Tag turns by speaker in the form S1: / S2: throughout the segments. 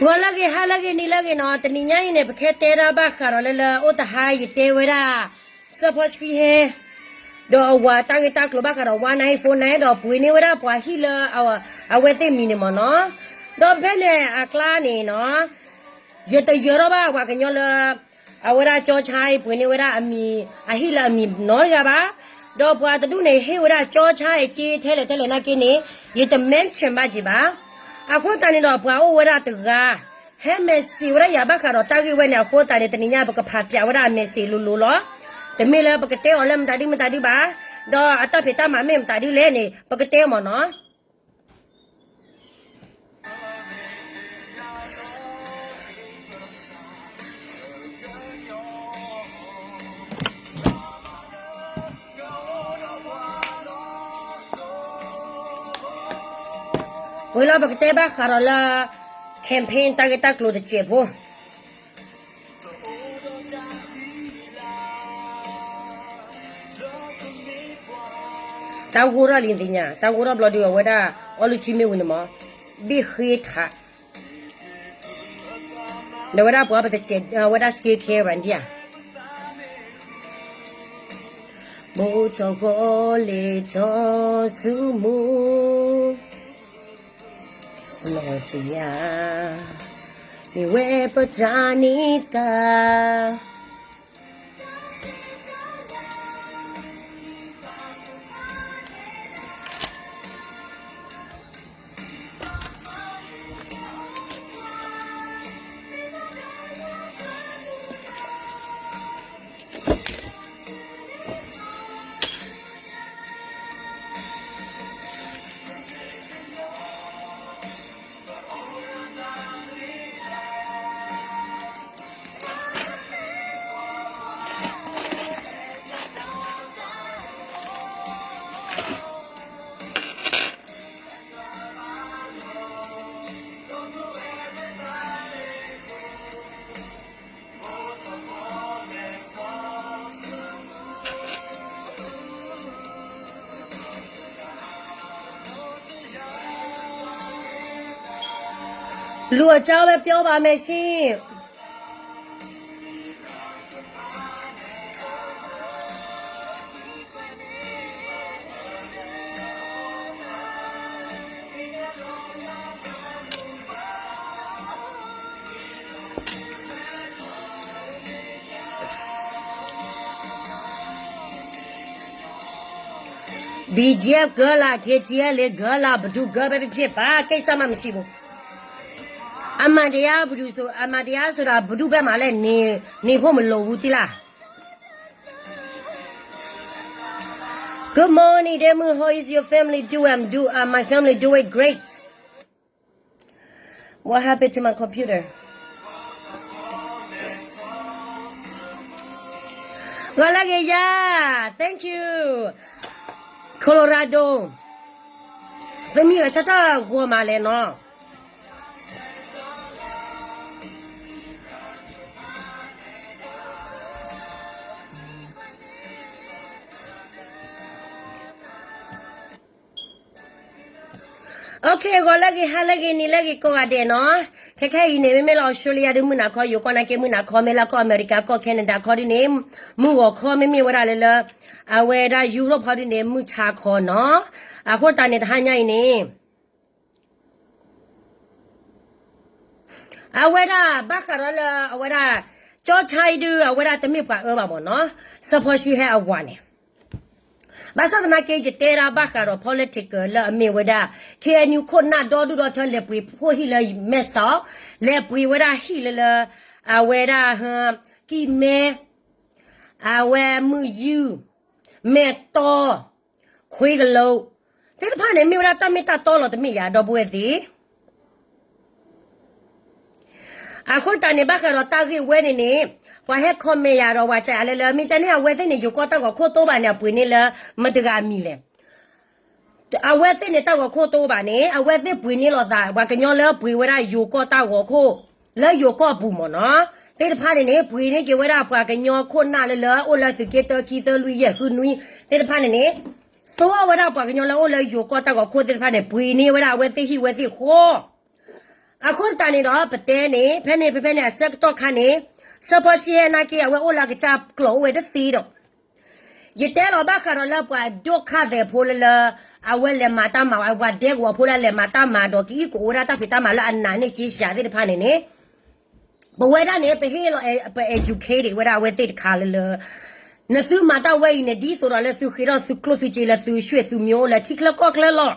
S1: 我那个哈那个你那个呢？等你伢呢不开带了吧？看到了，我的哈一带回来，是不是嘿？到我大概大个吧，看到我那iPhone那到不呢回来，不去了，我得米呢嘛喏。到别呢啊，克呢喏，热的热了吧，我跟你了，我那叫菜不呢回来米，去了米喏个吧。到不的都呢，嘿回来叫菜接抬了那个呢，也得蛮全吧几吧。aku tani no apa ora tega he mesi ora ya ba karo tagi wena aku tani tani nya ba ka phapya ora mesi lulu lo te mela ba ka te olam tadi ba do ata peta ma mem tadi le ni ba ka te mo no Wala ba kita ba karola campaign ta klo de chepo ta gura lindinya ta gura bloody wada olu chime wini mo bi khita de wada po ba de che wada skill care randia bo cho ko le cho su mu Lord, yeah, me we patanita. Lùa cháu bé biểu bà mẹ xin Bị chia gỡ là thế chia lấy gỡ là bự gỡ bé chia ba cái sao mà mình xin Amadia Bruso Amadia Sura Bruba Male ni Pomelo Utila. Good morning, Demu. How is your family doing? My family doing great. What happened to my computer? Galageya, thank you. Colorado. Semi chata go male no. Okay, go lagi halagi ni lagi ko ade no. Keke ini me la Australia du muna ko yo ko na ke muna ko me la ko America ko Canada ko di ne mu go ko me wara le la awe da Europe ho di ne mu cha ko no. A ko ta ne ta nya ni. Awe da ba ka ro la awe da cho chai du awe da temi pa ba mo no. Support she ha awan ne. ဘာသာနာကေကြတဲ့ရာဘာကာရော political လာအမေဝဒခေနူခုနာဒေါ်ဒူဒေါ်ထလက်ပွေဖိုဟီလာမက်ဆောလက်ပွေဝဒဟီလာအဝဲဒါဟကီမဲအဝဲမူယူမေတောခွေးကလုံးတဲ့ဖာနေမေဝဒတမေတာတော်လို့တမေရတော့ဘွဲ့သည်အခုတန်နေဘာကာရောတာကြီးဝဲနေနေว่าให้คอมเมยาเราว่าจะอะไรเลยมีจะเนี่ยเวทีนี่อยู่ก็ต้องก็โคตรบ้านเนี่ยปุ่นนี่ละมันจะการมีเลยเอาเวทีนี่ต้องก็โคตรบ้านนี่เอาเวทีปุ่นนี่เราได้ว่ากันย้อนแล้วปุ่นเวลาอยู่ก็ต้องก็โคแล้วอยู่ก็ปุ่นหมดเนาะแต่พาเนี่ยปุ่นนี่เกี่ยวเวลาว่ากันย้อนคนหน้าเลยโอ้เลยสุเกตคีเตอร์ลุยเย่คือนุ้ยแต่พาเนี่ยตัวเวลาว่ากันย้อนแล้วโอ้เลยอยู่ก็ต้องก็โคแต่พาเนี่ยปุ่นนี่เวลาเวทีเวทีโคอาคนตานี่เนาะประเทศนี่เพนเนี่ยสักตัวคันนี่สปอชีนาเกียว่าโอลากจับกลัวเวดสีดอกยิ่งแต่เราบ้าคาร์ลว่าดูข้าเดพูลละเอาเวลมาตามมาว่าเด็กว่าพูลละมาตามมาดอกอีกูราตาพิตามาละอันนั้นนี่จีชาที่ผ่านนี่บอกว่าด้านนี้ไปให้เราไป educate เวลาเวทีคาเลยนั่นซื้อมาตาเวเนี่ยดีสุดแล้วซื้อขี้เราซื้อคลอสจีละซื้อช่วยซื้อมีโอละชิคละก็คละละ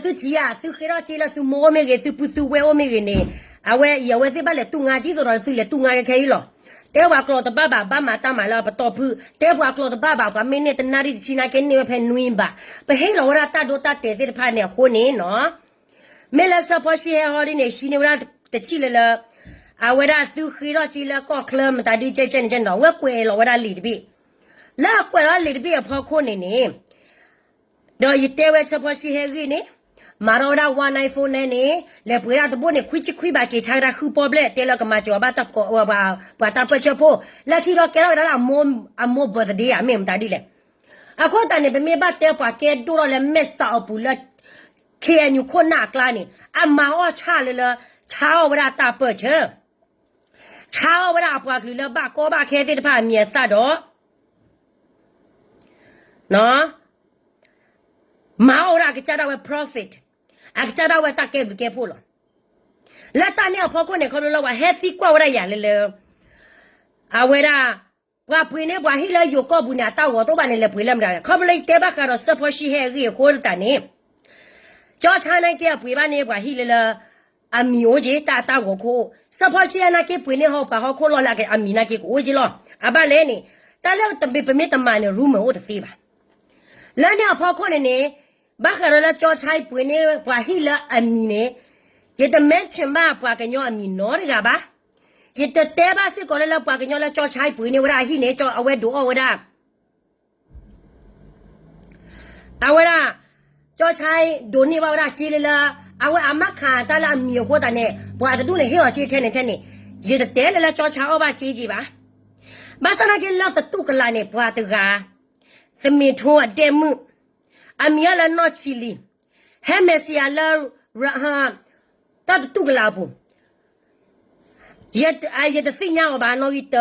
S1: ซื้อจีอ่ะซื้อขี้เราจีละซื้อโมเมกซื้อปุ๊ซื้อเวโอเมกเนี่ยเอาไว้อย่าไว้ที่บ้านเลยตุงาที่ตัวเราซื้อเลยตุงาแค่ไหนหรอแต่ว่ากลอดบ้ามาตามมาแล้วปะต่อพื้นแต่ว่ากลอดบ้าก็ไม่เนี่ยแต่นารีชินาเกนเนี่ยเป็นนุยบ้าไปให้เราว่าตาโดตาเตะที่ผ่านเนี่ยคนนี้เนาะเมื่อเราสปอร์ชีเฮฮอร์เนี่ยชิเนี่ยว่าแต่ชิเลยละเอาไว้ได้ซื้อขี้เราจีแล้วก็เคลิ้มแต่ดีใจเจนเราว่าเกวยเราว่าได้ลีดบีแล้วเกวยเราลีดบีพอคนนี้เดี๋ยวยิ่งเตะไว้สปอร์ชีเฮกี่นี่มาเราได้วันไอโฟนนี่แล้วเพื่อนตัวบุญเนี่ยคุยบากิชายราคือปอบเลยแต่เราก็มาจวบตับก็ว่าตับเปิดเฉพาะแล้วที่เราแกเราได้อะโมบดดีอะไม่มันตาดีเลยอะคนตาเนี่ยเป็นเมียบ้าเตะปากแกดูเราเลยไม่สาวปุละเคียนอยู่คนหน้ากลานี่อะมาว่าชาเลยละชาเวลาตาเปิดเชอชาเวลาปากคือแล้วบ้าก็บ้าแค่ที่ผ่านเมียซะดอกเนาะมาเอาละก็จะได้ว่า profitอาจจะได้ว่าตาเก็บพูดหรอแล้วตอนนี้พอคนเนี่ยเขารู้แล้วว่าเฮซี่กว่าอะไรอย่างเลยเอาเวลาว่าปุยเนี่ยว่าฮิเลอยู่ก็บุญญาตาวตัวบ้านเนี่ยปุยเล่มได้เขาไม่เลยเตะบ้ากันหรอกสปอร์ชีเฮรี่คนตอนนี้จอชาในเกี่ยปุยบ้านเนี่ยว่าฮิเลอามีโอเจตาวโคสปอร์ชีนักเก็บปุยเนี่ยเขาป่าเขาคนรอละกันอามีนักเก็บโอเจหรออาบ้านเลยนี่แต่แล้วตั้งเป็นไม่ตั้งมาเนี่ยรู้มั้ยโอ้ตัวสิบ้าแล้วเนี่ยพอคนเนี่ยบ้าคาร์ลจอชายปุ่นเนี่ยว่าฮิลอามีเนี่ยยัดแม่ชิมบ้าว่ากันยออามีนอร์กับบ้ายัดเตะบ้าสิก่อนแล้วว่ากันยอแล้วจอชายปุ่นเนี่ยว่าฮิเนี่ยจอเอาไว้ดูเอาไว้ได้เอาไว้ได้จอชายดูนี่ว่าได้จีเลยละเอาไว้อามาขาตาละมีหัวตาเนี่ยว่าจะดูเลยฮิลจีเทนนี่ยัดเตะแล้วจอชายเอาบ้าจีบ้าบ้าสนาเกล้าตะตุกลาเนี่ยว่าตะกาสมิทัวเดมุอามีอะไรนอชิลีเฮเมซิอาลาตัดตุกลาบุยัดสิ่งอย่างบ้านนอกิต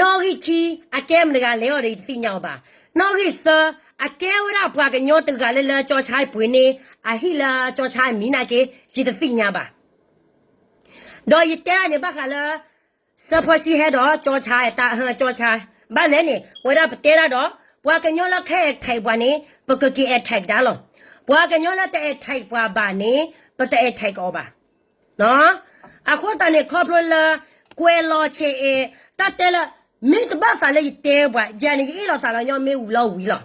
S1: นอกิชีอาเกมเรื่องอะไรอะไรสิ่งอย่างบ้านนอกิสอาเกมว่าพวกกันยอดตุกอะไรละจอชายปุ่นเนี่ยอาฮิละจอชายมีนักเกยัดสิ่งอย่างบ้านโดยยัดแต่เนี่ยบ้ากันละสปอร์ชีเฮดอจอชายตาจอชายบ้านเลยเนี่ยว่าประเทศละดอว่ากันยอละแค่ไทยวันนี้ปกติไทยได้หรอว่ากันยอละแต่ไทยว่าบ้านนี้ปกติไทยก็บ้าเนาะอาคนตอนนี้ครอบครัวละกวยรอเชตัดแต่ละมิตรบ้านสารเลยเตะว่าเจนี่อีหลอสารยอมไม่อุลาวิหรอ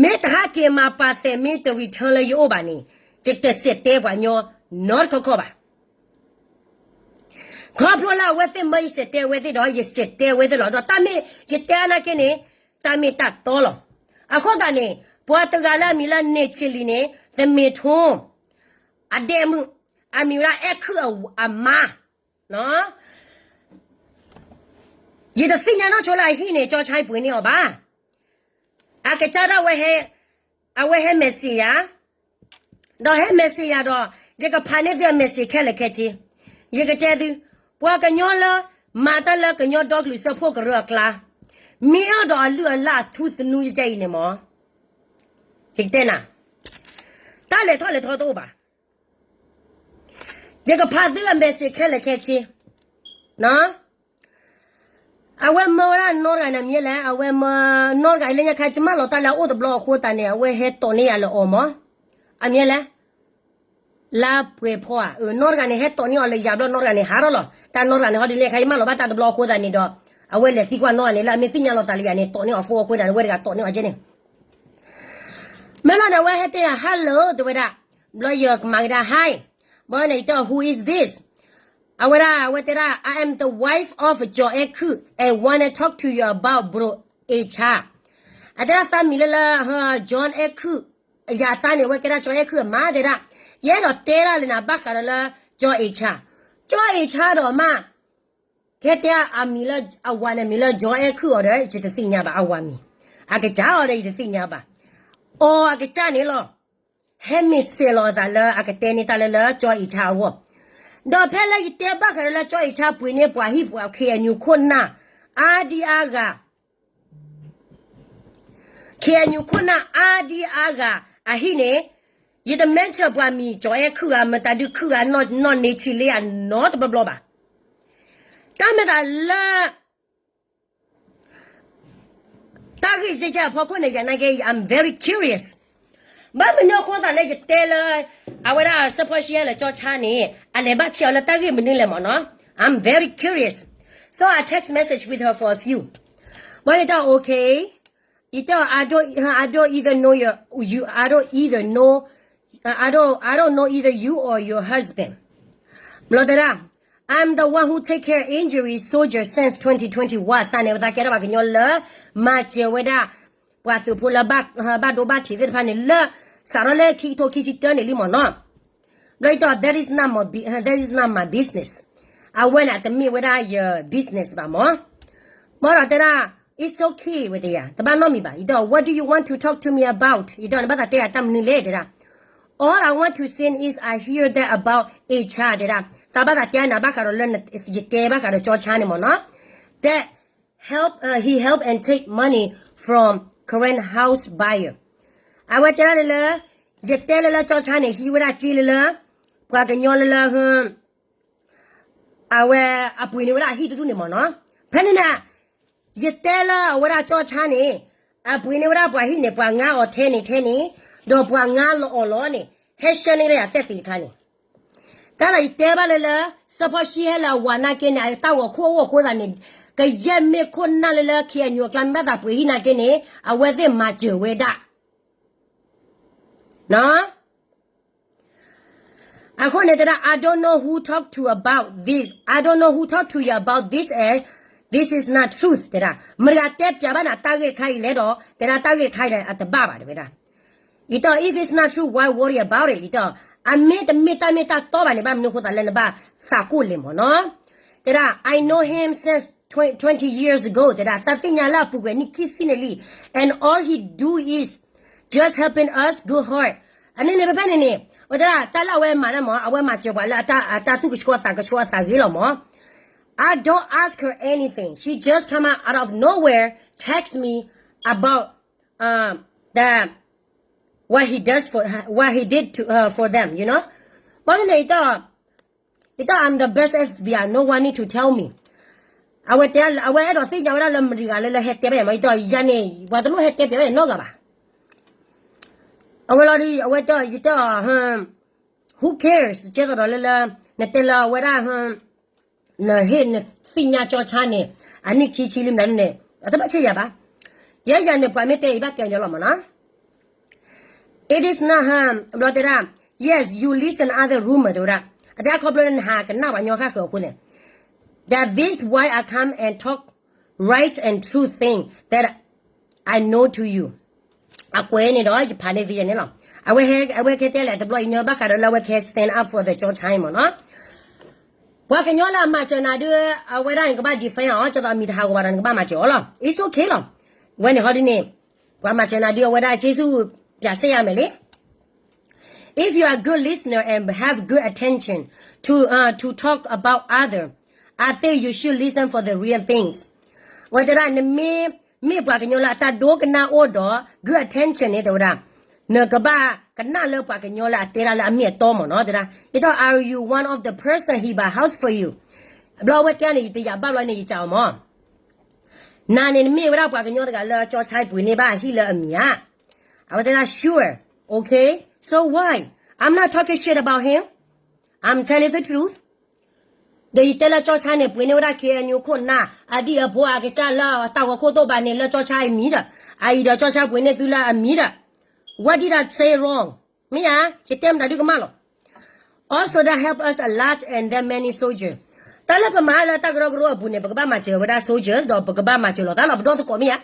S1: มิตรหาเกมาปาเตมิตรรีเทิร์นเลยโอบ้านนี้จะแต่เสร็จเตะว่ายอนอร์เขาบ้าครอบครัวละเวทีไม่เสร็จเตะเวทีดอยเสร็จเตะเวทีหรอแต่ไม่จะเตะนะแค่นี้ตามีตัดโตหรออะคนตอนนี้พอตกาลามีละเนชิลีเนี่ยแต่เมทุมอเดมอามีละเอ็กคืออามาเนาะยี่แต่สิ่งนั้นโชว์อะไรที่เนี่ยจอชายปุ่นเนี่ยบ้าอากาศจะเอาไว้ให้เมสซี่อะ တော့ဟဲ့မက်ဆီရတော့ဒီကဖာနေတဲ့မက်ဆီခဲလက်ခဲချီရေကတဲ့သူပွားကညောလာမာတလကညောတော့ကလူစဖို့ကရကလာမီအော်တော့လူလာသူသနူးကြိုင်နေမောจิกတဲ့နာတားလေထော်လေထော်တော့ပါဒီကဖာတဲ့မက်ဆီခဲလက်ခဲချီနော်အဝဲမောရနော်ရနမြေလဲအဝဲမနော်ကလည်းရခါချမလို့တာလာအိုတဘလောခိုးတန်နေအဝဲဟဲတော်နေရလို့အော်မောအမြေလဲလာပွေဖွာနော်ကနေဟဲတော်နေရလေရဘလောနော်ကနေဟာရလို့တာနော်ကနေဟောဒီလေခိုင်မလို့ဘာတာတဘလောခိုးတန်နေတော့အဝဲလေစီကွာနော်နေလာမေစညာလို့တာလီရနေတော်နေအဖိုးခိုးတန်ဝဲကတော်နေအကျင်းနေမဲလာတဲ့ဝဲဟဲတဲ့ဟယ်လိုတဝဲတာဘလောယကမဂဒါဟိုင်ဘောနေတော့ who is this Awara, I am the wife of Joeku and wanna talk to you about bro Echa. Adara family la John Eku. Ya tani wekera John Eku ma dera. Ye no tera le na bakara la John Echa. John Echa do ma. Ketia amila awana mila John Eku ore jite sinya ba awami. Akecha ore jite sinya ba. O akecha ni lo. Hemi se lo da la aketeni ta la John Echa wo. တော့ဖဲလိုက်တဲဘခရလာချောချပွေနေပွာဟိပွာခေအညူခွန်းနာအာဒီအာဂခေအညူခွန်းနာအာဒီအာဂအဟိနေယဒမန်ချပွာမီကျော်ရခူအမတဒုခူအနော်နေချီလေအနော်တဘဘလဘာတမဒါလာတာဂိစကြဖောခွန်းနေရနိုင်ကေ I'm very curious ဘာမနောခေါ်တာလဲတဲလာအဝရစပေါ်ရှိရလဲကြောချာနေအလေဘချောလတာဂိမနေလဲမနော် I'm very curious so I text message with her for a few when it okay it I don't either know you I don't either know I don't know either you or your husband Blodera I'm the one who take care injury soldier since 2021 tane wata kera ba kinyola ma cheweda wa tu pula ba do ba chi de phane la sarale ki to ki chi tane li mo no right that is not my business I went at me with your business ba mo mora tera it's okay with ya ta ba no mi ba you don't what do you want to talk to me about you don't ba ta te tam ni le dera all I want to say is I hear that about HR dera ta ba ta te na ba ka ro le ji te ba ka ro cho cha ni mo no that he help and take money from current house buyer I want tera le je te le cho cha ni hi wa da ji le bwa ka nyo le awe apui ni wa da hi tu ni mo no phane na je te la wa da cho cha ni apui ni wa da bwa hi ni bwa nga o the ni do bwa nga lo ni he shan ni ya te ti kha ni ta la te ba le support shi he la wa na ke ni ta wo kho da ni ka ye me kho na le khi a nyo klam ba da pui hi na ke ni awe the ma je we da no Akone that I don't know who talked to about this. I don't know who talked to you about this and this is not truth. That Mrate Piabana target kai ledo, that I target kai at the baba. If it's not true, why worry about it? I made the meta toba and bam no lenaba sakulimo, no? That I know him since 20 years ago. That I something I love when kissinely and all he do is just helping us go hard. And then never penny. Oda ta la we ma na mo awe ma che ba la ta su ko ta gi lo mo I don't ask her anything she just come out of nowhere text me about that what he does for what he did to for them you know but it I'm the best FBI no one need to tell me awe do thi ja wa la mri ga le het te ba ma ya ne wa do het te ba no ga ba who cares? Natela wera na hin finya cho chane ani ki chilim nan ne ataba che ya ba ya ya ne pa me te ba kyan jo lo ma na it is not brother yes you listen other rumor do ra ada khoblen ha ka na ba nyo kha ko ku ne that this why I come and talk right and true thing that I know to you akwe ni do Japan ni ni lo awe ke te le deploy nyo ba ka la we ke stand up for the George time no bwa ke nyo la ma cha na de awe da ni ka ba defend o cha da mi tha ko ba da ni ka ba ma jo lo it's okay lo when holiday bwa ma cha na de awe da jesu pya set ya me le If you are a good listener and have good attention to talk about other, I think you should listen for the real things. Whether I me pa kanyola ta do kana odo good attention ne da. Ne ka ba kana le pa kanyola tera la me to mo no da. Ito are you one of the person he buy house for you? Blow what can you ya ba lo ne ji chao mo. Na ne me wa pa kanyola ga le cho chai pui ne ba hi le amia. I was sure. Okay? So why? I'm not talking shit about him. I'm telling the truth. The tell cho chai ne pui ne wa ke anyu ko na adi a bo a ke cha la ta ko to ba ne le cho chai mi da. Ai da cho chai pui ne tu la mi da. What did I say wrong? Me ah, che tem da du ka ma lo. Also that help us a lot and there many soldiers. Ta la pa ma la ta gro gro bu ne ba ba ma che wa da soldiers do ba ba ma che lo ta la ba do ko mi ya.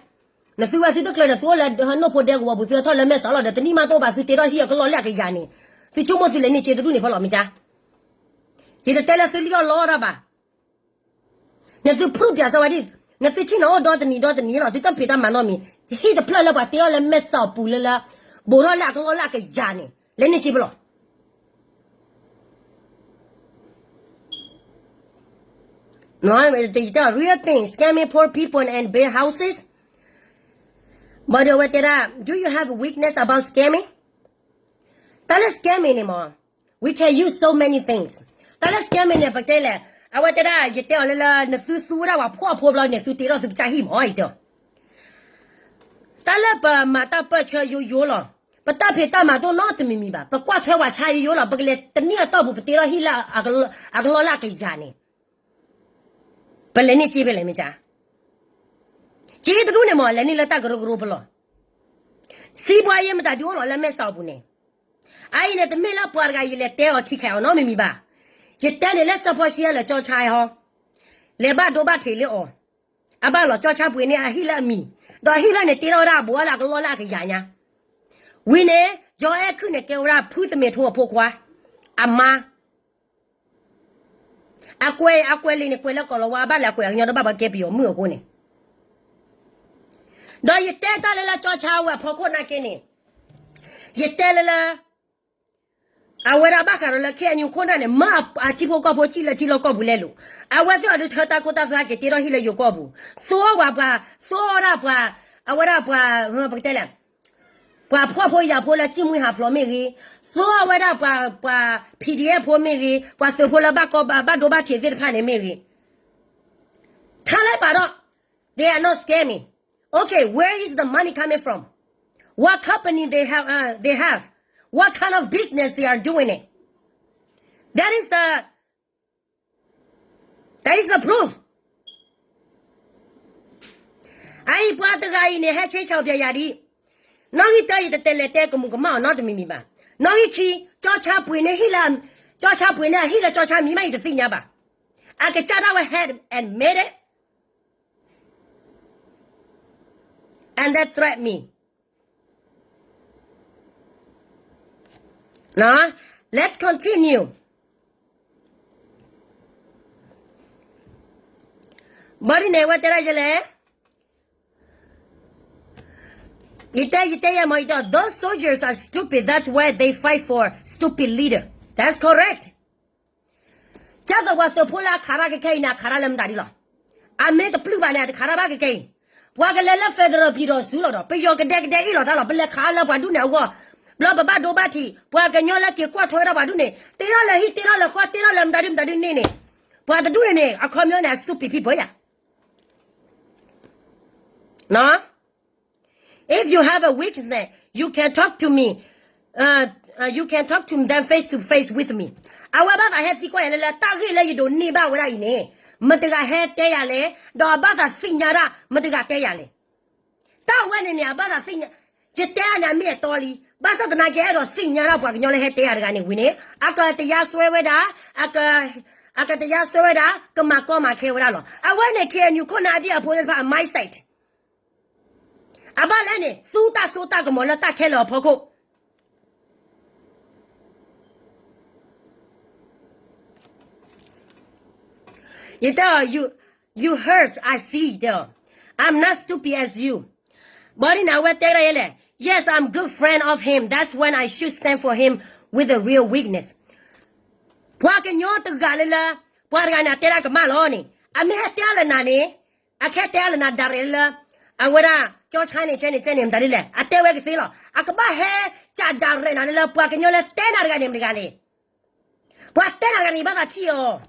S1: Na su wa su to kle na to la no po de ko bu su to la me sa lo de tani ma to ba su te do hi ko lo la ke ya ni. Su chu mo su le ni che du ni pho lo mi ja. Ji de te la su li lo ra ba. Na su pru pya sa wa di. Na su chi no do de ni lo su ta phe ta ma no mi. Hi de pla la ba te la me sa pu la la. Bo ro la ko lo la ke ya ni. Le ni chi bu lo. No, they are real things. Scamming poor people and build houses. But do you have a weakness about scamming? Tala scamming anymore. We can use so many things. Tala scamming ne patele. Awatera jete olela ne su ra wa pho blo ne su ti ro su cha hi mo ito. Tala pa mata pa cha yo lo. Pa ta phe ta ma to no to mi ba. Pa kwa thwe wa cha yo lo pa le tani to bu ti ro hi la aglo la ke ja ni. Pa le ni chi be le mi cha. Chi de ne mo le ni la ta gro blo. Si bwa ye mata do lo la me sa bu ne. Ai ne de me la pwa ga yi le te o chi khai o no mi ba. Ye te ne le sa pho shi le cho chai ho. Le ba do ba thi le o. Aba lo cho cha bu ne a hi la mi. Do hi la ne ti ro ra bo la ko lo la ke ya nya. Wi ne jo e khu ne ke ra phu the me tho pho kwa. Ama. Akwe le ne kwe la ko lo wa ba la kwe nyo do ba ba ke bi o mu ko ne. Do ye te ta le la cho cha wa pho ko na ke ni. Ye te le la awera ba ka la ke anyu ko na ne ma a ti pho ko pho chi la ti lo ko bu le lo. Awa se o de ta ko ta fa ke ti ro hi le yo ko bu. So wa ba so ra ba awera ba ba te la. Ba pho ya pho la chi mu ha pho me ri. So awera ba PDF pho me ri. Ba so pho la ba ko ba do ba ti de pha ne me ri. Ta lai ba do. They are not scamming. Okay, where is the money coming from? What company they have? What kind of business they are doing it? That is the proof. Ai pa ta ga ni ha che chao pya ya di. No gi ta yi te le te ko mu ko ma no de mi mi ba. No gi ki cho cha pui ne hi la cho cha pui ne hi la cho cha mi ma yi de ti nya ba. I can tell our head and made it. And that threat me. Now, let's continue. Body ne what did I say? Those soldiers are stupid. That's why they fight for stupid leader. That's correct. Just what the pula karake na karalam dadila. I made the blue banana karabaka game. Wagalella federal Peter Sulo, Pio Gadek de Ilo, Black Hala Baduna, Blabba Dobati, Waganola Quatora Badune, Tirala Hitirala, Quatiralam Dadim Dadinine. What the doing it? A commune as stupid people, yeah. No? If you have a weakness, you can talk to me. You can talk to them face to face with me. However, I have to go and let you don't need about what I need. Matiga head te yale, do abasa signara, matiga te yale. Ta when in your basa sign, Jetana me tolly, Basa the Nagero signara, Wagnole head te yargani winnie, Aka the Yasweda, Aka the Yasweda, Kamakoma Kevralo. I want a care and you couldn't idea put it on my side. Abalene, Suta Gamolata Kello Poco. You hurt, I see though. I'm not stupid as you. But in our yes, I'm good friend of him. That's when I should stand for him with a real weakness. Puakenyo to galila, Puagana Terra Maloni. I may have tell nani. I can't tell na darilla. I would George Honey Jenny Darilla. I tell you, Philo. I could buy hair, chat down and I love Puakenyo left 10 organim regali. What 10 organibata?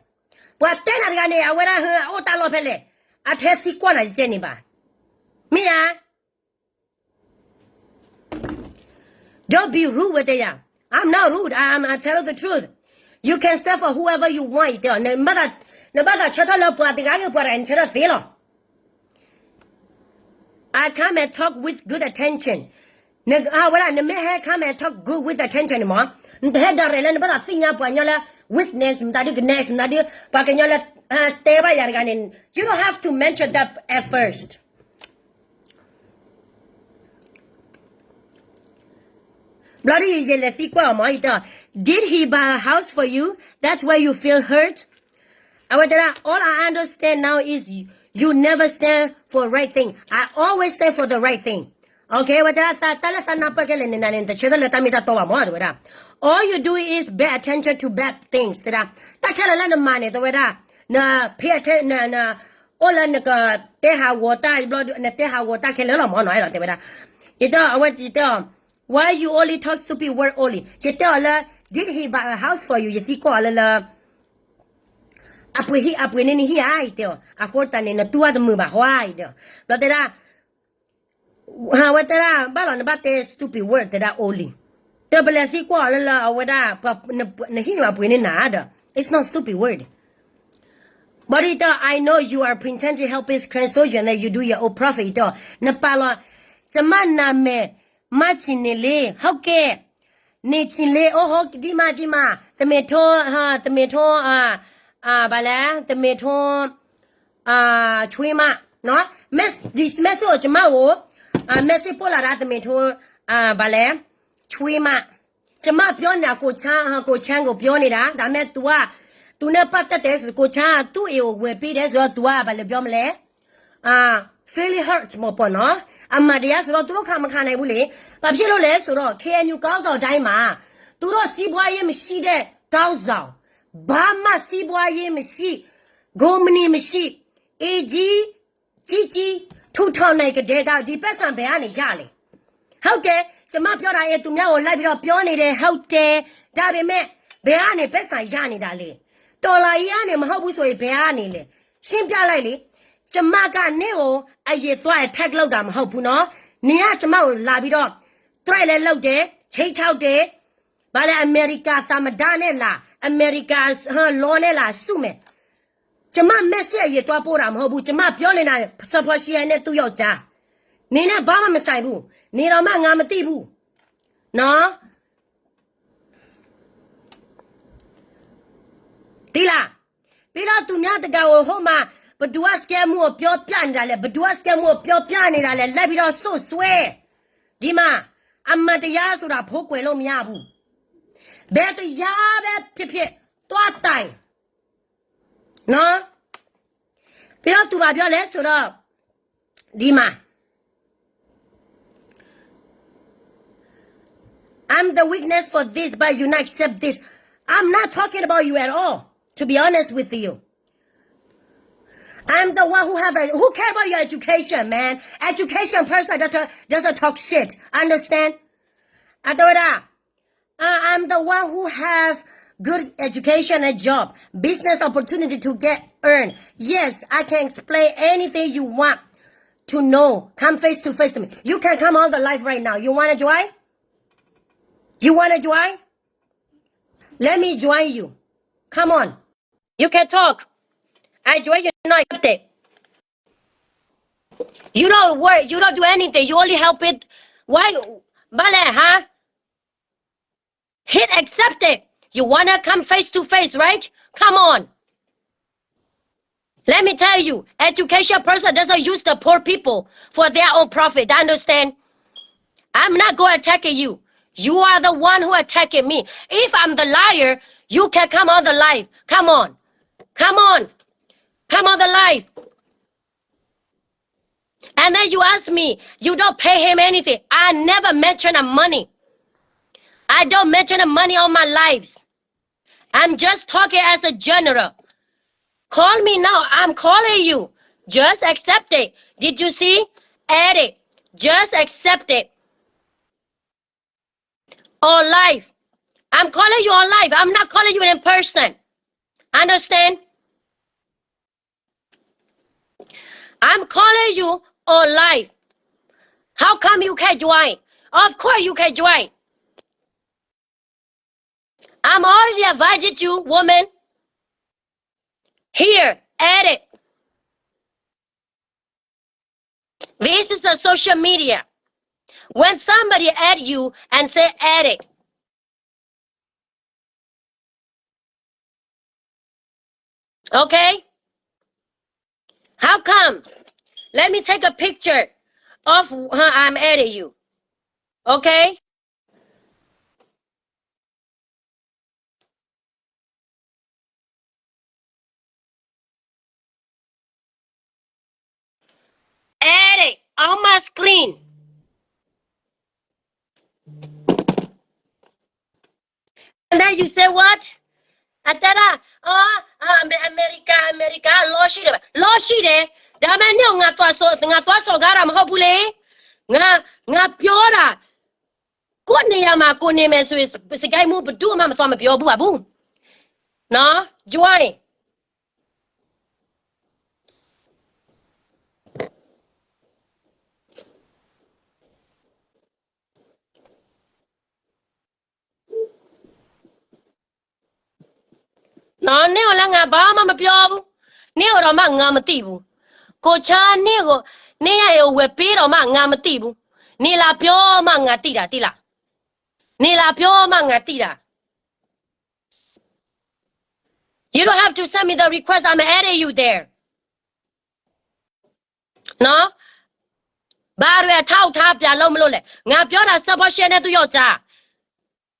S1: What 10 organi? I would have Ota Lopele. I tell Thiquana Jenny ba. Mia. Don't be rude with it. I'm not rude. I tell the truth. You can stand for whoever you want. No matter I come and talk with good attention. Come and talk good with attention, ma. Weakness, you don't have to mention that at first. Bloody did he buy a house for you? That's why you feel hurt? All I understand now is you never stand for the right thing. I always stand for the right thing. Okay, all you do is pay attention to bad things. Pay attention. Why you only talk stupid word only? You tell her, did he buy a house for you? You think all la apwe nini hi ai teo. Akota ni na tua de mu ba hwai teo. But that what that balon about the stupid word that only. The bele think all la awada na hi apwe ni na da. It's not stupid word. But I know you are pretending to help his grandchildren that you do your own profit. Na pala zaman na me Machinele, how care? Nichile, oh, Dima, tomato, bala, tomato, twima, no? This message, Mao, message polar tomato, bala, twima. Jama piona, go chango pionida, da met tua, tu ne patates, go chan, tu you will be des or tua, balabiomle. Really hurt more no? Amadia so to come can I bully. Papilo less or can you cause or dima? Do not see why him she de gauzo. Bama see why him she. Gomini mishi. A.G. Gigi. 2 ton like a dead out. Depends on Beani Yali. How dare? The map your eye to me or like your peony. How dare? Dabby me. Beani Bessa Yani Dali. Dola Yanim Hobuso Beani. Simpia Lily. ကျမကနေကိုအရေးသွား attack လောက်တာမဟုတ်ဘူးနော်နင်ကကျမကိုလာပြီးတော့ try လဲလောက်တယ်ချိတ်ချောက်တယ်ဘာလဲအမေရိကသမဒနဲ့လာအမေရိကလောနဲ့လာစုမယ်ကျမ message အရေးသွားပို့တာမဟုတ်ဘူးကျမပြောနေတာ support share နဲ့သူ့ယောက်ျားနင်နဲ့ဘာမှမဆိုင်ဘူးနေတော့မှငါမသိဘူးနော်ဒီလားပြီးတော့သူများတကယ်ဟိုမှာBut do us get more pure plan, but do us get more pure plan, let me not so swear. Dima, I'm at the yas or a poquelom yabu. Better yabe pipi, what time? No? Feel to my less or up. Dima. I'm the weakness for this, but you not accept this. I'm not talking about you at all, to be honest with you. I'm the one who care about your education, man. Education person doesn't talk shit. Understand? Adora, I'm the one who have good education and job, business opportunity to earn. Yes, I can explain anything you want to know. Come face to face to me. You can come on the live right now. You wanna join? You wanna join? Let me join you. Come on. You can talk. I join you not update. You don't work, you don't do anything, you only help it. Why Bale, huh? Hit accept it. You wanna come face to face, right? Come on. Let me tell you, education person doesn't use the poor people for their own profit. Understand? I'm not going to attack you. You are the one who attacking me. If I'm the liar, you can come on the live. Come on. Come on. Come on the live. And then you ask me, you don't pay him anything. I never mention money. I don't mention the money on my lives. I'm just talking as a general. Call me now. I'm calling you. Just accept it. Did you see? Add it. Just accept it. On live. I'm calling you on live. I'm not calling you in person. Understand? I'm calling you on live. How come you can't join? Of course you can join. I'm already invited you, woman. Here, add it. This is the social media. When somebody add you and say add it. Okay? How come? Let me take a picture of I'm adding you. Okay? Add it on my screen. And then you say what? Atara, America, law sheet. Law sheet, the man knew not was so garam hopule. Nga piora. Good name, good name is a guy move, but do mamma from a pure boo. No, join. No, never long about mamma pure. Never among Amatibu. Cocha nego, nea we peer among Amatibu. Nila pure manga tira. Nila pure manga tira. You don't have to send me the request. I'm adding you there. No? Barwe tau tapia lomlole. Nga piora sabashene to yota.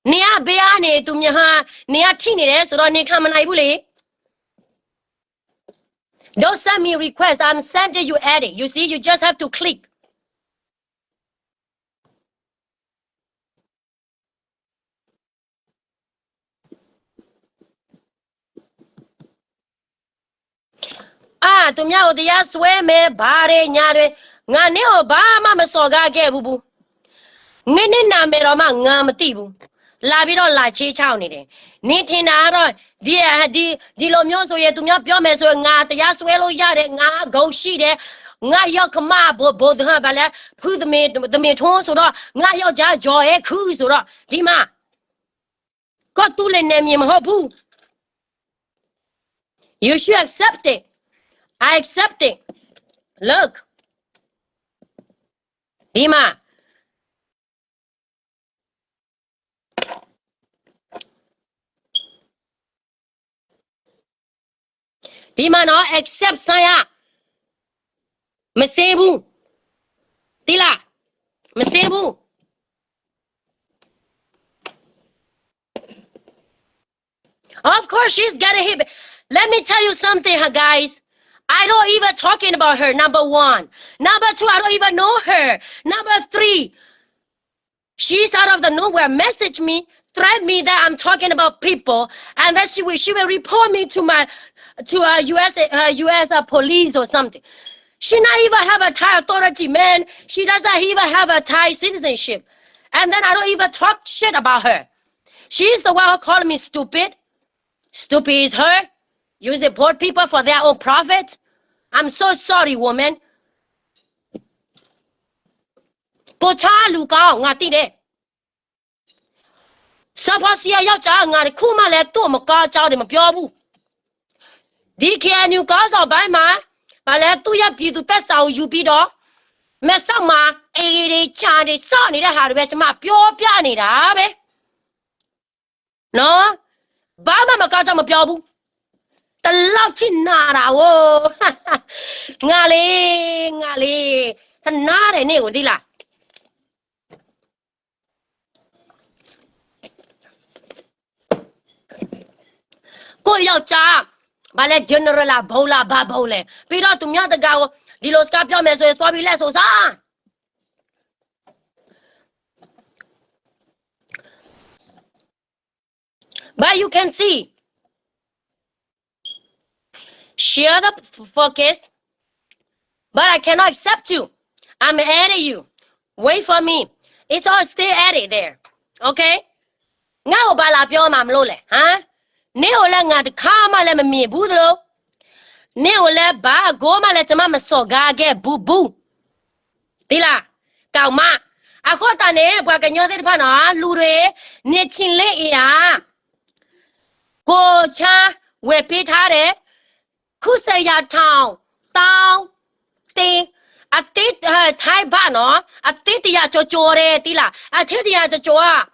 S1: Nia beane to myaha, nia tini, so don't come and I will. Don't send me a request. I'm sending you edit. You see, you just have to click. To me, the yes way me bare nyare. Nga neo ba mama soga ge bubu. Nene na me roma nga matibu. Labiro la chi chow ni de. Ni tina ro di lo myo so ye to me pyo me so nga the yes way lo ya de nga go shi de. Nga yo kama bo ha bala pu the me chon so ro nga yo ja jo e khu so ro di ma. Ko tu le ne mi mo bu. You should accept it. I accept it. Look. Dima. Dima no accept saya. Mesebu. Tila. Mesebu. Of course she's got a hip. Let me tell you something, guys. I don't even talking about her, number one. Number two, I don't even know her. Number three, she's out of the nowhere, message me, threat me that I'm talking about people, and that she will report me to US police or something. She not even have a Thai authority, man. She doesn't even have a Thai citizenship. And then I don't even talk shit about her. She's the one who called me stupid. Stupid is her. You support people for their own profit? I'm so sorry, woman. Go cha lu kao nga ti de. Sapasia yao cha nga de kuma le to ma ka chao de ma pyo bu. Di kia nu ka sao bai ma. Ba le tu ya pi tu pet sao yu pi do. Me sao ma e de cha de sa ni de ha de be chama pyo pya ni da be. No? Ba ma ka chao ma pyo bu. တလောက်ချစ်နာတာဝငါလေးသနာတယ်နေကိုသိလားကိုယောက်ျားဘာလဲ general လားဘုံလားဘာဘုံလဲပြီးတော့သူများတကာကိုဒီလိုစကားပြောမယ်ဆိုရင်သွားပြီးလက်ဆိုစား But you can see. Share the focus. But I cannot accept you. I'm adding you. Wait for me. It's all still added there. Okay? Ngao ba la pyo ma mlo le. Huh? Ne o la nga de ka ma le ma mi bu de. Ne o la ba go ma le chama ma so ga ge bu bu. Di la. Kao ma. A kho ta ne bwa ka nyo de pha na lu de ne chin le e ya. Ko cha we pi tha de. Khu se ya tao. Tao. See, I did Thai bano, I did the Jore, Dilla, I tell the Joa.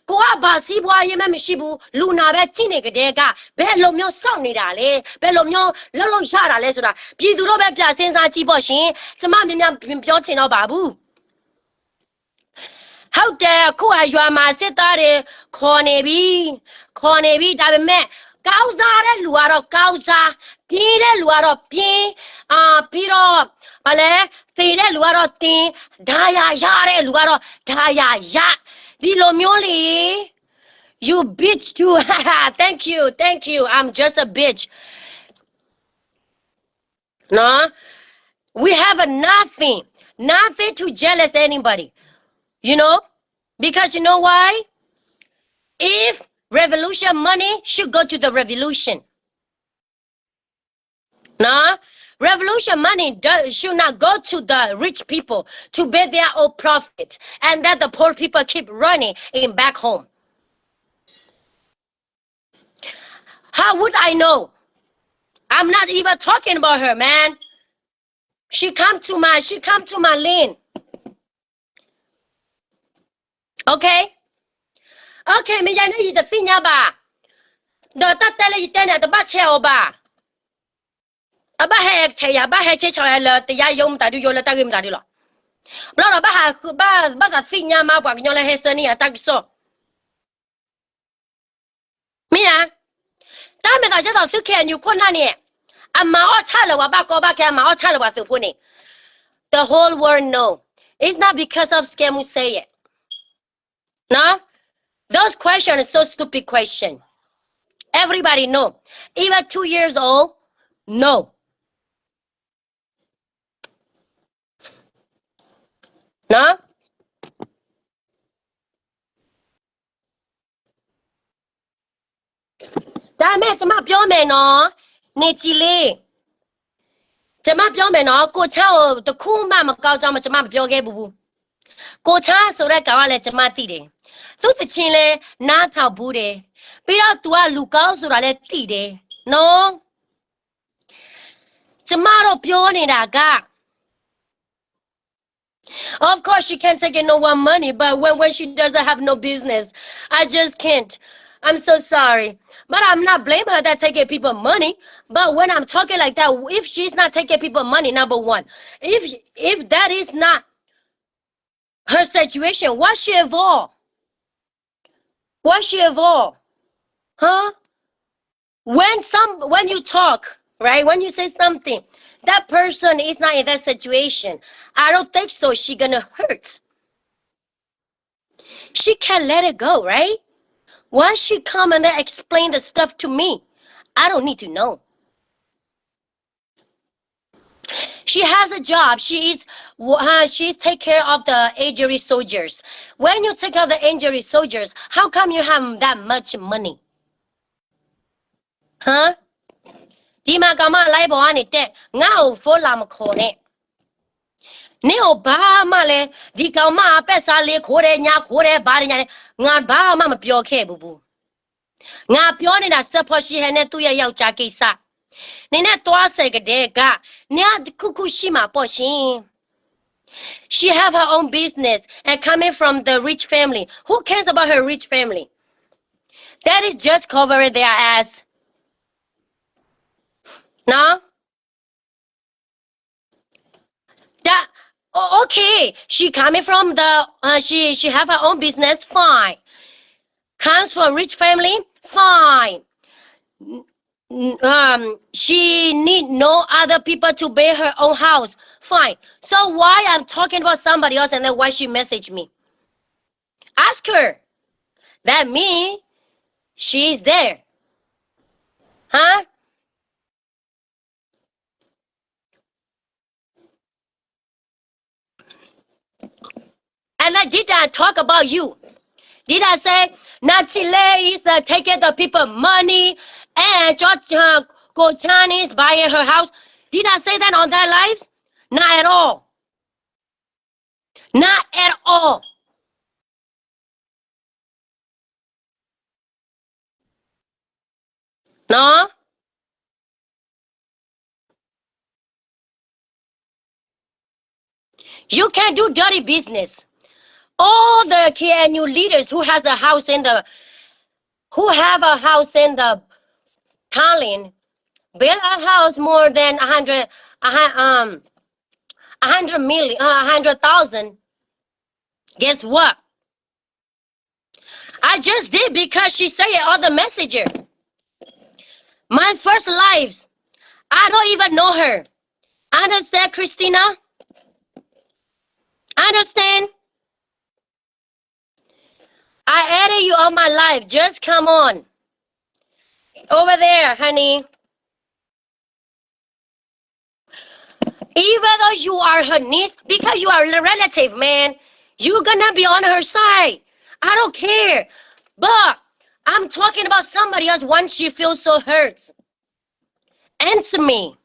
S1: Go up, Sibwa, Yemeshibu, Luna, Betinic, Dega, Bellomio Sonny Dale, Bellomio, Lolom Shara Lesura, Piduro Places, Chiboshi, Samamian Pimpiotin Babu. How dare Kuajama Setare, Cornebi, Diamond, Gauza, Luaro, Gauza, Pire, Luaro, P, Piro. Ale, Fide Luaro Tin, Daya Yare Luaro, Daya Ya, Dilo Muli, you bitch too. Thank you. I'm just a bitch. No, we have nothing to jealous anybody, you know, because you know why? If revolution money should go to the revolution, no. Revolution money should not go to the rich people to pay their own profit, and that the poor people keep running in back home. How would I know? I'm not even talking about her, man. She come to my lane. Okay, me yana yi the thing ba. The tatele yi tena the ba cheo ba. Ba he thaya ba he che chaw la te ya yom ta du yo la ta gim ta du lo bla ba ha ba sa sinya ma bwa nyo la he sani ya ta so mi ya ta me ta ja ta su ke nyu kon na ni a ma o cha la wa ba ko ba ke ma o cha la wa su pu ni the whole world know it's not because of scam we say it no those questions so stupid question everybody know even 2 years old no noဒါမဲ့ကျမပြောမယ်နော်နေကြည်လေးကျမပြောမယ်နော်ကိုချောက်တခုမှမကောက်ကြမှာကျမမပြောခဲ့ဘူးကိုချားဆိုတဲ့ကောင်ကလည်းကျမသိတယ်သူ့တချင်းလဲနားထောင်ဘူးတယ်ပြီးတော့ तू ကလူကောင်းဆိုတာလဲသိတယ်နော်ကျမတို့ပြောနေတာကOf course, she can't take no one money, but when she doesn't have no business, I just can't. I'm so sorry. But I'm not blaming her that taking people money. But when I'm talking like that, if she's not taking people money, number one, if that is not her situation, why she evolve? Why she evolve? Huh? When you talk, right? When you say something, that person is not in that situation. I don't think so. She gonna hurt. She can't let it go, right? Why she come and then explain the stuff to me? I don't need to know. She has a job. She's take care of the injury soldiers. When you take care of the injury soldiers, how come you have that much money? Huh? Dima kama lai bo ani te ngao fo la ma kho ne. Ne o ba ma le di kaw ma pet sa le kho de nya kho de ba de nya nga ba ma ma pyo khe bu bu. Nga pyo ni da support shi he ne tu ye yaw ja kaisa. Ni ne twa sai ka de ka nya ku ku shi ma po shin. She have her own business and coming from the rich family. Who cares about her rich family? That is just covering their ass. No? That okay. She coming from the she have her own business, fine. Comes from rich family, fine. She need no other people to pay her own house, fine. So why I'm talking about somebody else and then why she messaged me? Ask her. That means She's there. Huh? And I didn't talk about you. Did I say Nachile is taking the people money and George go Chinese buying her house? Did I say that on their lives? Not at all. Not at all. No. You can't do dirty business. All the KNU leaders who have a house in the Tallinn build a house more than 100,000. Guess what? I just did because she said it on the messenger. My first lives. I don't even know her. Understand, Christina? Understand? I added you on my life. Just come on. Over there, honey. Even though you are her niece, because you are a relative, man, you're gonna be on her side. I don't care. But I'm talking about somebody else once she feels so hurt. Answer me.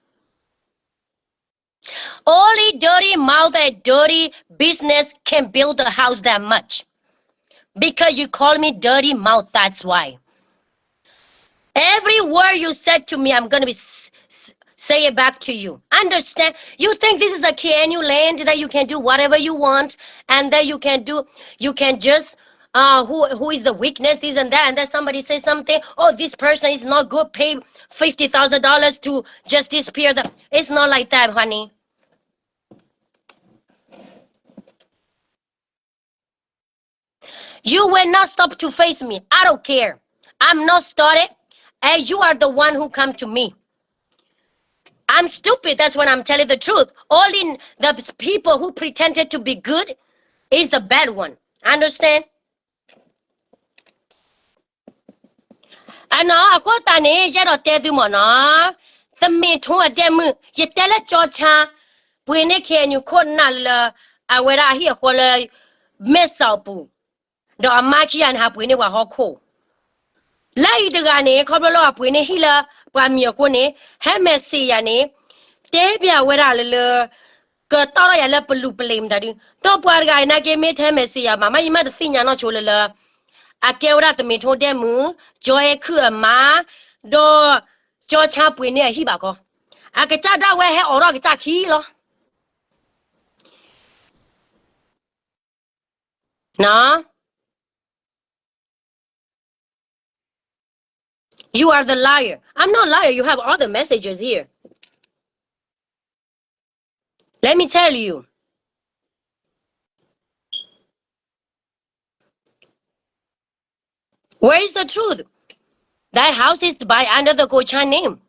S1: Only dirty mouth and dirty business can build a house that much. Because you call me dirty mouth, that's why. Every word you said to me, I'm gonna be say it back to you. Understand? You think this is a KNU land that you can do whatever you want, and that you can just who is the weakness, this and that, and then somebody says something, oh, this person is not good, pay $50,000 to just disappear. It's not like that, honey. You will not stop to face me. I don't care. I'm not started, and you are the one who come to me. I'm stupid, that's when I'm telling the truth. Only the people who pretended to be good is the bad one. Understand? I thought that you don't tell them no. The me to them, you tell a Georgia, when they can you could not I went out here for a mess up. The Amaki and have when they were hot. Lai the Gane, couple up when he la, Pamia Hemesi Yane, Debia wera ke tao ya le pelu pelem tadi to puar ga na ke me the me sia mama ima de sinya no chole le a ke ora se me tho de mu jo e khu ma do jo cha pui ne hi ba ko a ke cha da we he oro ke cha khi lo na. You are the liar. I'm not liar. You have other messages here. Let me tell you. Where is the truth? That house is by under the Gochan name.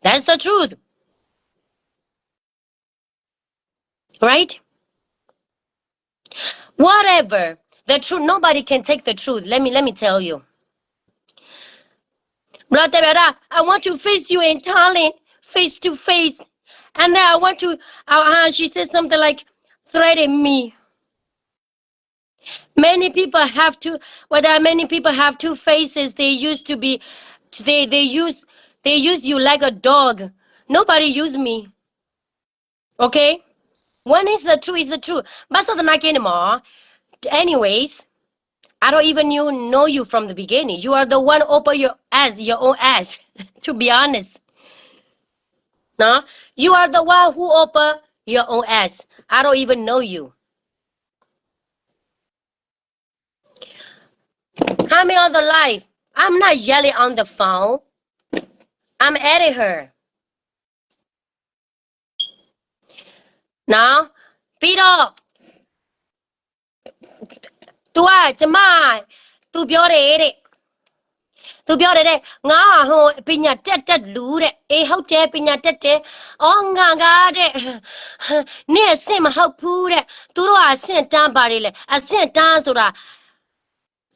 S1: That's the truth. Right? Whatever. The truth, nobody can take the truth. Let me tell you. I want to face you in Thailand, face to face. And then I want to, she said something like, threaten me. Many people have two faces. They used to be, they use you like a dog. Nobody use me. Okay? When is the truth is the truth. But so the not anymore. Anyways, I don't even know you from the beginning. You are the one open your own ass, to be honest. No? You are the one who open your own ass. I don't even know you. Coming on the live. I'm not yelling on the phone. I'm adding her. Now, Peter. Tuပြောတယ်တဲ့သူပြောတယ်တဲ့ငါဟိုပညာတက်လူတဲ့အေးဟုတ်တယ်ပညာတက်တယ်အော်ငါကားတဲ့နေ့အဆင့်မဟုတ်ဘူးတဲ့သူတို့ကအဆင့်တန်းပါတယ်လေအဆင့်တန်းဆိုတာ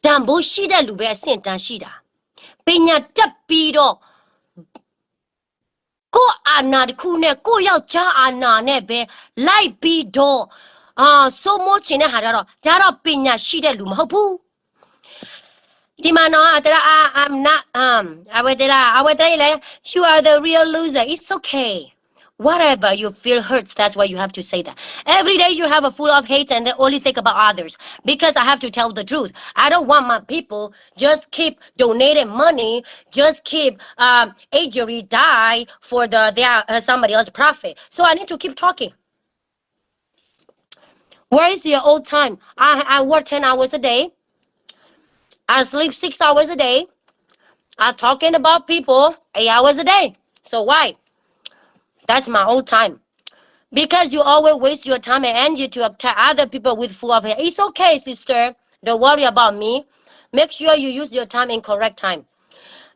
S1: တန်ဖိုးရှိတဲ့လူပဲအဆင့်တန်းရှိတာပညာတက်ပြီးတော့ကိုအာနာတခုနဲ့ကိုယောက်ျားအာနာနဲ့ပဲလိုက်ပြီးတော့စိုးမိုးချင်တဲ့ဟာတော့ဒါတော့ပညာရှိတဲ့လူမဟုတ်ဘူးဒီမှာနော်I'm not I would tell you are the real loser it's okay whatever you feel hurts that's why you have to say that every day you have a full of hate and they only think about others because I have to tell the truth I don't want my people just keep donating money just keep injury die for their somebody else's profit so I need to keep talking where is your old time I work 10 hours a day I sleep 6 hours a day I'm talking about people 8 hours a day so why that's my old time because you always waste your time and energy to attack other people with full of hate. It's okay, sister. Don't worry about me. Make sure you use your time in correct time.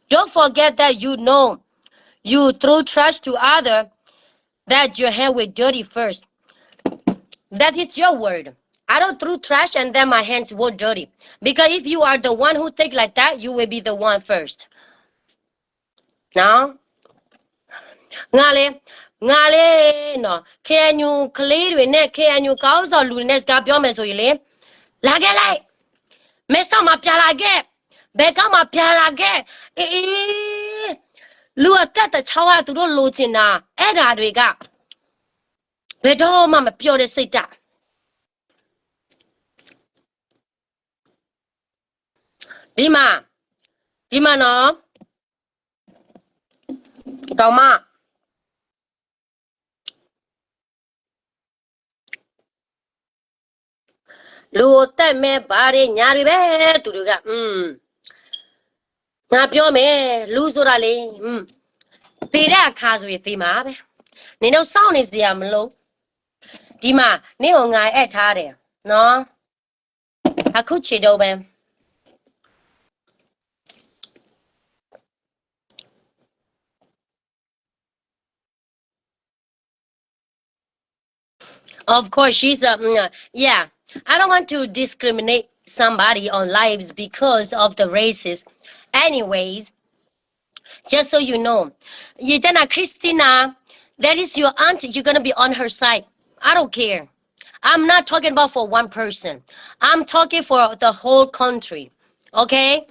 S1: Don't forget that you know you throw trash to other that your hand was dirty first. That is your word. I don't throw trash and then my hands were dirty. Because if you are the one who think like that, you will be the one first. Now,ငါလေနော် KNU ကလေးတွေနဲ့ KNU ကောင်းဆောင်လူတွေနဲ့စကားပြောမယ်ဆိုရင်လေလာခဲ့လိုက်မဲဆောက်မှာပြလာခဲ့ဘယ်ကမှပြလာခဲ့အေးလူအသက်တချောင်းကသူတို့လိုချင်တာအဲ့ဓာတွေကဘယ်တော့မှမပြောတဲ့စိတ်ဓာတ်ဒီမှာနော်တောင်မလူတက်မဲ့ဘာတွေညာတွေပဲသူတို့ကငါပြောမယ်လူဆိုတာလေတည်တဲ့အခါဆိုရင်တည်မှာပဲနင်တို့စောင့်နေစရာမလိုဒီမှာနင့်ကိုငါအပ်ထားတယ်နော်အခုချေတော့ပဲ Of course she's yeah I don't want to discriminate somebody on lives because of the races. Anyways, just so you know, Yedana Christina, that is your aunt. You're going to be on her side. I don't care. I'm not talking about for one person. I'm talking for the whole country. Okay?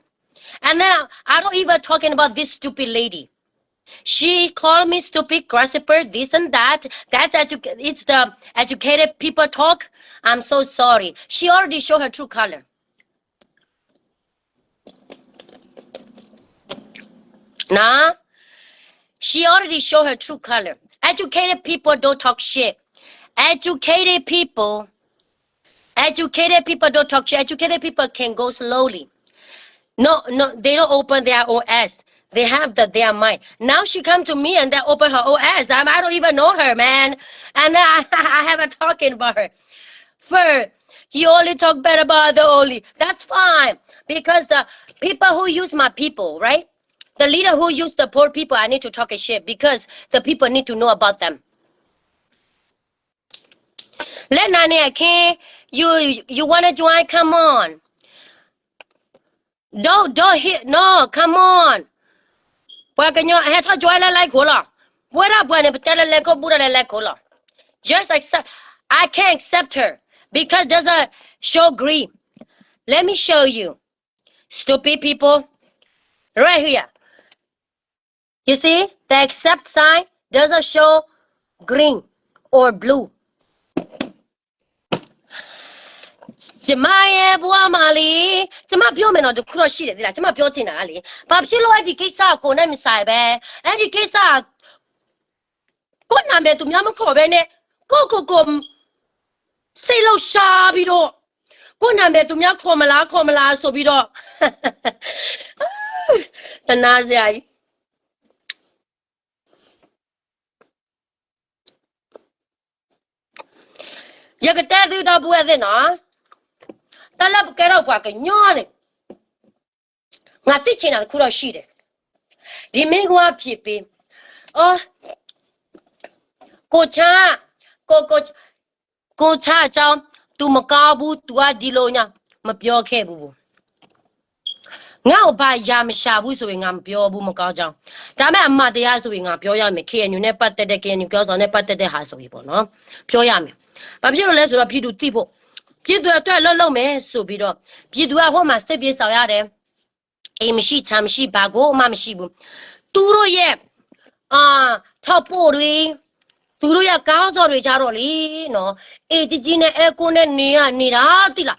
S1: And then I don't even talking about this stupid lady. She called me stupid, grasshopper, this and that. It's the educated people talk. I'm so sorry. She already showed her true color. Nah. She already showed her true color. Educated people don't talk shit. Educated people don't talk shit. Educated people can go slowly. No, they don't open their OS. They have their mind. Now she come to me and they open her OS. I don't even know her, man. And then I have a talking about her. First, you only talk bad about the only. That's fine. Because the people who use my people, right? The leader who use the poor people, I need to talk a shit because the people need to know about them. Let Nani, I can't. You want to join? Come on. Don't hit. No, come on. Just accept. I can't accept her because doesn't show greed. Let me show you, stupid people, right here. You see the accept sign doesn't show green or blue. ကျမရဲ့ဘဝမှာလေကျမပြောမယ်တော့တခုတော့ရှိတယ်ဒီလားကျမပြောချင်တာလေဘာဖြစ်လို့အဲ့ဒီကိစ္စကိုနဲ့မဆိုင်ပဲအဲ့ဒီကိစ္စကိုနာမည်သူများမခေါ်ပဲနဲ့ကိုစိတ်လောက်ရှားပြီးတော့ကိုနာမည်သူများခေါ်မလားဆိုပြီးတော့တနာစရာကြီးရကတဲ့သူတော့ပွဲတဲ့နော်တလပ်ကဲတော့ဘာကညောနေငါသိချင်တာခုတော့ရှိတယ်ဒီမင်းကဖြစ်ပြီးအော်ကိုချာအကြောင်း तू မကောင်းဘူး तू ကဒီလိုညာမပြောခဲ့ဘူး ngao ba yam shabu so ngam pyo bu mo kaw chang da me amma taya so ngam pyo ya me KNU နဲ့ပတ်သက်တဲ့ KNU ကြောဆောင်နဲ့ပတ်သက်တဲ့ဟာဆိုပြီပေါ့နော်ပြောရမယ်ဘာဖြစ်လို့လဲဆိုတော့ပြည်သူတိဖို့ပြည်သူအတွက်လှုပ်လှုပ်မယ်ဆိုပြီးတော့ပြည်သူကဟိုမှာစစ်ပြေးဆောင်ရတယ်အိမ်မရှိချမ်းမရှိဘာကိုမှမရှိဘူးသူတို့ရဲ့ထောက်ပို့တွေသူတို့ရဲ့ကောင်းစော်တွေကြတော့လေနော်အေးကြီးနဲ့အဲကိုနဲ့နေတာတိလား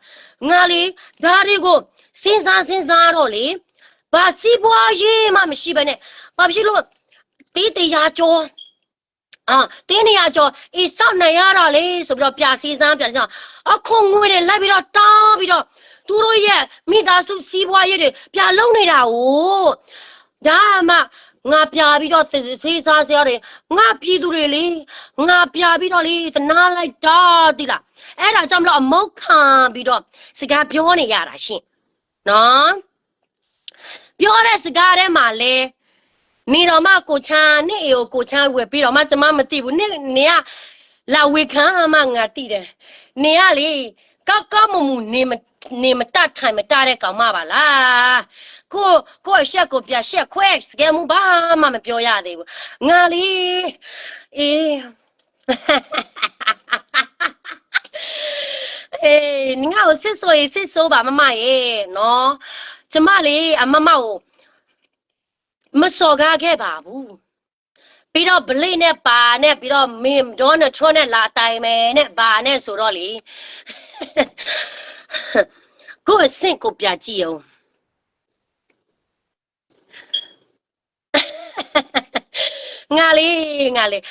S1: ငါလေဒါတွေကိုစဉ်းစားတော့လေဘာစီးပွားရေးမှမရှိဘဲနဲ့ဘာဖြစ်လို့တေးတရားကျော်တင်းနေရကျော်အေးစောက်နိုင်ရတာလေဆိုပြီးတော့ပြစီစမ်းအခုငွေတွေလိုက်ပြီးတော့တောင်းပြီးတော့သူတို့ရဲ့မိသားစုစီးပွားရေးတွေပြလုံးနေတာ哦ဒါမှငါပြပြီးတော့စေးစားစရာတွေငါပြည်သူတွေလေငါပြပြီးတော့လေတနာလိုက်တာတိလားအဲ့ဒါကြောင့်မလို့အမောက်ခံပြီးတော့စကားပြောနေရတာရှင်နော်ပြောတဲ့စကားထဲမှာလေနေတော့မှကိုချမ်းနေကိုကိုချမ်းဝယ်ပြီးတော့မှကျမမသိဘူးနေကလာဝေခံမှငါသိတယ်နေကလေကောက်မမူနေမတတ်ထိုင်မတတဲ့ကောင်မပါလားကိုရှက်ကိုပြရှက်ခွဲစကဲမူဘာမှမပြောရသေးဘူးငါလေအေး你看我是说吧，妈妈耶，喏，怎么嘞？妈妈我，没说开吧不？比到不累呢，爸呢，比到没多呢，穿呢拉带没呢，爸呢说到哩，我辛苦别急哦。我嘞，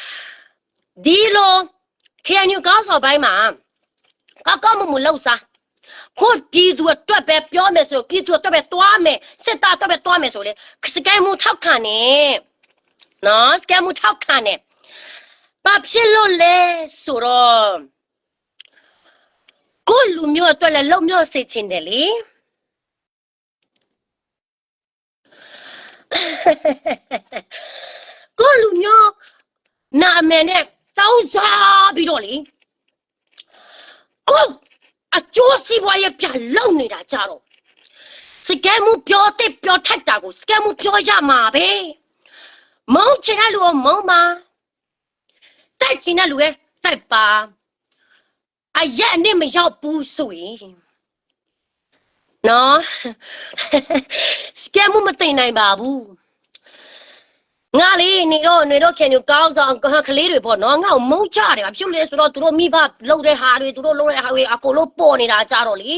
S1: ဒီလိုKNU 高手白嘛。ကောက်မလို့စားကိုပြည်သူအတွက်ပဲပြောမယ်ဆိုပြည်သူအတွက်ပဲတွားမယ်စစ်သားအတွက်ပဲတွားမယ်ဆိုလေစကဲမှုထောက်ခံနေနော်စကဲမှုထောက်ခံနေဘာဖြစ်လို့လဲဆိုတော့ကိုလူမျိုးအတွက်လည်းလုံမျိုးစေချင်တယ်လေကိုလူမျိုးနာမည်နဲ့တောင်းစားပြီးတော့လေကိုအကျိုးစီးပွားရေးပြလုံနေတာကြတော့စကဲမှုပြောတဲ့ပြောထက်တာကိုစကဲမှုပြောရမှာပဲမုန်းချင်တဲ့လူကမုန်းပါတိုက်ချင်တဲ့လူကတိုက်ပါအရက်နဲ့မရောက်ဘူးဆိုရင်နော်စကဲမှုမသိနိုင်ပါဘူးငါလေးနေတော့ခင်ညကောင်းဆောင်ကလေးတွေပေါ့နော်ငါ့ကိုမုန်းကြတယ်ဖြစ်လို့လဲဆိုတော့သူတို့မိဘလှုပ်တဲ့ဟာတွေသူတို့လှုပ်တဲ့ဟာတွေအကုန်လုံးပေါ်နေတာကြတော့လေ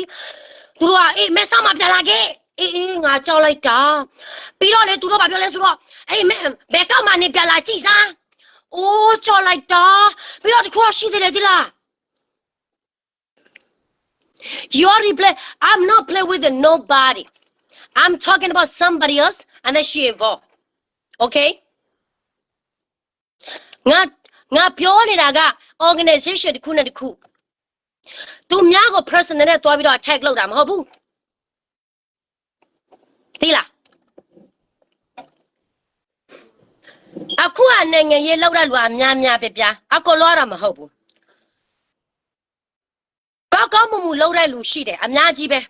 S1: သူတို့ကအေးမဲဆောက်မှပြန်လာခဲ့အေးငါကြောက်လိုက်တာပြီးတော့လေသူတို့ဘာပြောလဲဆိုတော့အေးမဲဘယ်ကောက်မှနေပြန်လာကြည့်စမ်းအိုးကြောက်လိုက်တာပြီးတော့ဒီခေါ်ရှိတယ်လေဒီလား Your replay I'm not play with nobody I'm talking about somebody else and then she evolved okayငါပြောနေတာက organization တစ်ခုနဲ့တစ်ခုသူများကို personal နဲ့တွားပြီးတော့ attack လုပ်တာမဟုတ်ဘူးသိလားအခုကနိုင်ငံရေးလောက်တဲ့လူအများပြအကုန်လုံးရတာမဟုတ်ဘူးကောင်းမလောက်တဲ့လူရှိတယ်အများကြီးပဲ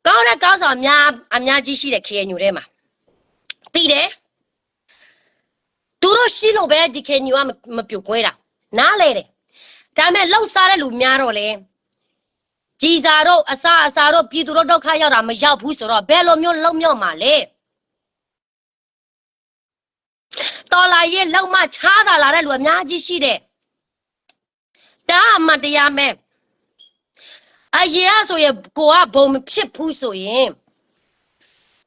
S1: ကောင်းတဲ့ကောင်းဆောင်အများကြီးရှိတယ် KNU ထဲမှာသိတယ်သူတို့ရှိလို့ပဲဒီ KNU ကမပြုတ်ကွဲတာနားလေတယ်ဒါပေမဲ့လှုပ်ရှားတဲ့လူများတော့လေကြည်စာတော့အစာတော့ပြည်သူတို့ဒုက္ခရောက်တာမရောက်ဘူးဆိုတော့ဘယ်လိုမျိုးလုံမြော့မှာလဲတော်လာရဲ့လုံမချားတာလာတဲ့လူအများကြီးရှိတယ်ဒါအမှတရားမဲ့အရေးဆိုရင်ကိုကဘုံမဖြစ်ဘူးဆိုရင်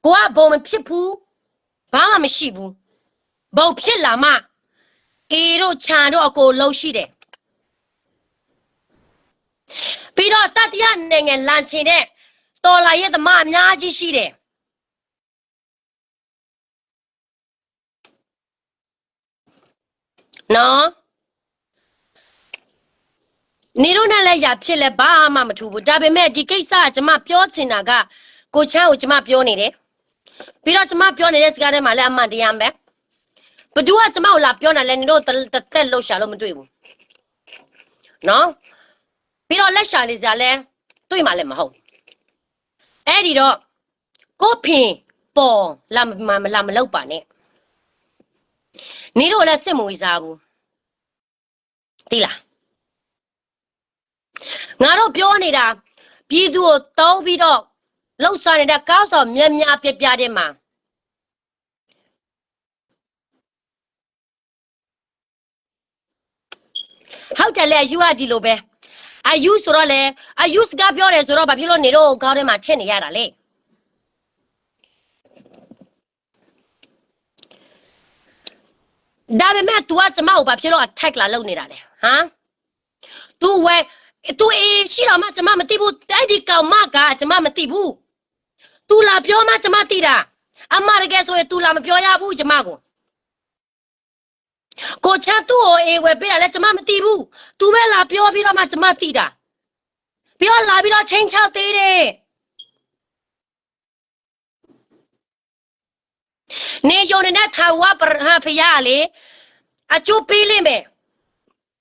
S1: ကိုကဘုံမဖြစ်ဘူးဘာမှမရှိဘူးဘုံဖြစ်လာမှအေတို့ခြံတို့အကိုလုံးရှိတယ်ပြီးတော့တတိယနိုင်ငံလန်ချင်တဲ့တော်လာရဲ့သမားအများကြီးရှိတယ်နော်နေတော့လည်းရဖြစ်လဲဘာမှမထူဘူးဒါပေမဲ့ဒီကိစ္စကကျွန်မပြောချင်တာကကိုချမ်းကိုကျွန်မပြောနေတယ်ပြီးတော့ကျွန်မပြောနေတဲ့စကားထဲမှာလည်းအမှန်တရားပဲဘသူကကျွန်မကိုလာပြောနေလဲနေတော့တက်လှုပ်ရှာလို့မတွေ့ဘူးနော်ပြီးတော့လက်ရှာလေးစရာလဲတွေ့မှလည်းမဟုတ်အဲ့ဒီတော့ ကိုဖင်ပေါ်လာမလောက်ပါနဲ့နေတော့လည်းစစ်မွေးစားဘူးသိလားငါတို့ပြောနေတာပြည်သူကိုတောင်းပြီးတော့လှုပ်ရှားနေတဲ့ကားဆောင်မြပြတဲ့မှာဟုတ်တယ်လေအယူကဒီလိုပဲအယူဆိုတော့လေအယူစကားပြောတယ်ဆိုတော့ဘာဖြစ်လို့နေတော့ကောင်းထဲမှာထည့်နေရတာလဲဒါပေမဲ့ तू ကကျမကိုဘာဖြစ်လို့ attack လာလုပ်နေတာလဲဟမ် तू ဝဲ तू ရှိတော့မှကျမမသိဘူးတိုက်ဒီကောင်မကကျမမသိဘူး तू လာပြောမှကျမသိတာအမရကယ်ဆိုရင် तू လာမပြောရဘူးကျမကိုချသူ့ကိုဝဲပေးတာလဲကျမမသိဘူး तू ပဲလာပြောပြီးတော့မှကျမသိတာပြောလာပြီးတော့ချင်းချောက်သေးတယ်နေယုံနေတဲ့ထာဝရဖယားလေအကျိုးပေးလိမ့်မယ်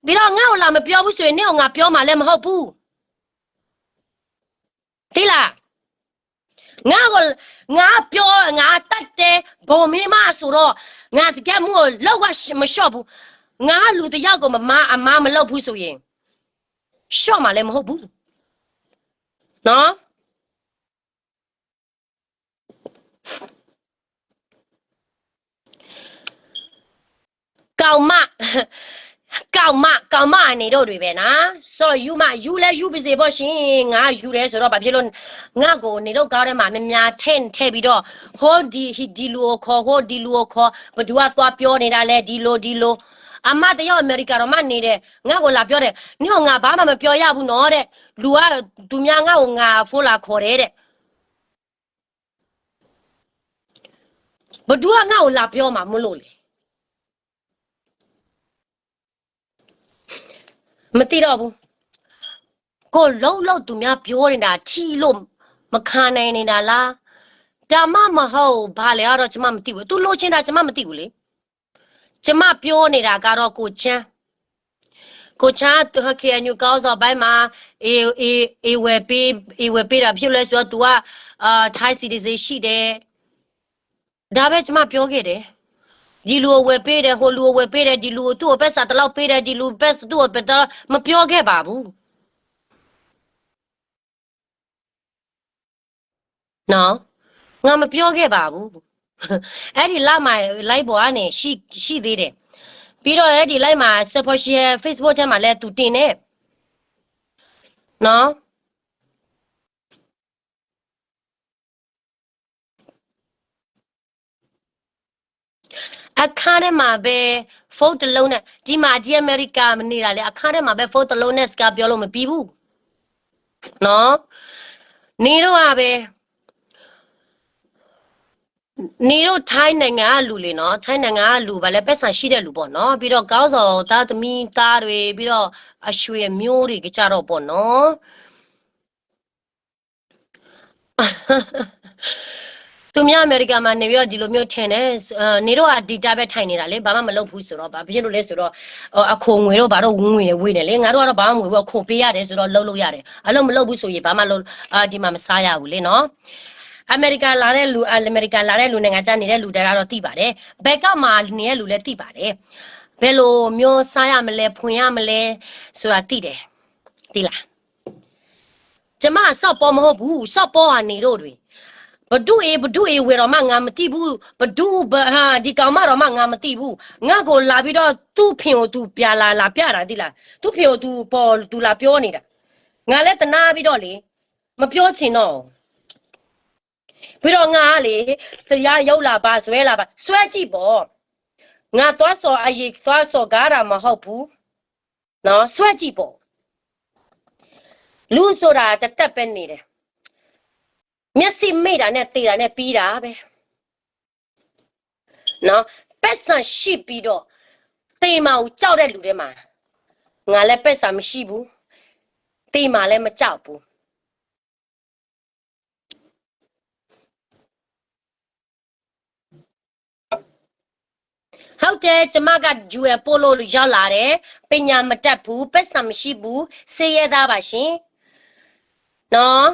S1: ပြီးတော့ငါ့ကိုလာမပြောဘူးဆိုရင်နေကိုငါပြောမှလည်းမဟုတ်ဘူးသိလားငါပြောငါတတ်တယ်ဘုံမင်းမဆိုတော့ငါစကက်မှုကိုလောက်ဝမလျှော့ဘူးငါလူတယောက်ကိုအမားမလုပ်ဘူးဆိုရင်လျှော့မှလည်းမဟုတ်ဘူးနော်ကောင်မအနေတော့တွေပဲနော်ဆိုယူလဲယူပါစေပေါ့ရှင်ငါယူတယ်ဆိုတော့ဘာဖြစ်လို့ငါကိုနေတော့ကားထဲမှာများထည့်ပြီးတော့ဟောဒီလူကိုခေါ်ဟောဒီလူကိုခေါ်ဘသူကသွားပြောနေတာလဲဒီလိုအမတယောက်အမေရိကတော့မနေတယ်ငါကိုလာပြောတယ်နင့်ကငါဘာမှမပြောရဘူးနော်တဲ့လူကသူများငါ့ကိုငါဖိုးလာခေါ်တယ်တဲ့ဘသူကငါ့ကိုလာပြောမှာမလို့လေမသိတော့ဘူးကိုလုံးသူများပြောနေတာထီလို့မခံနိုင်နေတာလားဒါမှမဟုတ်ဘာလဲတော့ကျမမသိဘူး तू လိုချင်တာကျမမသိဘူးလေကျမပြောနေတာကတော့ကိုချမ်းဟခေအညူကောင်းစော်ပိုင်းမှာဝယ်ပေးတာဖြစ်လဲဆိုတော့ तू ကထိုင်းစီဒီစီရှိတယ်ဒါပဲကျမပြောခဲ့တယ်ဒီလူကိုဝယ်ပေးတယ်ဟိုလူကိုဝယ်ပေးတယ်ဒီလူကိုသူ့ကိုပက်စာတလောက်ပေးတယ်ဒီလူပက်သူ့ကိုပက်တော့မပြောခဲ့ပါဘူးနော်ငါမပြောခဲ့ပါဘူးအဲ့ဒီလိုက်မှာလိုက်ပေါ်ကနေရှိသေးတယ်ပြီးတော့အဲ့ဒီလိုက်မှာ support share Facebook ထဲမှာလဲသူတင်နေနော်အခါထဲမှာပဲဖုန်းတစ်လုံးနဲ့ဒီမှာဒီအမေရိကမနေတာလေအခါထဲမှာပဲဖုန်းတစ်လုံးနဲ့စကားပြောလို့မပြီးဘူးနော်နေတော့ပဲနေတော့ထိုင်းနိုင်ငံကလူလေနော်ထိုင်းနိုင်ငံကလူဗာလဲပတ်စံရှိတဲ့လူပေါ့နော်ပြီးတော့ကောင်းစော်သားသမီးသားတွေပြီးတော့အရွှေမျိုးတွေကြတော့ပေါ့နော်သူများအမေရိကန်မှာနေပြီးတော့ဒီလိုမျိုးထင်တယ်နေတော့ဒီတာပဲထိုင်နေတာလေဘာမှမလုပ်ဘူးဆိုတော့ဘာဖြစ်လို့လဲဆိုတော့အခိုငွေတော့ဘာတော့ဝငွေဝေးတယ်လေငါတို့ကတော့ဘာမှမဝေးဘူးအခိုပေးရတယ်ဆိုတော့လှုပ်လို့ရတယ်အလုံးမလုပ်ဘူးဆိုရင်ဘာမှလုပ်ဒီမှာမစားရဘူးလေနော်အမေရိကန်လာတဲ့လူနိုင်ငံခြားနေတဲ့လူတွေကတော့သိပါတယ်ဘက်ကမှနေတဲ့လူလည်းသိပါတယ်ဘယ်လိုမျိုးစားရမလဲဖွင့်ရမလဲဆိုတာသိတယ်သိလားကျမစောက်ပေါ်မဟုတ်ဘူးစောက်ပေါ်ကနေတော့တွေဘဒုအေဝေတော့မှငါမသိဘူးဘဒုဟာဒီကောင်မတော့မှငါမသိဘူးငါကိုလာပြီးတော့သူ့ဖင်ကိုသူပြလာပြတာသိလားသူ့ဖင်ကိုသူလာပြောနေတာငါလည်းတနာပြီးတော့လေမပြောချင်တော့ပြီးတော့ငါကလေတရားရောက်လာပါဆွဲကြည့်ပေါ့ငါသွားစော်သွားစော်ကားတာမဟုတ်ဘူးနော်ဆွဲကြည့်ပေါ့လူဆိုတာတသက်ပဲနေတယ်မျက်စိမိတာနဲ့တေတာနဲ့ပြီးတာပဲနော်ပက်ဆန်ရှိပြီးတော့တေမာကိုကြောက်တဲ့လူတွေမှာငါလည်းပက်ဆန်မရှိဘူးတေမာလည်းမကြောက်ဘူးဟုတ်တယ်ကျမကဂျူရယ်ပိုလိုရောက်လာတယ်ပညာမတတ်ဘူးပက်ဆံမရှိဘူးစေးရသားပါရှင်နော်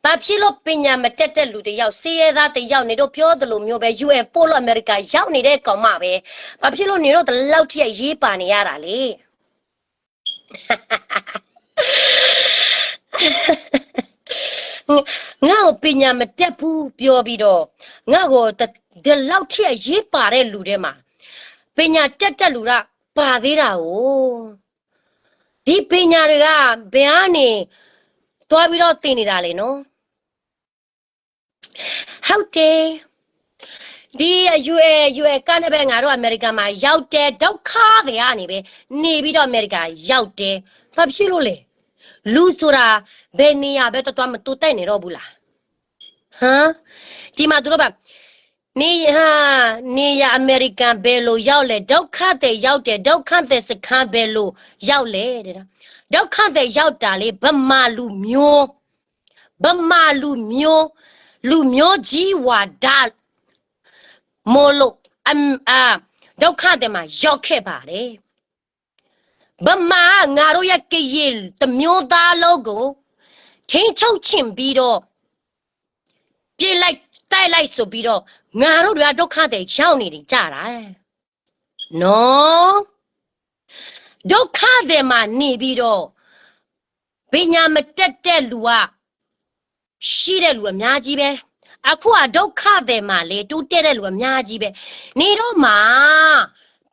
S1: ဘာဖြစ်လို့ပညာမတက်တဲ့လူတွေရောက်စီးရဲသားတွေရောက်နေတော့ပြောတယ်လို့မျိုးပဲ UN ပို့လို့အမေရိကရောက်နေတဲ့ကောင်မပဲဘာဖြစ်လို့နေတော့ဒီလောက်ထိရေးပါနေရတာလေငါ့ကိုပညာမတက်ဘူးပြောပြီးတော့ငါ့ကိုဒီလောက်ထိရေးပါတဲ့လူတွေမှာပညာတက်လူကပါသေးတာ哦ဒီပညာတွေကဘယ်ကနေတွားပြီးတော့သင်နေတာလေနော်ဟုတ်တယ်ဒီUA ကနေပဲငါတို့အမေရိကန်မှာရောက်တဲ့ဒုက္ခတွေကနေပဲနေပြီးတော့အမေရိကန်ရောက်တယ်ဘာဖြစ်လို့လဲလူဆိုတာဘယ်နေရာပဲတော်မတူတိုက်နေတော့ဘူးလားဟမ်ဒီမှာတို့နေရအမေရိကန်ဘယ်လိုရောက်လဲဒုက္ခတွေရောက်တယ်ဒုက္ခတွေစခန်းဘယ်လိုရောက်လဲတဲ့ဒုက္ခတွေရောက်တာလေဗမာလူမျိုးကြီးဝါဒမို့လို့ဒုက္ခတွေမှာရောက်ခဲ့ပါတယ်ဗမာငါတို့ရဲ့ကရင်တမျိုးသားလုံးကိုထင်းချုပ်ချင်ပြီးတော့ပြေးလိုက်တိုက်လိုက်ဆိုပြီးတော့ငါတို့တွေကဒုက္ခတွေရောက်နေကြတာနော်ဒုက္ခတွေမှာနေပြီးတော့ပညာမတက်တဲ့လူကရှိတဲ့လူအများကြီးပဲအခုကဒုက္ခတွေမှာလေတူးတက်တဲ့လူအများကြီးပဲနေတော့မှ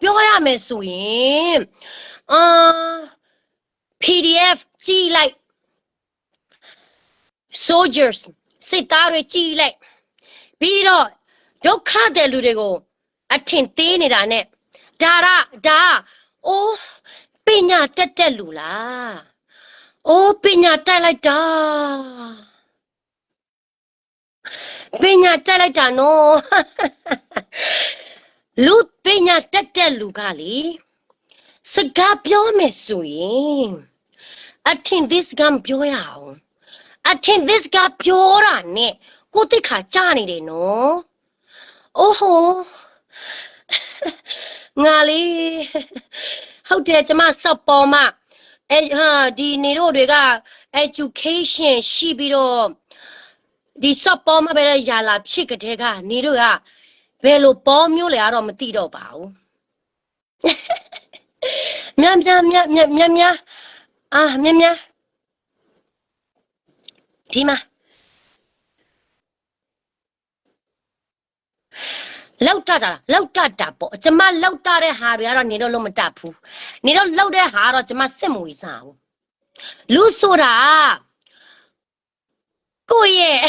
S1: ပြောရမယ်ဆိုရင်PDF ကြည့်လိုက် soldiers စစ်သားတွေကြည့်လိုက်ပြီးတော့ဒုက္ခတဲ့လူတွေကိုအထင်သေးနေတာနဲ့ဒါအိုးပညာတက်တဲ့လူလားအိုးပညာတက်လိုက်တာနော်လူပညာတက်တဲ့လူကလေစကားပြောမယ်ဆိုရင်အထင် this ကပြောရအောင်အထင် this ကပြောတာနဲ့ကိုတိခါကြားနေတယ်နော်အိုးဟိုငါလေးဟုတ်တယ်ကျမစောက်ပေါ်မှာဒီနေတို့တွေက education ရှိပြီးတော့ဒီစောက်ပေါ်မှာပဲရာလာဖြစ်ကြတဲ့ကနေတို့ကဘယ်လိုပေါ်မျိုးလဲတော့မသိတော့ပါဘူးမြတ်ဒီမှာလောက်တတာပေါ့ကျမလောက်တတဲ့ဟာတွေကတော့နေတော့လုံးမတတ်ဘူးနေတော့လောက်တဲ့ဟာတော့ကျမစစ်မဝေးစားဘူးလူဆိုတာကိုရဲ့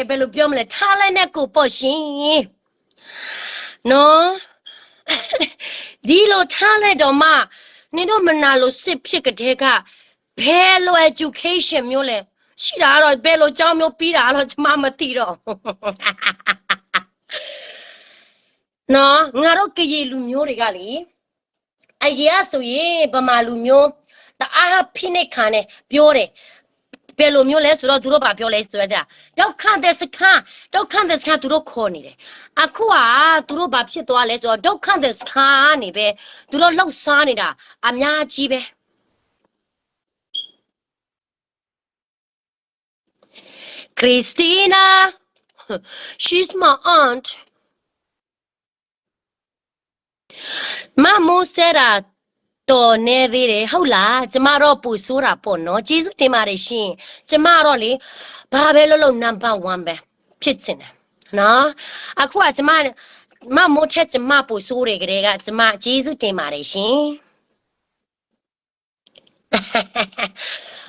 S1: ဘယ်လိုပြောမလဲထားလိုက်တဲ့ကိုပေါ့ရှင်နော်ဒီလိုထားလိုက်တော့မှနေတော့မနာလို့စစ်ဖြစ်ကြတဲ့ကဘယ်လို education မျိုးလဲရှိတာတော့ဘယ်လိုကြောင်းမျိုးပြီးတာတော့ကျမမသိတော့နော်ငါတို့ကရေလူမျိုးတွေကလေအရေးဆိုရင်ဗမာလူမျိုးတအားဖိနေခံနေပြောတယ်ဘယ်လိုမျိုးလဲဆိုတော့သူတို့ဘာပြောလဲဆိုတော့ဒုက္ခတဲ့စခန်းသူတို့ခေါ်နေတယ်အခုကသူတို့ဘာဖြစ်သွားလဲဆိုတော့ဒုက္ခတဲ့စခန်းနေပဲသူတို့လှုပ်ရှားနေတာအများကြီးပဲChristina she's my aunt Mamo saidတော်နေသေးတယ်ဟုတ်လားကျမတော့ပူဆိုးတာပေါ့နော်ကျေးဇူးတင်ပါတယ်ရှင်ကျမတော့လေဘာပဲလုပ် number 1ပဲဖြစ်ချင်တယ်နော်အခုကကျမမိုးထက်ကျမပူဆိုးတယ်ကလေးကကျမကျေးဇူးတင်ပါတယ်ရှင်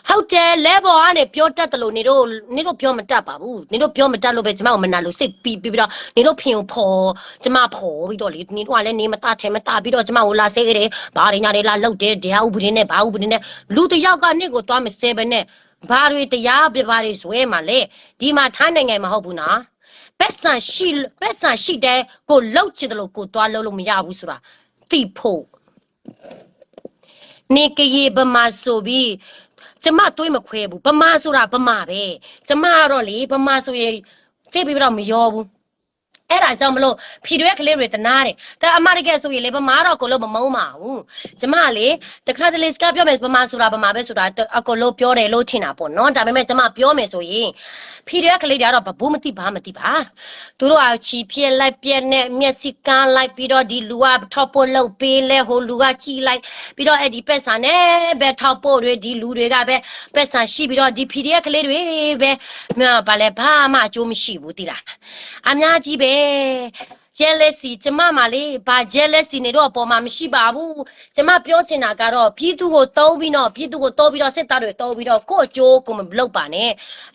S1: ဟုတ်တယ်လဲပေါ်ကနေပြောတတ်တယ်လို့နေတို့ပြောမတတ်ပါဘူးနေတို့ပြောမတတ်လို့ပဲကျမကိုမနာလို့စိတ်ပြီးတော့နေတို့ဖင်ကိုဖော်ကျမဖော်ပြီးတော့လေနေတို့ကလည်းနေမတတ်ထဲမတတ်ပြီးတော့ကျမကိုလာဆဲခဲ့တယ်ဘာတွေညာတွေလာလောက်တယ်တရားဥပဒေနဲ့ဘာဥပဒေနဲ့လူတယောက်ကနေကိုသွားမဆဲပဲနဲ့ဘာတွေတရားပြဘာတွေဇွဲမှာလဲဒီမှာထိုင်းနိုင်ငံမဟုတ်ဘူးနော်ပတ်စံရှိတဲ့ကိုလောက်ချင်တယ်လို့ကိုသွားလုံးလို့မရဘူးဆိုတာသိဖို့နေကရေဗမာဆိုပြီးကျမတွေးမခွဲဘူးဗမာဆိုတာဗမာပဲကျမကတော့လေဗမာဆိုရင်သိပြီးတော့မရောဘူး အဲ့ဒါကြောင့်မလို့ဖီတွေကလေးတွေတနာတယ်ဒါအမတကယ်ဆိုရင်လေဗမာတော့ကိုလို့မမုန်းပါဘူးကျမလေတခါတလေစကားပြောမယ်ဗမာဆိုတာဗမာပဲဆိုတာအကိုလို့ပြောတယ်လို့ထင်တာပေါ့နော်ဒါပေမဲ့ကျမပြောမယ်ဆိုရင်ဖီတွေကလေးတွေကတော့ဘူးမသိပါမသိပါသူတို့ကချီပြက်လိုက်ပြက်နဲ့မျက်စိကန်းလိုက်ပြီးတော့ဒီလူကထောက်ပို့လုပ်ပေးလဲဟိုလူကကြည်လိုက်ပြီးတော့အဲ့ဒီပက်ဆာနဲ့ပဲထောက်ပို့တွေဒီလူတွေကပဲပက်ဆာရှိပြီးတော့ဒီဖီတွေကလေးတွေပဲဘာလဲဘာမှအကျိုးမရှိဘူးတိလားအများကြီးပဲjealousy ကျမမလေးဘာ jealousy နေတော့အပေါ်မှာမရှိပါဘူးကျမပြောချင်တာကတော့ပြည်သူကိုတုံးပြီးတော့ပြည်သူကိုတုံးပြီးတော့စစ်သားတွေတုံးပြီးတော့ကိုယ့်အကျိုးကိုမလုပ်ပါနဲ့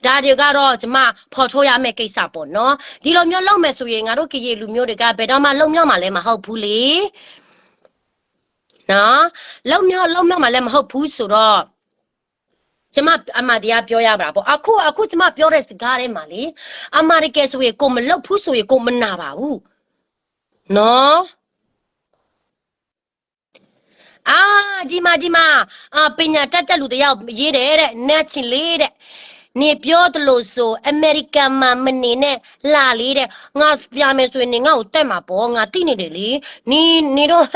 S1: ဒါတွေကတော့ကျမဖော်ထုတ်ရမယ့်ကိစ္စပေါ့နော်ဒီလိုမျိုးလုပ်မယ်ဆိုရင်ငါတို့ကြေလူမျိုးတွေကဘယ်တော့မှလုံမြောက်မှလည်းမဟုတ်ဘူးလေနော်လုံမြောက်မှလည်းမဟုတ်ဘူးဆိုတော့ကျမအမတရားပြောရမှာပေါ့အခုကျမပြောတဲ့စကားထဲမှာလေအမရကယ်ဆိုရင်ကိုမလုပ်ဘူးဆိုရင်ကိုမနာပါဘူးနော်ဒီမှာပညာတက်လူတယောက်ရေးတယ်တဲ့နတ်ချင်လေးတဲ့နေပြောသလိုဆိုအမေရိကန်မှာမနေနဲ့လာလေးတဲ့ငါပြမယ်ဆိုရင်နေငါ့ကိုတက်မှာပေါ့ငါတိနေတယ်လေနေတော့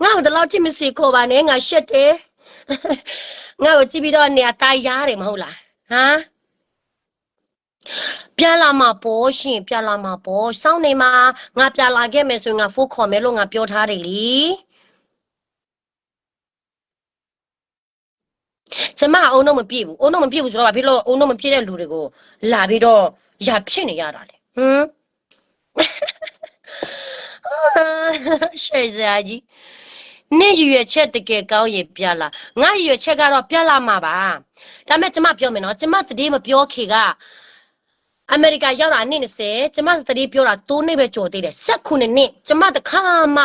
S1: ငါ့ကိုတလောက်ချစ်မစီခေါ်ပါနဲ့ငါရှက်တယ်ငါ့ကိုကြည့်ပြီးတော့နေရာတားရတယ်မဟုတ်လားဟမ်ပြလာမှာပေါ့ရှင်ပြလာမှာပေါ့စောင်းနေမှာငါပြလာခဲ့မယ်ဆိုရင်ငါဖိုးခေါ်မယ်လို့ငါပြောထားတယ်လေကျမအုံတော့မပြည့်ဘူးဆိုတော့ဘာဖြစ်လို့အုံတော့မပြည့်တဲ့လူတွေကိုလာပြီးတော့ရဖြစ်နေရတာလေရှေ့စားကြီးနေရွယ်ချက်တကယ်ကောင်းရင်ပြလာငါရွယ်ချက်ကတော့ပြလာမှာပါဒါပေမဲ့ကျမပြောမယ်နော်ကျမတတိမပြောခေကအမေရိကန်ရောက်တာနှစ်20ကျမတတိပြောတာ3နှစ်ပဲကြော်သေးတယ်19နှစ်ကျမတခါမှ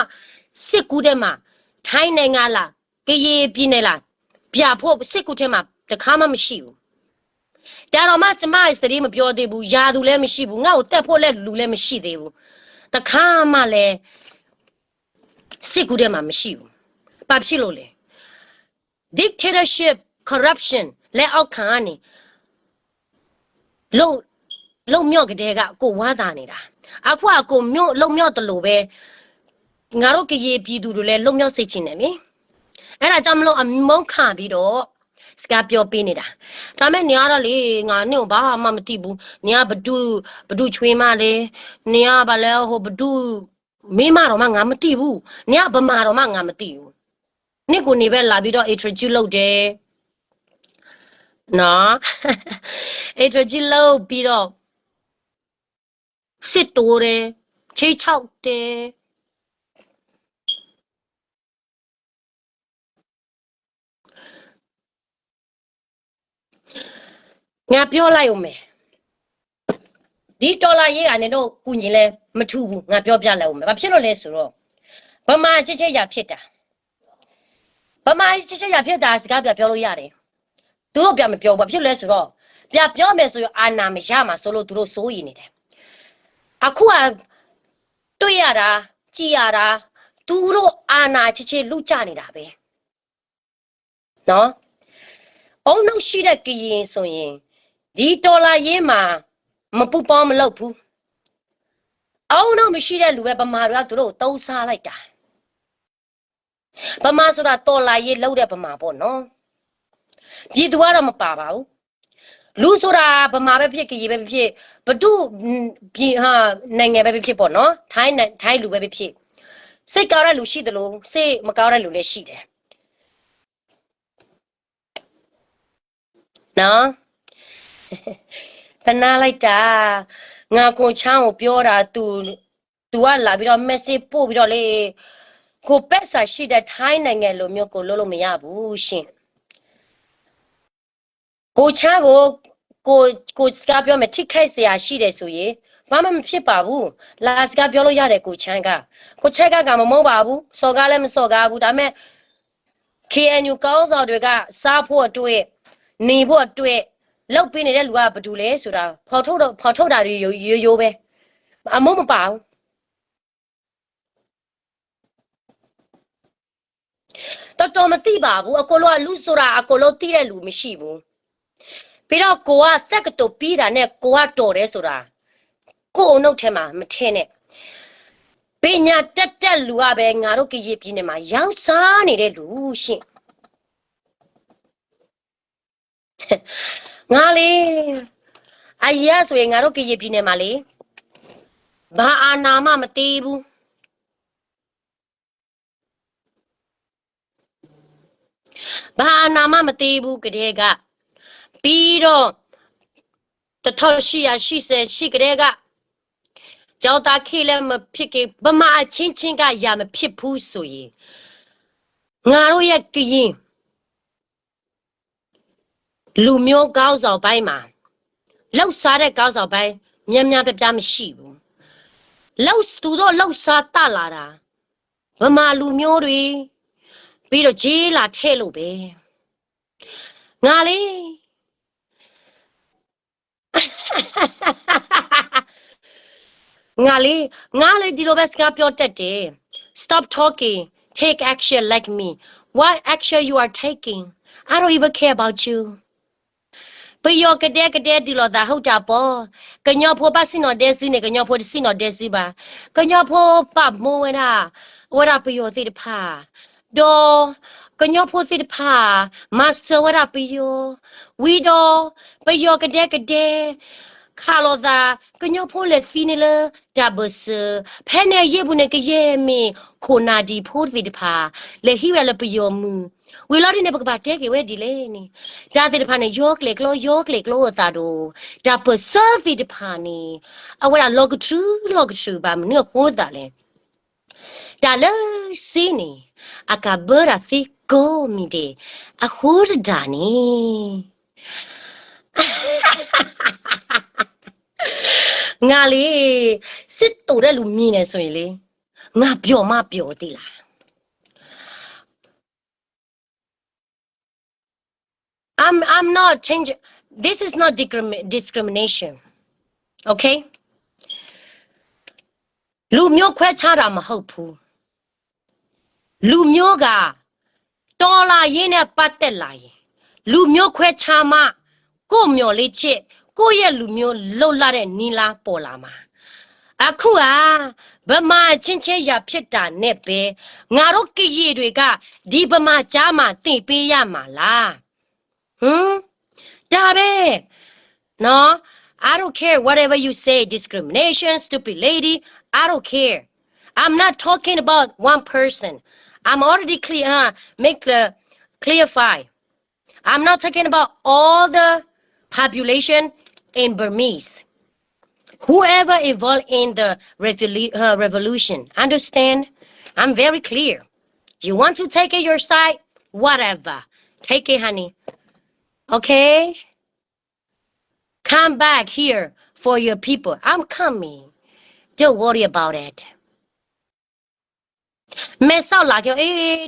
S1: စစ်ကူးတဲ့မှာထိုင်းနိုင်ငံလားကရေးပြည်နယ်လားပြဖို့စစ်ကူးထဲမှာတခါမှမရှိဘူးဒါတော့မှကျမရဲ့တတိမပြောသေးဘူးယာသူလည်းမရှိဘူးငါ့ကိုတက်ဖို့လည်းလူလည်းမရှိသေးဘူးတခါမှလည်းစစ်ကူးထဲမှာမရှိဘူးဘာဖြစ်လို့လဲ dictatorship corruption လက်အောက်ခံကနေလုံမြော့ကတဲ့ကကိုဝါသာနေတာအခုကကိုလုံမြော့တလို့ပဲငါတို့ကရေပြည်သူတွေလည်းလုံမြော့စိတ်ချင်တယ်လေအဲ့ဒါကြောင့်မလို့အမုန်းခံပြီးတော့စကားပြောပေးနေတာဒါမဲ့နေရတော့လေငါနဲ့ဘာမှမသိဘူးနေရဘဒုချွေးမလဲနေရဘာလဲဟိုဘဒုမိမတော့မှငါမသိဘူးနေရဗမာတော့မှငါမသိဘူးနေ့ကိုနေပဲလာပြီးတော့ introduce လုပ်တယ်နော် introduce လုပ်ပြီးတော့စစ်တိုးတယ်ချိတ်ချောက်တယ်ငါပြောလိုက်အောင်မယ်ဒီဒေါ်လာရေးကနေတော့ကုညီလဲမထူဘူးငါပြောပြလိုက်အောင်မယ်ဘာဖြစ်လို့လဲဆိုတော့ဗမာချစ်ချစ်ရဖြစ်တာဗမာချစ်ချစ်ရဖြစ်တာစကားပြောလို့ရတယ်သူတို့ပြမပြောဘူးဘာဖြစ်လဲဆိုတော့ပြောမယ်ဆိုရင်အာနာမရမှာဆိုလို့သူတို့စိုးရိမ်နေတယ်အခုကတွေ့ရတာကြည်ရတာသူတို့အာနာချစ်ချစ်လူကြနေတာပဲနော်အုံနှုတ်ရှိတဲ့ကရင်ဆိုရင်ဒီဒေါ်လာရင်းမှာမပူပေါင်းမလုပ်ဘူးအုံနှုတ်မရှိတဲ့လူပဲဗမာတွေကသူတို့တုံးစားလိုက်တာဗမာဆိုတာဒေါ်လာရင်းလောက်တဲ့ဗမာပေါ့နော်ပြည်သူကတော့မပါပါဘူးလူဆိုတာဗမာပဲဖြစ်ကရင်ပဲဖြစ်ဘဒုပြည်ဟာနိုင်ငံပဲဖြစ်ပေါ့နော်ထိုင်းလူပဲဖြစ်စိတ်ကောင်းတဲ့လူရှိတယ်လို့စိတ်မကောင်းတဲ့လူလည်းရှိတယ်နော်တနာလိုက်တာငါကိုချောင်းကိုပြောတာ तू ကလာပြီးတော့ message ပို့ပြီးတော့လေကိုပက်ဆာရှိတဲ့ထိုင်းနိုင်ငံလိုမျိုးကိုလို့မရဘူးရှင်ကိုချားကိုစကားပြောမယ်ထိခိုက်เสียရှိတယ်ဆိုရင်ဘာမှမဖြစ်ပါဘူးလာစကားပြောလို့ရတယ်ကိုချမ်းကမမဟုတ်ပါဘူးစော်ကားလည်းမစော်ကားဘူးဒါပေမဲ့ KNU ကောင်းဆောင်တွေကစားဖို့အတွက်နေဖို့အတွက်လောက်ပေးနေတဲ့လူကဘာတူလဲဆိုတာဖော်ထုတ်တာတွေရိုးပဲအမုန်းမပါဘူးတော်မသိပါဘူးအကိုလိုကလူဆိုတာအကိုလိုသိတဲ့လူမရှိဘူးပြီးတော့ကိုကစက်ကတူပြီးတာနဲ့ကိုကတော်တယ်ဆိုတာ ကိုနှုတ်ထဲမှာမထင်းနဲ့ပညာတက်လူကပဲငါတို့ကရပြင်းနေမှာရောင်းစားနေတဲ့လူရှင်ငါလေအရာဆိုရင်ငါတို့ကရပြင်းနေမှာလေဘာအာနာမမသေးဘူးဘာအာနာမမသေးဘူးကတဲ့ကပြီးတော့1888ကတဲ့ကကျောင်းသားခေလည်းမဖြစ်ကေဗမာအချင်းကရမဖြစ်ဘူးဆိုရင်ငါတို့ရဲ့ကရင်လူမျိုးကောင်းဆောင်ပိုင်းမှာလောက်စားတဲ့ကောင်းဆောင်ပိုင်းများပြမရှိဘူးလောက်သူတို့လောက်စားတလာတာဗမာလူမျိုးတွေပြီးတော့ဂျေးလာထဲ့လို့ပဲငါလေငါလေဒီလိုပဲစကားပြောတတ်တယ် stop talking take action like me what action you are taking I don't even care about you ပယောကတဲ့ဒီလိုသာဟုတ်တာပေါ့ကညောဖို့ပါစင်တော့ဒဲစီနေကညောဖို့စင်တော့ဒဲစီပါကညောဖို့ပမိုးဝရပယောသိတဖာဒေါ်ကညောဖို့သိတဖာမဆဝရပယောဝီဒေါ်ပယောကတဲ့ခါလောသာကညောဖိုးလက်စီနေလဒါဘစဖဲနေရေဘူးနေကရေမီခိုနာဒီဖိုးတိတဖာလေဟီရလပယောမူဝီလာဒီနေပကပါတဲကေဝဲဒီလေနီဒါတိတဖာနေယောကလေကလောသာဒိုဒါပစဖီတဖာနီအဝရလောကထူပါမနေခိုးတာလေဒါလစီနီအကဘရာစီကိုမီဒီအခိုးဒါနီငါလေစစ်တူတဲ့လူမြင်နေဆိုရင်လေငါပျော်မပျော်သေးလား I'm not changing this is not discrimination okay လူမျိုးခွဲခြားတာမဟုတ်ဘူးလူမျိုးကတော်လာရင်းနဲ့ပတ်သက်လာရင်လူမျိုးခွဲခြားမှကိုမျော်လေးချစ်ကိုရဲ့လူမျိုးလှုပ်လာတဲ့နီလာပေါ်လာမှာအခုဗမာချင်းရဖြစ်တာနဲ့ပဲငါတို့ကရီတွေကဒီဗမာကြားမှာသိပေးရမှာလားဒါပဲနော် I don't care whatever you say discrimination stupid lady I don't care I'm not talking about one person I'm already clear make the clarify I'm not talking about all the population in Burmese whoever involved in the revolution understand I'm very clear you want to take it your side whatever take it honey okay come back here for your people I'm coming don't worry about it မဲဆောက်လာကြော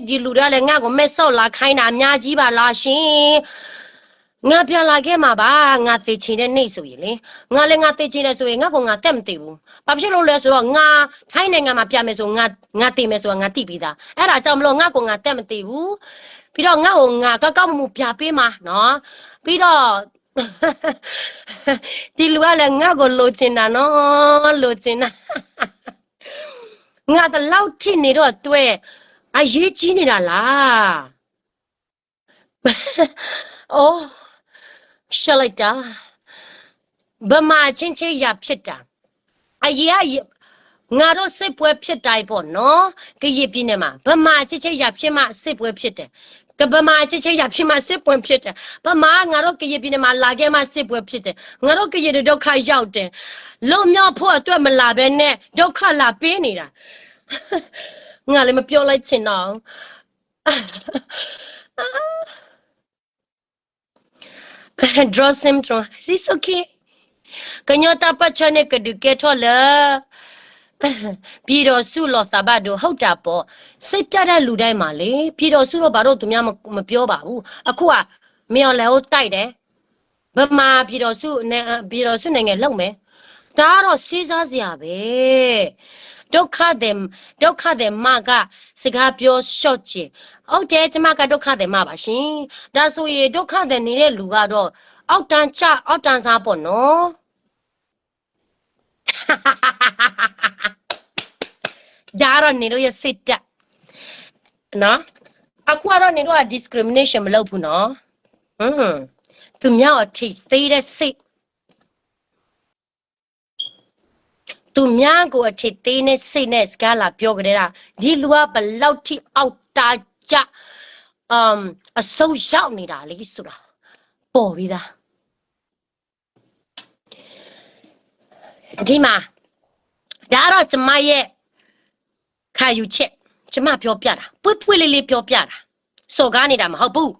S1: ဒီလူတွေကလည်းငါ့ကိုမဲဆောက်လာခိုင်းတာအများကြီးပါလားရှင်ငါပြန်လာခဲ့မှာပါငါသိချင်တဲ့နေ့ဆိုရင်လေငါလည်းငါသိချင်တယ်ဆိုရင်ငါကငါတက်မသိဘူးဘာဖြစ်လို့လဲဆိုတော့ငါထိုင်းနိုင်ငံမှာပြန်မယ်ဆိုငါသိမယ်ဆိုတော့ငါသိပြီးသားအဲ့ဒါကြောင့်မလို့ငါကငါတက်မသိဘူးပြီးတော့ငါ့ကိုငါကောက်မှုပြပေးမှာနော်ပြီးတော့ဒီလူကလည်းငါ့ကိုလိုချင်တာနော်လိုချင်တာငါတလောက်ထိနေတော့တွေ့အရေးကြီးနေတာလားအိုးရှက်လိုက်တာဗမာချင်းရဖြစ်တာအရေးငါတို့စစ်ပွဲဖြစ်တိုင်းပေါ့နော်ကရပြင်းနေမှာဗမာချင်းရဖြစ်မှစစ်ပွဲဖြစ်တယ်ကဗမာချင်းရဖြစ်မှစစ်ပွဲဖြစ်တယ်ဗမာငါတို့ကရပြင်းနေမှာလာခဲ့မှစစ်ပွဲဖြစ်တယ်ငါတို့ကရဒုက္ခရောက်တယ်လုံမြောက်ဖို့အတွက်မလာဘဲနဲ့ဒုက္ခလာပေးနေတာငါလည်းမပြောလိုက်ချင်တော့draw symptom it's okay ကညတာပတ်ချနဲ့ကဒကဲထော်လာပြည်တော်စုလောသဘာတို့ဟုတ်တာပေါ့စိတ်ကြတဲ့လူတိုင်းမှာလေပြည်တော်စုတော့ဘာလို့သူများမပြောပါဘူးအခုကမြော်လဲကိုတိုက်တယ်ဗမာပြည်တော်စုနိုင်ငံလုံမယ်ဒါကတော့စေးစားစရာပဲဒုက္ခတဲ့မကစကားပြောရှော့ချင်ဟုတ်တယ်ကျမကဒုက္ခတဲ့မပါရှင်ဒါဆိုရင်ဒုက္ခတဲ့နေတဲ့လူကတော့အောက်တန်းစားပေါ့နော် ဒါတော့နေတို့ရဲ့စစ်တက်နော်အခုကတော့နေတို့က discrimination မလုပ်ဘူးနော်သူများအထိသေးတဲ့စိတ်သူများကိုအထိသေးတဲ့စိတ်နဲ့စကားလာပြောကြတဲ့ဒီလူကဘလောက်ထိအောက်တာကြအဆုံးရောက်နေတာလေဆိုတာပေါ်ပြီးသားဒီမှာဒါတော့ကျမရဲ့ခံယူချက်ကျမပြောပြတာပွေ့ပွေ့လေးလေးပြောပြတာစော်ကားနေတာမဟုတ်ဘူး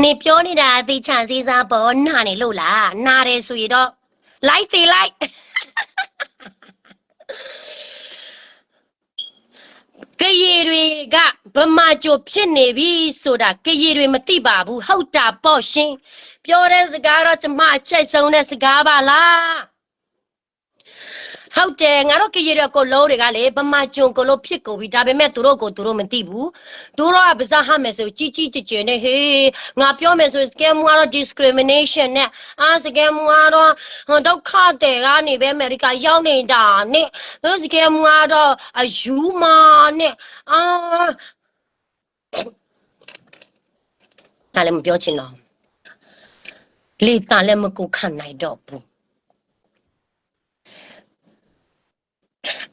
S1: နေပြောနေတာအသေးချန်စည်းစားပေါ်နာနေလို့လားနာတယ်ဆိုရင်တော့လိုက်သေးလိုက်ကရေတွေကဗမာကြိုဖြစ်နေပြီဆိုတာကရေတွေမသိပါဘူးဟုတ်တာပေါ့ရှင်ပြောတဲ့စကားတော့ကျမအချိုက်ဆုံးတဲ့စကားပါလားဟုတ်တယ်ငါတို့ကရေတွေကိုလုံးတွေကလေဗမာကြုံကိုလို့ဖြစ်ကုန်ပြီဒါပေမဲ့သူတို့ကိုသူတို့မသိဘူးသူတို့ကပါစားဟမယ်ဆိုကြီးကြီးကျယ်ကျယ်နဲ့ဟေးငါပြောမယ်ဆိုစကဲမွာတော့ discrimination နဲ့စကဲမွာတော့ဒုက္ခတဲ့ကနေပဲအမေရိကရောက်နေတာနဲ့စကဲမွာတော့အယူမာနဲ့ဒါလည်းမပြောချင်တော့လေတာလည်းမကိုခံနိုင်တော့ဘူး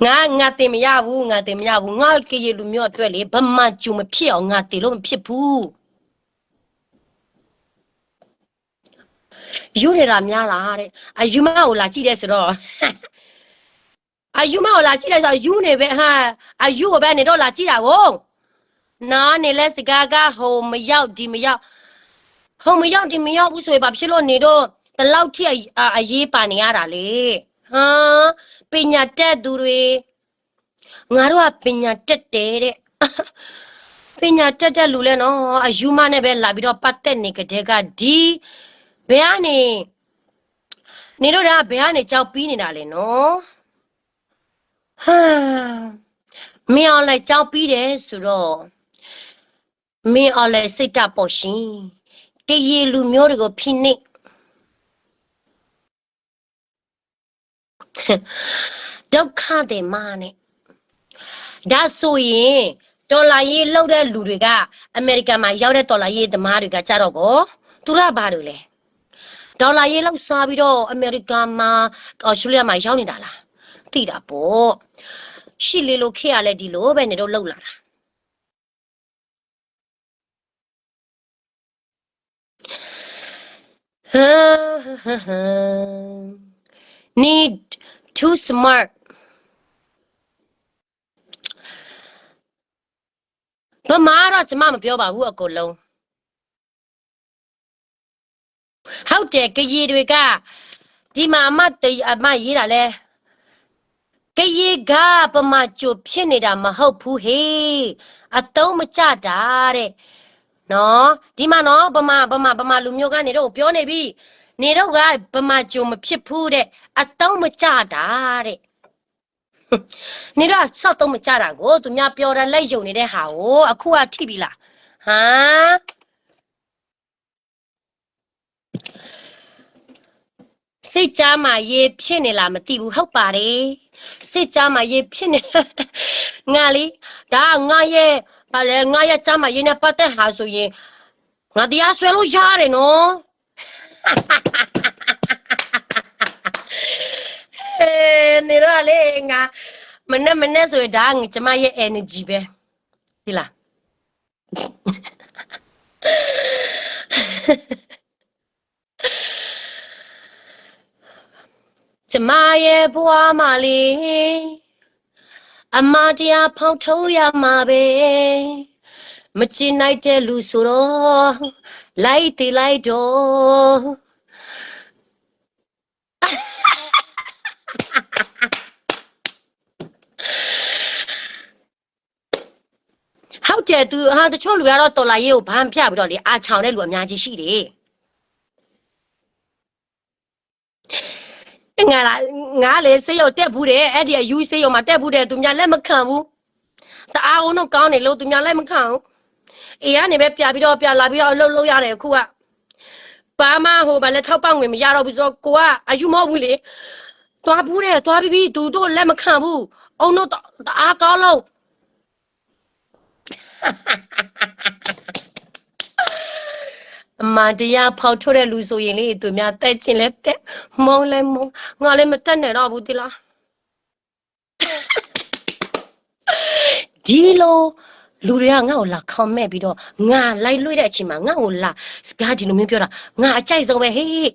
S1: ငါတင်မရဘူးငါတင်မရဘူးငါကရေလူမျိုးအတွက်လေဘာမှကြုံမဖြစ်အောင်ငါတင်လို့မဖြစ်ဘူးယူနေတာများလားတဲ့အယူမကိုလာကြည့်တဲ့ဆိုတော့အယူမကိုလာကြည့်တဲ့ဆိုယူနေပဲဟာအယူကိုပဲနေတော့လာကြည့်တာကိုနားနေလဲစကားကဟိုမရောက်ဒီမရောက်ဟိုမရောက်ဒီမရောက်ဘူးဆိုရင်ဘာဖြစ်လို့နေတော့ဒီလောက်ထိအရေးပါနေရတာလေဟာပညာတက်သူတွေငါတို့ကပညာတက်တယ်တဲ့ပညာတက်တဲ့လူလဲနော်အယူမနဲ့ပဲလာပြီးတော့ပတ်သက်နေကြတဲ့ကဒီဘယ်ကနေနေတို့ကဘယ်ကနေကြောက်ပြီးနေတာလဲနော်ဟာမင်းအောင်လိုက်ကြောက်ပြီးတယ်ဆိုတော့မင်းအောင်လိုက်စိတ်တပေါ်ရှင်ကရေလူမျိုးတွေကိုဖိနှိပ်ဒုက္ခတွေမာနဲ့ဒါဆိုရင်ဒေါ်လာရေးလောက်တဲ့လူတွေကအမေရိကန်မှာရောက်တဲ့ဒေါ်လာရေးသမားတွေကကြတော့ကောသူကဘာလို့လဲဒေါ်လာရေးလောက်စားပြီးတော့အမေရိကန်မှာအော်စတြေးလျမှာရောက်နေတာလားသိတာပေါ့ရှစ်လေးလို့ခေရလဲဒီလိုပဲနေတော့လောက်လာတာneed too smart ဘာမှတော့ကျမမပြောပါဘူးအကုန်လုံးဟုတ်တယ်ကရေတွေကဒီမှာအမရေးတာလဲကရေကပမာကြိုဖြစ်နေတာမဟုတ်ဘူးဟေးအတုံးမကြတာတဲ့နော်ဒီမှာနော်ပမာလူမျိုးကနေတော့ပြောနေပြီနေတော့ကပမာကြိုမဖြစ်ဘူးတဲ့အတုံးမကြတာတဲ့နေတော့စောက်တုံးမကြတာကိုသူများပြောတာလက်ယုံနေတဲ့ဟာကိုအခုကထိပြီလားဟမ်စိတ်ကြားမှာရေဖြစ်နေလားမသိဘူးဟုတ်ပါတယ်စိတ်ကြားမှာရေဖြစ်နေငါလေဒါငါရဲ့ဘာလဲငါရဲ့ကြားမှာရေနဲ့ပတ်သက်ဟာဆိုရင်ငါတရားဆွဲလို့ရတယ်နော်နေတော့လေငါမနဲ့ဆိုရင်ဒါကျမရဲ့ energy ပဲဒီလားကျမရဲ့ဘဝမှာလေအမတရားဖောက်ထုတ်ရမှာပဲမချင်နိုင်တဲ့လူဆိုတော့လိုက်တည်လိုက်တော့ဟုတ်တယ်သူတချို့လူကတော့တော်လာရေးကိုဘန်းပြပြီးတော့လေအားချောင်တဲ့လူအများကြီးရှိတယ်ငါလေစေးရုံတက်ဘူးတယ်အဲ့ဒီအယူစေးရုံမှာတက်ဘူးတယ်သူများလက်မခံဘူးတအားအောင်တော့ကောင်းတယ်လို့သူများလက်မခံဘူးအေးကနေပဲပြပြီးတော့ပြလာပြီးတော့လှုပ်ရတယ်အခုက爸妈好吧，来淘帮我们压到不说过啊，啊有毛不哩？多不嘞，多比比多多来么看不？哦，那大高楼。妈的呀，跑出来路所以哩，对面带进来的，毛来毛，我来么真的那不的啦。ဒီလိုလူတွေကငါ့ကိုလာခေါ်မဲ့ပြီးတော့ငါလိုက်လွှဲတဲ့အချိန်မှာငါ့ကိုလာစကားဒီလိုမျိုးပြောတာငါအကြိုက်ဆုံးပဲဟေး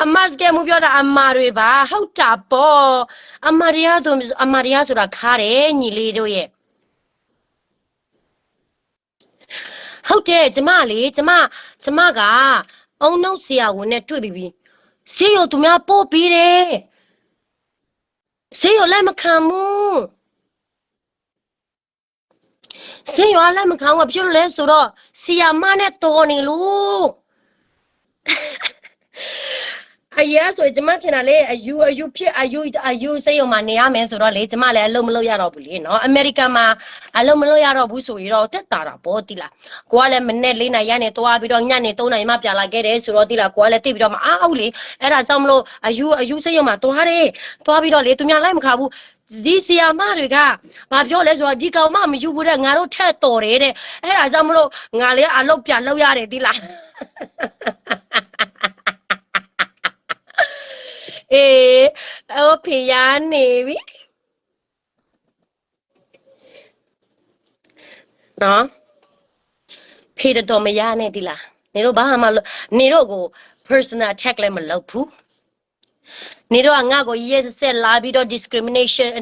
S1: အမစကဲမပြောတာအမတွေပါဟုတ်တာပေါ့အမတရားဆိုတာခါတယ်ညီလေးတို့ရဲ့ဟုတ်တယ်ကျမကအုံနှုတ်ဆရာဝန်နဲ့တွေ့ပြီးဆေးရုံသူများပို့ပြီးတယ်ဆေးရုံလိုက်မခံဘူးဆေးရုံလိုက်မခံဘူးဘာဖြစ်လို့လဲဆိုတော့ဆီယာမနဲ့တော်နေလို့အရေးဆိုကျမထင်တာလေအယူဖြစ်အယူစိတ်ရုံမှာနေရမယ်ဆိုတော့လေကျမလည်းအလုံးမလုပ်ရတော့ဘူးလေနော်အမေရိကန်မှာအလုံးမလုပ်ရတော့ဘူးဆိုရင်တော့တက်တာပေါ့တိလားကိုကလည်းမနဲ့၄နိုင်ရနေသွားပြီးတော့ညနေ3နိုင်မှပြန်လာခဲ့တယ်ဆိုတော့တိလားကိုကလည်းတိပြီးတော့မအားဘူးလေအဲ့ဒါကြောင့်မလို့အယူစိတ်ရုံမှာသွားပြီးတော့လေသူများလိုက်မခါဘူးဒီဆီယာမတွေကဘာပြောလဲဆိုတော့ဒီကောင်မမယူဘူးတဲ့ငါတို့ထက်တော်တယ်တဲ့အဲ့ဒါကြောင့်မလို့ငါလည်းအလုပ်ပြန်လုပ်ရတယ်တိလားအေးအဖေရနေပြီနော်ဖေတော်မရနဲ့ဒီလားနေတော့ဘာမှနေတော့ကို personal attack လည်းမလုပ်ဘူးနေတော့ငါ့ကိုရေးဆက်လာပြီးတော့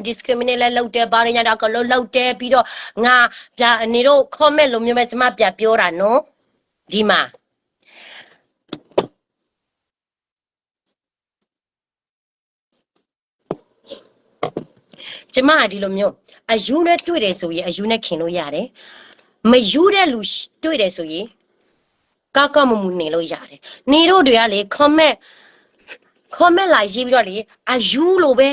S1: discriminate လည်းလုပ်တယ်ဘာတွေညာတော့ကလုပ်တယ်ပြီးတော့ငါပြနေတော့ comment လိုမျိုးပဲကျွန်မပြပြောတာနော်ဒီမှာကျမကဒီလိုမျိုးအယူနဲ့တွေ့တယ်ဆိုရင်အယူနဲ့ခင်လို့ရတယ်မယူတဲ့လူတွေ့တယ်ဆိုရင်ကောက်မမှုနေလို့ရတယ်နေတို့တွေကလေ comment လာရေးပြီးတော့လေအယူလိုပဲ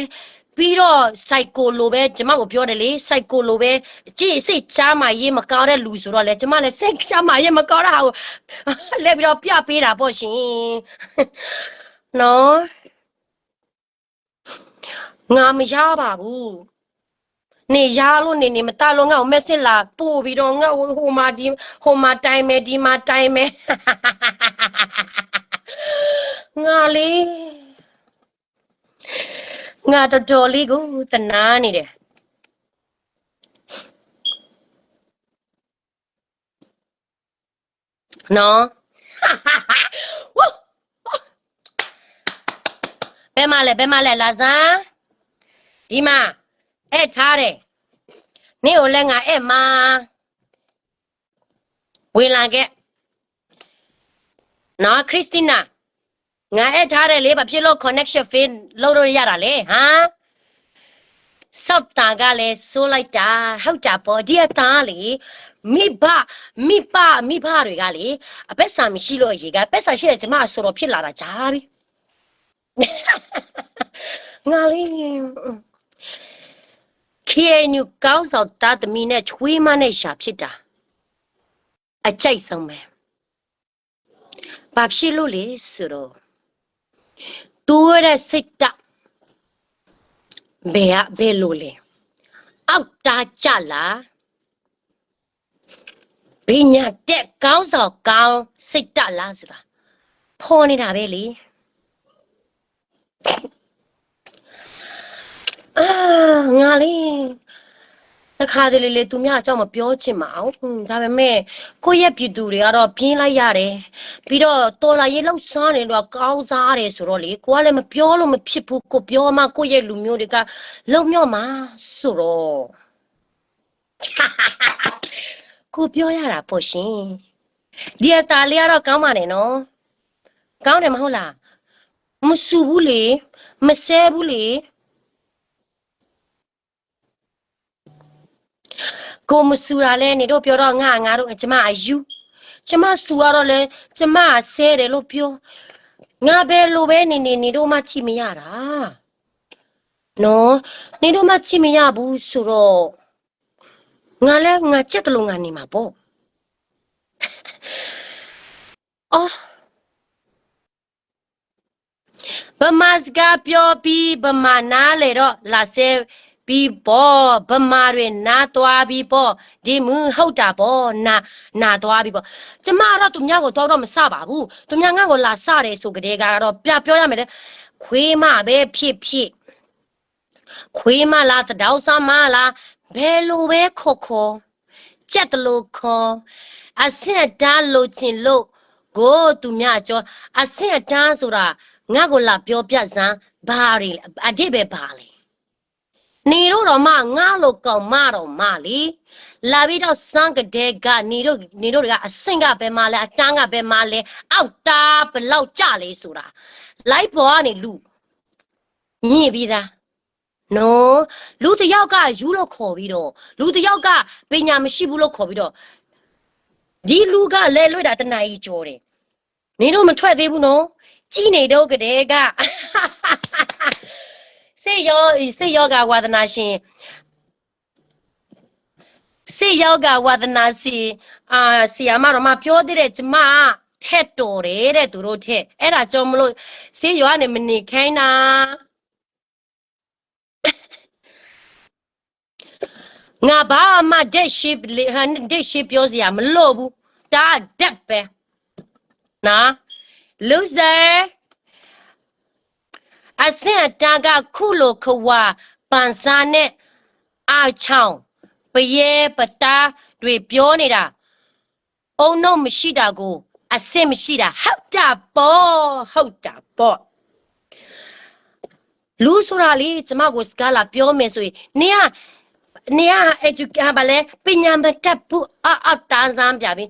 S1: ပြီးတော့ psycho လိုပဲကျမကိုပြောတယ်လေ psycho လိုပဲကြည့်စိတ်ချမ်းမာရေးမကောင်းတဲ့လူဆိုတော့လေကျမလည်းစိတ်ချမ်းမာရေးမကောင်းတာကိုလက်ပြီးတော့ပြပေးတာပေါ့ရှင်နော်ငါမရပါဘူးနေရလို့နေမတလို့ငါ့ကို message လာပို့ပြီးတော့ငါ့ကိုဟိုမှာတိုင်မယ်ဒီမှာတိုင်မယ်ငါလေးငါတော်တော်လေးကိုတနာနေတယ်နော်ဘယ်မှာလဲလာစမ်းဒီမှာအဲ့ထားတယ်နေကိုလည်းငါအဲ့မှာဝင်လာခဲ့နော်ခရစ်စတီနာငါအဲ့ထားတယ်လေဘာဖြစ်လို့ connection fail လုပ်လို့ရတာလေဟမ်စောက်တာကလည်းစိုးလိုက်တာဟုတ်တာပေါ့ဒီအသားလေမိဘတွေကလေအပက်ဆာမရှိလို့ရေကပက်ဆာရှိတဲ့ကျမဆိုတော့ဖြစ်လာတာကြားပြီငါလေးKNU ကောင်းဆောင်သားသမီးနဲ့ချွေးမနဲ့ရှာဖြစ်တာအကြိုက်ဆုံးပဲဘာဖြစ်လို့လဲဆိုတော့သူရဲ့စိတ်ကဘယ်လိုလဲအောက်တာကြလားဘိညာတက်ကောင်းဆောင်ကောင်းစိတ်တလားဆိုတာဖော်နေတာပဲလေငါလေးတခါတလေသူများအကြောင်းမပြောချင်ပါဘူးဒါပေမဲ့ကိုယ့်ရဲ့ပြည်သူတွေကတော့ပြင်းလိုက်ရတယ်ပြီးတော့တော်လာရေးလောက်စားနေတော့ကောင်းစားတယ်ဆိုတော့လေကိုကလည်းမပြောလို့မဖြစ်ဘူးကိုပြောမှကိုယ့်ရဲ့လူမျိုးတွေကလုံမြော့မှာဆိုတော့ကိုပြောရတာပေါ့ရှင်ဒီအသားလေးကတော့ကောင်းပါနဲ့နော်ကောင်းတယ်မဟုတ်လားမဆူဘူးလေမဆဲဘူးလေကိုမဆူတာလဲနေတို့ပြောတော့ငါတို့ကျမအယူကျမဆူရတော့လဲကျမဆဲတယ်လို့ပြောငါပဲလိုပဲနေတို့မှချိမရတာ နော်နေတော့မှကြည့်မရဘူးဆိုတော့ငါလည်းငါချက်တလုံးငါနေမှာပေါ့အော်ဗမာစကားပြောပြီးဗမာနားလေတော့လာဆဲပြီးပေါ့ဗမာတွေနားသွားပြီးပေါ့ဒီမူဟုတ်တာပေါ့နာသွားပြီးပေါ့ကျမတော့သူများကိုတော့မစပါဘူးသူများငါ့ကိုလာစတယ်ဆိုကြတဲ့ကတော့ပြောရမယ်တဲ့ခွေးမပဲဖြစ်ခွေးမလားသတောက်ဆမလားဘယ်လိုပဲခေါ်ကြက်တလို့ခေါ်အဆင့်တန်းလို့ချင်လို့ကိုသူများကြောအဆင့်တန်းဆိုတာငါ့ကိုလာပြောပြစမ်းဘာတွေအတိပဲဘာလဲနေတော့မှငါလို့ကောင်းမတော့မလေလာပြီးတော့စမ်းကတဲ့ကနေတို့တွေကအဆင့်ကပဲမလဲအတန်းကပဲမလဲအောက်တာဘလောက်ကြလဲဆိုတာလိုက်ပေါ်ကနေလူမြင်ပြီးသားနော်လူတယောက်ကယူလို့ခေါ်ပြီးတော့လူတယောက်ကပညာမရှိဘူးလို့ခေါ်ပြီးတော့ဒီလူကလဲလွတ်တာတနာကြီးကြောတယ်နေတော့မထွက်သေးဘူးနော်ကြီးနေတော့ကတဲ့ကစေယောဂဝါဒနာရှင်စေယောဂဝါဒနာစီဆီယာမတော်မပြောသေးတယ်ကျမထက်တော်တယ်တဲ့သူတို့ထက်အဲ့ဒါကြောင့်မလို့စေယောကနေမနေခိုင်းတာငါဘာမှတက်ရှိပြောစရာမလိုဘူးဒါတက်ပဲနော် loser အစင်တာကခုလိုခွာပန်စားနဲ့အားချောင်းပရဲပတာတွေပြောနေတာအုံတော့မရှိတာကိုအစင်မရှိတာဟုတ်တာပေါ့လူဆိုတာလေကျမကိုစကားလာပြောမယ်ဆိုရင်နေကဘာလဲပညာမတတ်ဘူးအောက်တန်းစမ်းပြပြီ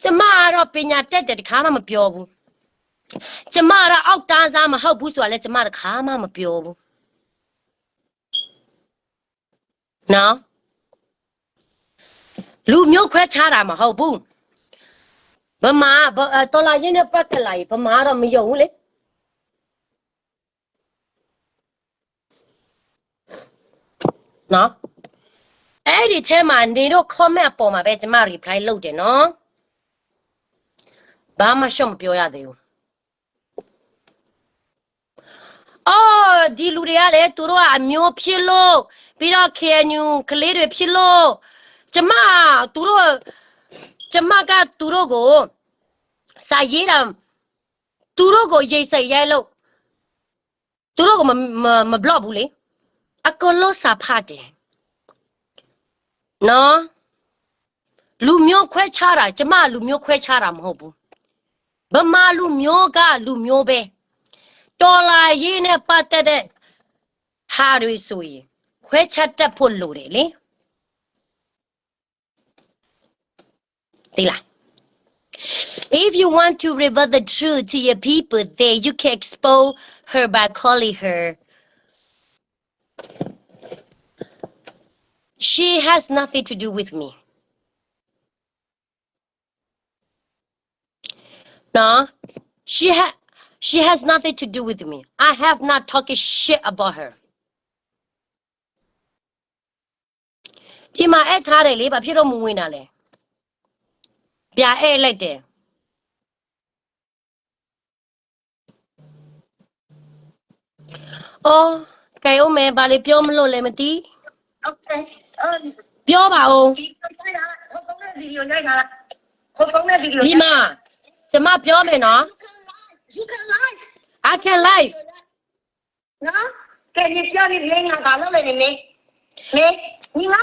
S1: ကျမကတော့ပညာတက်တယ်တခါမှမပြောဘူးကျမကတော့အောက်တန်းစားမဟုတ်ဘူးဆိုတာလဲကျမတခါမှမပြောဘူးနော်လူမျိုးခွဲခြားတာမဟုတ်ဘူးဗမာတော်လာရင်းနဲ့ပတ်သက်လာရင်ဗမာတော့မယုံဘူးလေနော်အဲ့ဒီထဲမှာနေတော့ comment ပေါ်မှာပဲကျမ reply လုပ်တယ်နော်ဘာမှရှုံးမပြောရသေးဘူးအော်ဒီလူတွေကလေသူတို့ကအမျိုးဖြစ်လို့ပြီးတော့ KNU ကလေးတွေဖြစ်လို့ကျမကသူတို့ကိုစာရေးတာသူတို့ကိုရိတ်စိတ်ရဲလို့သူတို့ကိုမ block ဘူးလေအကုန်လုံးစာဖတ်တယ်နော်လူမျိုးခွဲခြားတာကျမလူမျိုးခွဲခြားတာမဟုတ်ဘူးဗမာလူမျိုးကလူမျိုးပဲတော်လာရေးနဲ့ပတ်သက်တဲ့ဟာတွေဆိုရင်ခွဲခြားတတ်ဖို့လိုတယ်လေဒီလား If you want to reveal the truth to your people then you can expose her by calling her she has nothing to do with me no she has nothing to do with me I have not talking shit about her ဒီမှာအဲ့ထားတယ်လေဘာဖြစ်တော့မဝင်တာလဲပြအဲ့လိုက်တယ်အော်ကဲဦးမဲဘာလေပြောမလို့လဲမသိโอเคပြောပါဦးဒီမှာကျမပြောမယ်နော် You can live I can live နော်ကဲဒီပြောနေလေငါဘာလုပ်လဲနေမေ你老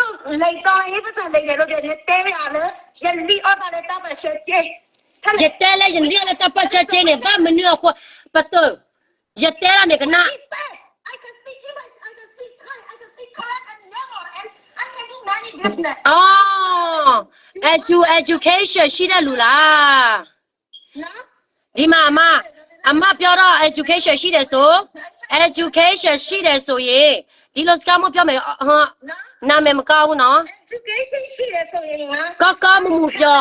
S1: 来到一不是来的，我觉得对了了，人力二大来打把车接，一带来人力来打把车接呢，把门女话不对，一带了那个哪？哦，education ရှိတဲ့လူလားနော်ဒီမှာအမပြောတော့ education ရှိတယ်ဆို education ရှိတယ်ဆိုရင်ဒီလိုစကားမပြောမယ်ဟာနာမည်မကောင်းဘူးနော် education ရှိတယ်ဆိုရင်ကောမမှုပြော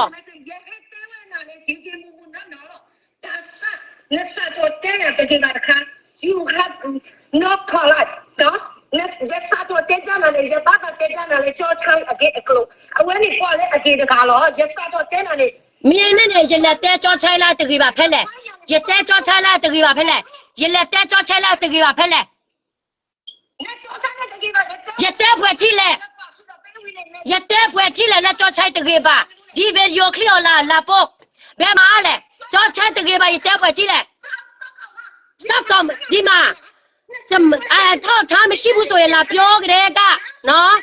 S1: you have no color နော်
S2: ရက်စားတော့တဲကြတယ်ရက်သားတဲကြတယ်ချောချိုင်းအကေအကလို့အဝဲနေပေါ်လေအကေတကာလို့ရက်စားတော့တဲတယ်
S1: Mien ne yele te cho chai la te ba phele. Ye te cho chai la te ba phele. Yele te cho chai la te ba phele. Ye te pwe chi le. Ye te pwe chi le la cho chai te ba. Di video clip la po. Be ma le. Cho chai te ba ye te pwe chi le. Stop kom di ma. Thaမရှိဘူးဆိုရင်လာပြောကြတဲ့ကနော်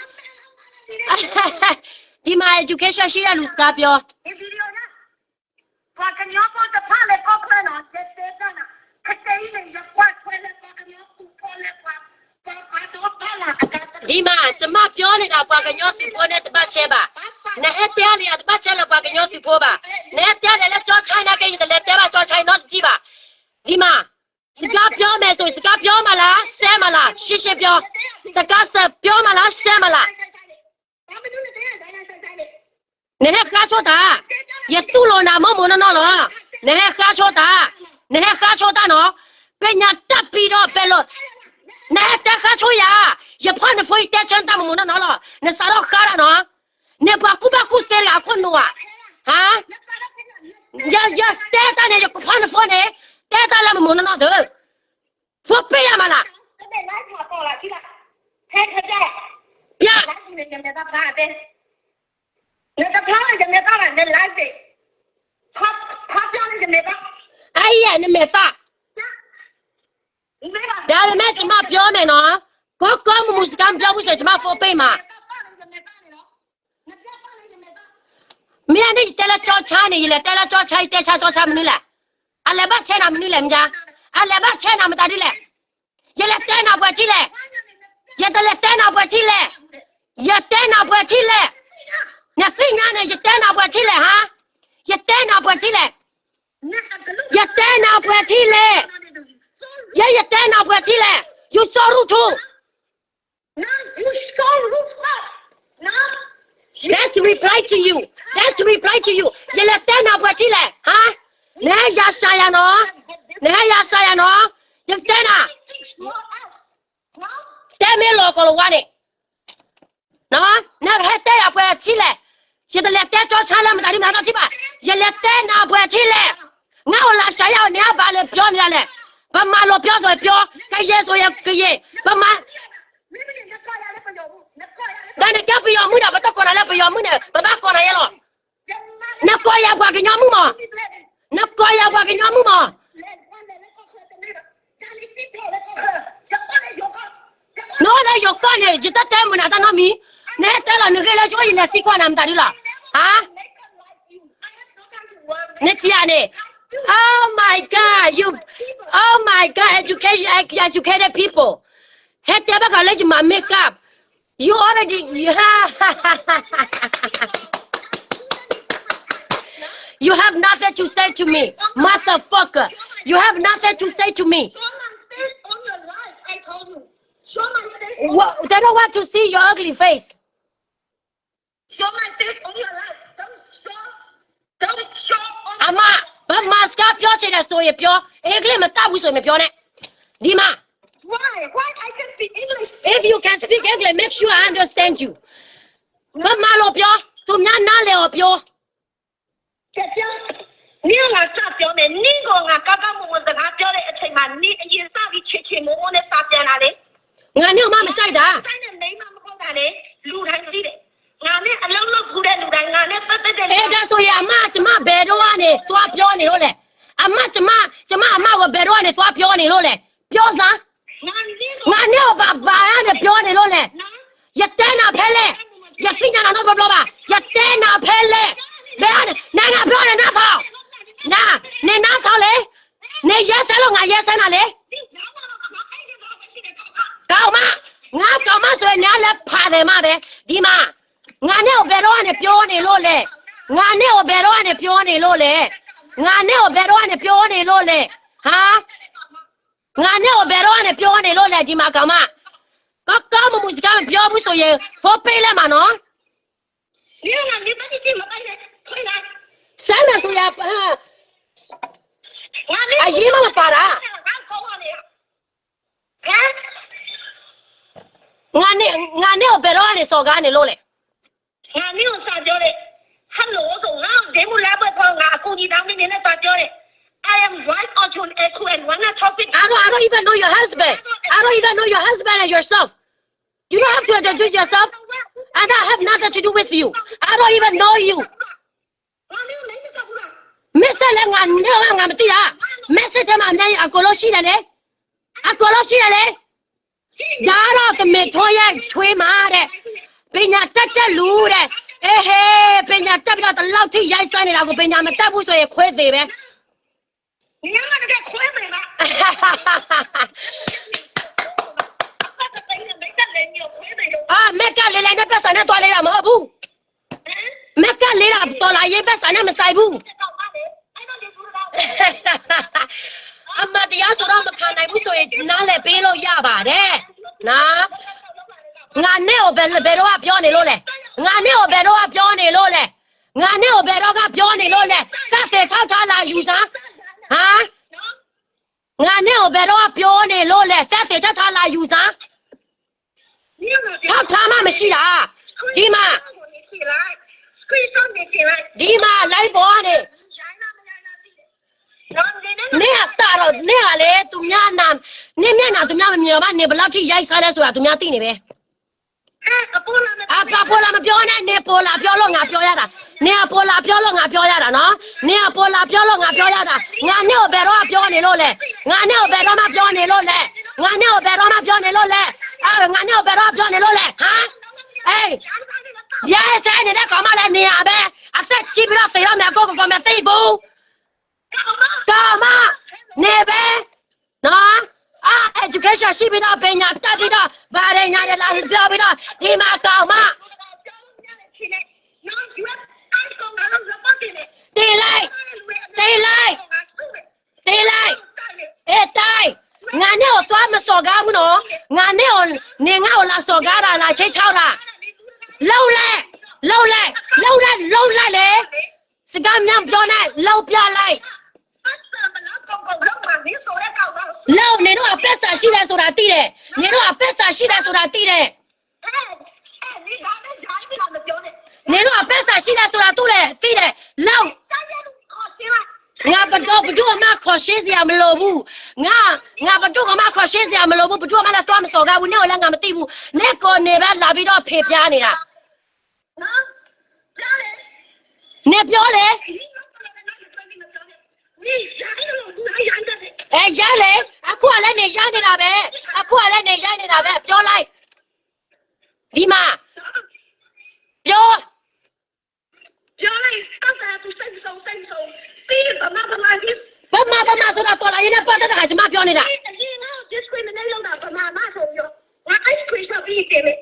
S1: ဒီမှာ education ရှိတဲ့လူစကားပြော
S2: Qua cái nhóm con tập pha lại con lên nó chết ra nè cái tên này giờ qua thuê lên qua cái nhóm tụ con lên qua đó đó là cái
S1: ဒီမှာကျမပြောနေတာကွာကညောစီပေါ်နဲ့တပတ်ချဲပါနဲ့ဟဲ့တဲရတပတ်ချဲလာကွာကညောစီပေါ်ပါနဲ့တဲတယ်လက်ကြောချိုင်းနာကိတဲ့လက်တဲပါကြောချိုင်းတော့ကြည့်ပါဒီမှာစကားပြောမယ်ဆိုစကားပြောမလားဆဲမလားရှင်းရှင်းပြောစကားပြောမလားဆဲမလားနဲ့ကားချောတာရတူလို့နာမမနော်နော်နဲ့ကားချောတာနဲ့ကားချောတာနော်ပညာတက်ပြီးတော့ပဲလို့နဲ့တက်ကားချောရရဖန်ဖွေးတက်ချန်တမမနော်နော်နဲ့စားတော့ခါရနော်နဲ့ဘာကူစတယ်အခုနော်ဟာရတဲ့တာနဲ့ဖန်ဖွေးနဲ့တဲ့တာလည်းမနော်တော့ဖွပေးရမလား
S2: တဲ့လိုက်မှာပေါ်လာကြည့်လားဟဲ့ခကြ
S1: ပြ
S2: လိုက်နေတယ်တဲ့ဘာတဲ့ Nè tập lao này mẹ tao là nè live đi. Phát cho này mẹ tao.
S1: Ai ya nè mẹ sa. Đã là mẹ chỉ màပြောnày nó. Có một camပြောvới chỉ mà phô bê mà. Mẹ này tên là cho cha này là tên là cho cha tên cha cho cha mình là. À là bác cha nào mình làm ra. À là bác cha nào mình ta đi lẹ. Giờ là tên nào bữa chi lẹ. Giờ là tên nào bữa chi lẹ. Giờ tên nào bữa chi lẹ. Nè phi nhà này giật tên nào bữa chi lệ hả? Giật tên nào bữa chi lệ? Giật tên nào bữa chi lệ? Giật tên nào bữa chi lệ? You so rude too.
S2: You so rude.
S1: Let's reply to you. Let's reply to you. Giật tên nào bữa chi lệ? Hả? Nè ya sai à nó? Nè ya sai à nó? Giật tên à? Tên mấy lô cổ qua đi. Nó, nè hết tên à bữa chi lệ? Giờ là té cho cha làm đại đi mà nó chứ bà. Giờ là té nào bữa chi lệ. Ngao là sai à nè bà lệပြောnè lệ. Bà mà loပြောrồiပြော, cái gì rồi cái gì. Bà mà. Đây này cái bây giờ mới đâu bà tao còn lại bây giờ mới nè, bà bác còn lại rồi. Nó coi ya qua cái nhóm mu mà. Nó coi ya qua cái nhóm mu mà. Nó đây rồi con này, chỉ ta tem mình ta nói mi. Nè ta là người là cho gì là sĩ quan làm ta đi là hả nè chị à nè oh my god educated people hết tế bác lấy mà make up you already you have nothing to say to me motherfucker you have nothing to say to me what, they don't want to see your ugly face.
S2: Show my face on your life. Don't show.
S1: Ama, but mask up your chin so you pure. English mà tao so me pure nè. Đi mà.
S2: Why I can speak English?
S1: If you can speak English, make sure I understand you. But mà lo pure, tụi nhá ná leo pure.
S2: Cái chứ, nếu là sao pure nè, nếu là các môn là pure nè, thì mà nếu như sao bị chuyện môn nè sao pure nè.
S1: Ngài nếu mà chạy đã.
S2: Chạy nè mấy mà không đã nè, lưu thành gì đấy. Ngài nè lâu lâu phụ đề lưu thành ngài nè tất tất tất.
S1: Ê ra rồi à má chấm má bè đồ anh nè, toa pure nè rồi nè. À má chấm má vào bè đồ anh nè, toa pure nè rồi nè. Pure sao? Ngài nếu bà anh nè pure nè rồi nè. Giật tên nào phê lệ. Giật sinh nhật nào nó bọc bà. Giật tên nào phê lệ. Bè anh nè ngài pure nè ná sao. Nè ná sao lệ. Nè yes sao lo ngài yes sao nè lệ. Cao má, ngã cao má rồi nhá là phá đề má bé, đi mà, ngã neo bé đó anh phiêu này lô lệ, ngã neo bé đó anh phiêu này lô lệ, ngã neo bé đó anh phiêu này lô lệ, hả? Ngã neo bé đó anh phiêu này lô lệ đi mà cao má, có một mũi cao phiêu mũi rồi phô bê lên mà nó.
S2: Nếu là như vậy thì mà cái này, thôi này.
S1: Sao mà rồi à? À gì mà phá ra? ငါနဲ့ဘယ်တော့ကနေစော်ကားနေလို့လဲ
S2: ငါနင်းကိုစာပြောတယ်ဟယ်လိုဆိုငါဒေမူလာပဲခေါ်ငါအကူကြီးတောင်းနေနဲ့စာပြောတယ် I am right on to echo and wanna topic
S1: I don't even know your husband I don't even know your husband and yourself you don't have to introduce yourself and that have nothing to do with you I don't even know you
S2: ငါနင်းလည်းမသိဘူးလား
S1: Message လည်းငါမသိတာ message ထဲမှာအများကြီးအကုန်လုံးရှိတယ်လေအကုန်လုံးရှိတယ်လေဒါတော့သမီးထိုးရဲ့ချွေးမာတဲ့ပညာတက်လူတဲ့အေးဟေးပညာတက်ပြီးတော့တလောက်ထိရိုက်စွမ်းနေတာကိုပညာမတက်ဘူးဆိုရင်ခွဲသေးပဲ
S2: 你让那个亏没了，
S1: 啊，没干来那边山那多来了嘛不？没干来了多来一边山那没塞不？阿妈的要说到我看那不所以拿来背了哑巴的，那。ငါနဲ့ကိုဘယ်တော့ကပြောနေလို့လဲငါနဲ့ကိုဘယ်တော့ကပြောနေလို့လဲငါနဲ့ကိုဘယ်တော့ကပြောနေလို့လဲစက်စေထောက်ထားလာယူစားဟာငါနဲ့ကိုဘယ်တော့ကပြောနေလို့လဲစက်စေထောက်ထားလာယူစားထောက်ထားမှမရှိတာဒီမှာလိုက်ပေါ်နေနေအတာတော့နေကလေသူများနာနေမျက်နှာသူများမမြင်တော့နေဘလောက်ထိရိုက်စားလဲဆိုတာသူများသိနေပဲအပေါ်လာမပြောနဲ့နေပေါ်လာပြောလို့ငါပြောရတာနေအပေါ်လာပြောလို့ငါပြောရတာနော်နေအပေါ်လာပြောလို့ငါပြောရတာငါနဲ့ကိုဘယ်တော့ပြောနေလို့လဲငါနဲ့ကိုဘယ်တော့မှပြောနေလို့လဲငါနဲ့ကိုဘယ်တော့မှပြောနေလို့လဲငါနဲ့ကိုဘယ်တော့ပြောနေလို့လဲဟာအေးရဲစဲနေတဲ့ကောင်မလည်းနေရပဲအဆက်ကြည့်ပြီးတော့စိတ်တော့မယ်ကိုမသိဘူးကောင်မနေပဲနော်education ရှိပြီးတော့ပညာတက်ပြီးတော့ဗာရညာရလာပြောပြီးတော့ဒီမှာကောင်မတေးလိုက်အေးတိုင်းငါနဲ့ကိုသွားမစော်ကားဘူးနော်ငါနဲ့ကိုနေငါ့ကိုလာစော်ကားတာလားချိတ်ချောက်တာလှုပ်လိုက်လေစကားများပြောနေလှုပ်ပြလိုက်လောက်နေတော့အပက်စာရှိတယ်ဆိုတာသိတယ်နေတော့အပက်စာရှိတယ်ဆိုတာသိတယ်နေတော့အပက်စာရှိတယ်ဆိုတာသိတယ်လောက်ငါဘတော့မှခေါ်ရှင်းစရာမလိုဘူးငါဘတော့မှခေါ်ရှင်းစရာမလိုဘူးဘတော့မှလည်းသွားမစော်ကားဘူးနေကိုလည်းငါမသိဘူးနေကိုနေပဲလာပြီးတော့ဖေပြားနေတာနေပြောလေရလေအခုကလည်းနေရနေတာပဲပြောလိုက်ဒီမှာပြောလိုက်ကောက်တာသူစိတ်ဆုံးပြီးဗမာဆိုတာတော်လာရင်းနဲ့ပတ်သက်တာကကျွန်မပြောနေတာdiscriminate လုပ်တာဗမာမဆိုရောငါ ice cream ရှော့ပြီးတယ်လေ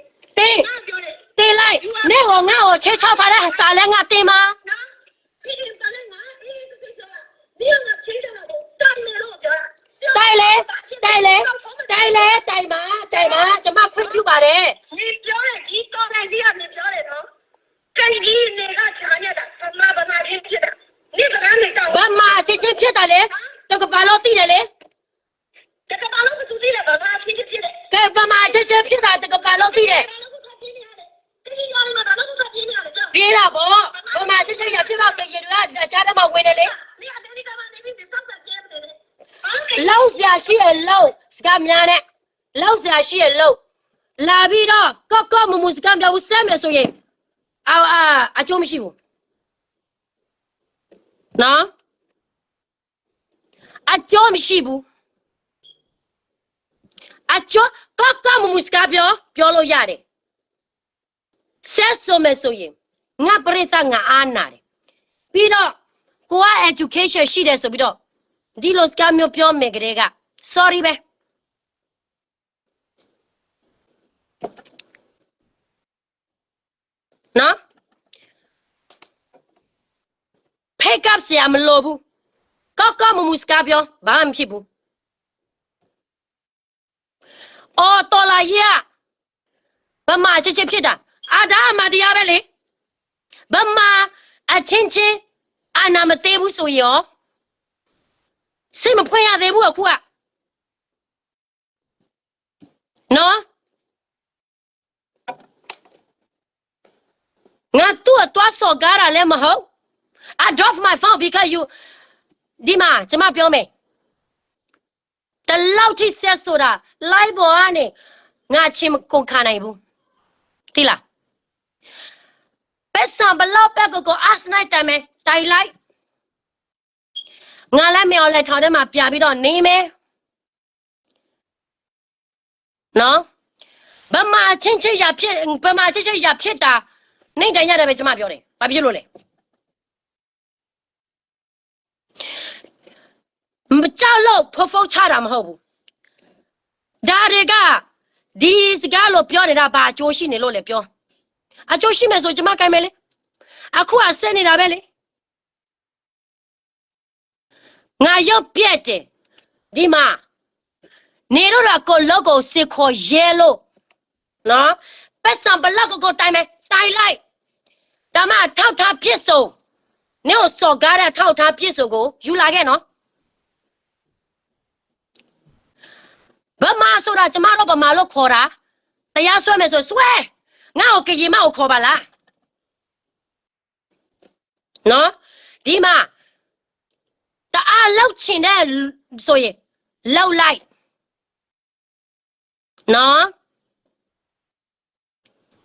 S1: တေးလိုက်နေဟောငါ့ကိုချေချောက်ထားတဲ့စာလဲငါတင်မှာတိုင်မှာကျွန်မခွင့်ပြုပါတယ်နေပြောတယ်ဒီတော်တိုင်းစီကနေပြောတယ်နော်ကန်ကြီးနေကချာရတာဗမာချင်းဖြစ်တာနေကလည်းနေတော့ဗမာချင်းဖြစ်တာလေတကဘာလို့သိတယ်လေတကဘာလို့မသိလဲဗမာချင်းဖြစ်တယ်ကဲဗမာချင်းဖြစ်တာတကဘာလို့သိတယ်ပြေးတာပေါ့ဗမာချင်းရဖြစ်တော့ဆိုရင်ကအခြားတမဝင်တယ်လေလောက်စရာရှိရလောက်စကားများနဲ့လောက်စရာရှိရလောက်လာပြီးတော့ကော့မစကားပြောဦးစမ်းမယ်ဆိုရင်အကျိုးမရှိဘူးနော်အကျိုးမရှိဘူးအကျိုးကော့မစကားပြောလို့ရတယ်ဆက်ဆိုမယ်ဆိုရင်ငါပရိသတ်ငါအားနာတယ်ပြီးတော့ကိုက education ရှိတယ်ဆိုပြီးတော့ဒီလိုစကားမျိုးပြောမယ်ကလေးက sorry ပဲနော် pick up ဆရာမလိုဘူးကော့မစကားပြောဘာမှမဖြစ်ဘူးအော်တော်လာရဗမာချစ်ဖြစ်တာဒါအမှတရားပဲလေဗမာအချင်းအနာမသေးဘူးဆိုရောစိတ်မဖွင့်ရသေးဘူးအခုကနော် ngã tua tua so gara le mà hậu I drop my phone because you đi mà chấm biểu mày ta lâu chỉ xe số đã lại bỏ anh này ngã chim con khăn này bu đi là bây giờ bà lâu bé có ask này tại mày tại lại ngã lại mày lại thằng đấy mà bia bị đó nè mày nó bà mà chính trị giả phiệt bà mà chính trị giả phiệt ta nên đại nhà đấy bây giờ mà biểu đấy bà biết luôn đấy cháu lâu phô phô cha làm hậu đã đấy cả đi cái lô biểu này là bà cho xin này lô này biểu à cho xin mà rồi chấm cái mày đấy à khu à sen này là bé đấy ngài yêu biết đấy đi mà nếu là có logo sẽ có yellow nó bây giờ bà lâu có tay mày tay lại đã mà thao thao biết số nếu số cái là thao thao biết số của you lại cái nó bà mà số là chấm nó bà mà lo khó ra tại sao số mày số ngao cái gì mà khó bà la nó đi mà ta lâu chín đấy rồi lâu lại nó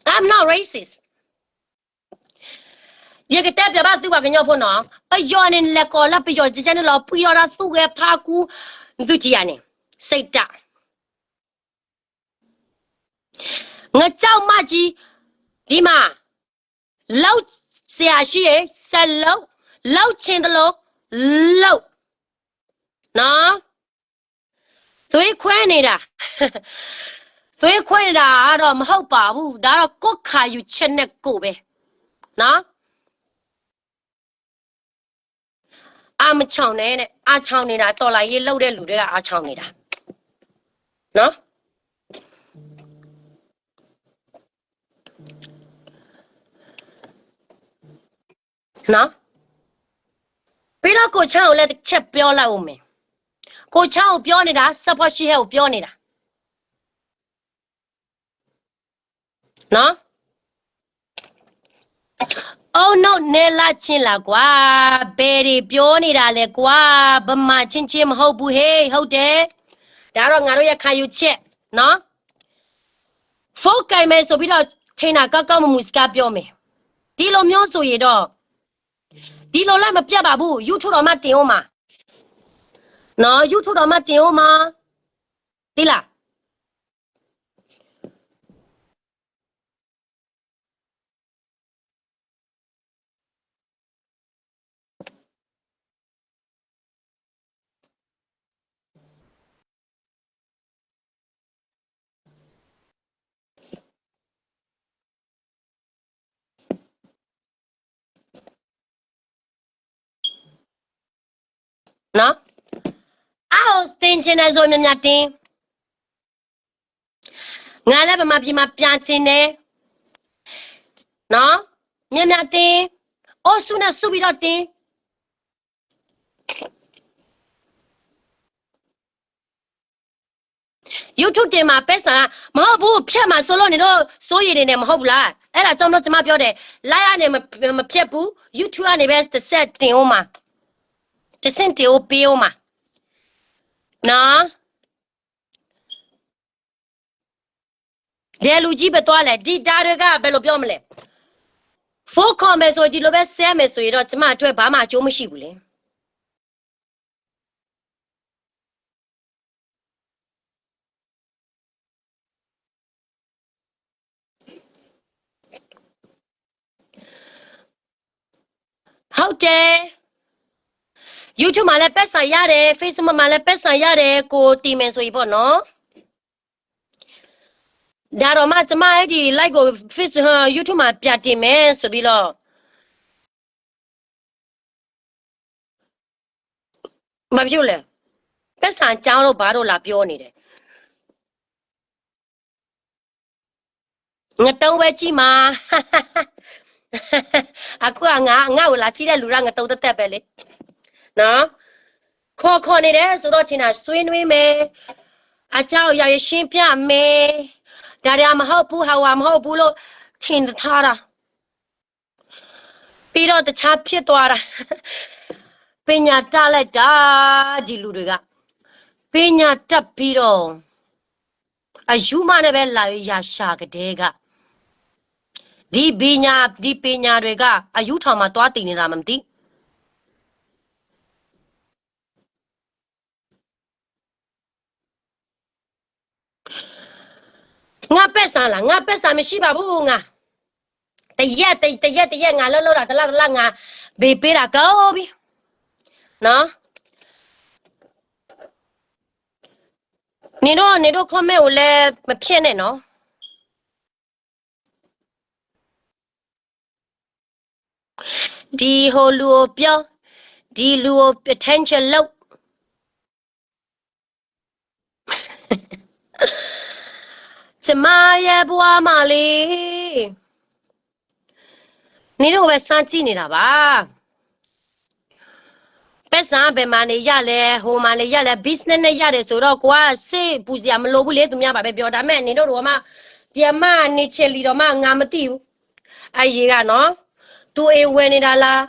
S1: I'm not racist giờ cái tép giờ bác sĩ bảo cái nhau phụ nó bây giờ nên là có là bây giờ chỉ cho nên là bây giờ là su cái phá cú du chi anh say ta người cháu mà chỉ đi mà lâu xe xe xe lâu trên đó lâu nó tôi quen này đã tôi quen đã rồi mà hậu bảo đã là có khaiอยู่trên này cổ bé nó à mà chào này à chào này đã to lại lâu đây lũ đấy à chào này đã nó nó bây giờ cô chào lại chép biểu lại ôm cô chào biểu này đã support she help biểu này đã nó oh no nè là chín là quá baby biểu này đã lệ quá bấm mà chín chín hậu bu he hậu thế đã rồi ngài rồi khai yêu chết nó phố cái mày số bây giờ thế nào các một ska biểu mày đi lo miêu số gì đó đi lo lại mà bia bà bu YouTube đó mà tiền mà nó YouTube đó mà tiền mà đi là nó áo tiền trên này rồi mình nhặt tiền ngài lại mà bị mà pian trên này nó mình nhặt tiền ô su na su bị đó tiền YouTube tiền mà bé sao mà không bù pian mà solo này đó số gì này mà không là ấy là trong đó chỉ mà biểu đề lại anh này mà pian bù YouTube anh này bé sẽ set tiền màจะเส้นเตียวเปียวมาเนาะเดี๋ยวลูกจีบตัวเลยดีดาร์ก็เบลล์เปียวมาเลยโฟกัสเมสโซดีโลเบสเซมเมสโซยีเราจะมาช่วยบ้ามาโจไม่ใช่บุเลยhow dare YouTube မှာလည်းပတ်ဆိုင်ရတယ် Facebook မှာလည်းပတ်ဆိုင်ရတယ်ကိုတီမယ်ဆိုရင်ပေါ့နော်ဒါတော့မှကျမအဲ့ဒီ like ကို Facebook YouTube မှာပြတင်မယ်ဆိုပြီးတော့မဖြစ်လဲပတ်ဆိုင်ကြောင်းတော့ဘာလို့လာပြောနေတယ်ငါတုံးပဲကြည့်မှာအခုကငါ့ကိုလာကြည့်တဲ့လူကငါတုံးတက်ပဲလေနော်ခေါ်နေတယ်ဆိုတော့ထင်တာဆွေးနွေးမယ်အเจ้าရရရှင်းပြမယ်ဒါရမဟုတ်ဘူးဟာဝမဟုတ်ဘူးလို့ထင်ထားတာ ပြီးတော့တခြားဖြစ်သွားတာပညာတတ်လိုက်တာဒီလူတွေကပညာတက်ပြီးတော့အယူမနဲ့ပဲလာရရှာကတဲ့ကဒီပညာတွေကအယူထောင်မှာတွားတည်နေတာမသိငါပက်ဆာလားငါပက်ဆာမရှိပါဘူးငါတရက်ငါလှုပ်တာတလားငါဘေးပေးတာကောပြီနော်နေတော့ comment ကိုလည်းမဖြစ်နဲ့နော်ဒီဟိုလူကိုပြောဒီလူကို potential လောက်ကျမရဲ့ဘွားမလေးနေတော့ပဲစမ်းကြည့်နေတာပါပက်ဆာဘယ်မှာနေရလဲဟိုမှာနေရလဲ business နဲ့ရတယ်ဆိုတော့ကိုကစိတ်ပူစရာမလိုဘူးလေသူများပါပဲပြောဒါမဲ့နေတော့မှဒီအမနေချယ်လီတော့မှငါမသိဘူးအဲ့ရေကနော်သူအေးဝယ်နေတာလား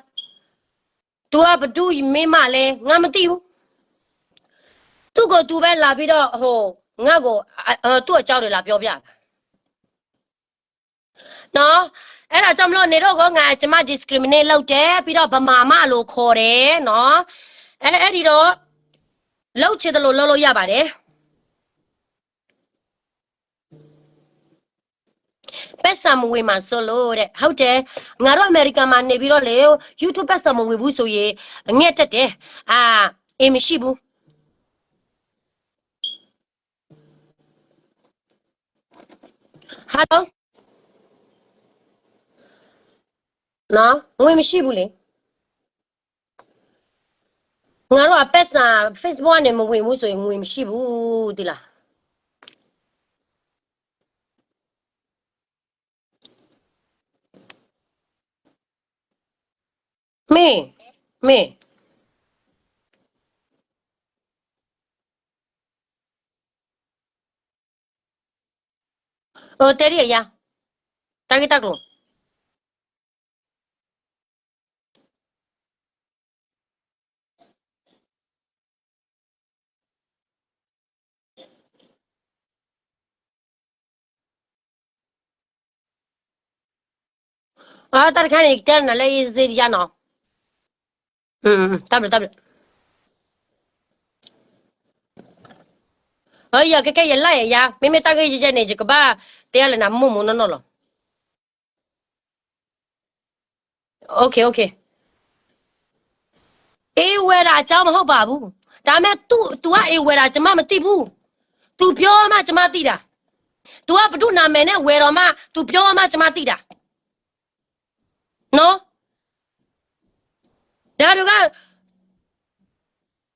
S1: သူကဘသူမင်းမလဲငါမသိဘူးသူ့ကိုသူပဲလာပြီးတော့ဟိုငါ့ကိုသူ့အကြောင်းတွေလာပြောပြတာနော်အဲ့ဒါကြောင့်မလို့နေတော့ကငါကျမ discriminate လုပ်တယ်ပြီးတော့ဗမာမလို့ခေါ်တယ်နော်အဲ့ဒီတော့လောက်ချင်တယ်လို့လုပ်လို့ရပါတယ်ပက်ဆာမဝေမှာဆိုလို့တဲ့ဟုတ်တယ်ငါတို့အမေရိကန်မှာနေပြီးတော့လေ YouTube ပက်ဆာမဝေဘူးဆိုရင်ငှက်တက်တယ်အေးမရှိဘူးဟာတော့နော်ငွေမရှိဘူးလေငါတို့ကပက်ဆာ Facebook နဲ့မဝင်ဘူးဆိုရင်ငွေမရှိဘူးဒီလားမေဟိုတဲရီရတာဂီတက်လို့တာခါနေတဲနလည်းစေးရနော်တပ်ဟေးရကဲရလာရမေမေတာဂီရနေကြကဘာတဲရနာမုံနော်နော်โอเคအေးဝဲတာအကြောင်းမဟုတ်ပါဘူးဒါမဲ့ तू ကအေးဝဲတာကျမမသိဘူး तू ပြောမှကျမသိတာ तू ကဘဒုနာမည်နဲ့ဝဲတော်မှ तू ပြောမှကျမသိတာနော်ဒါတို့က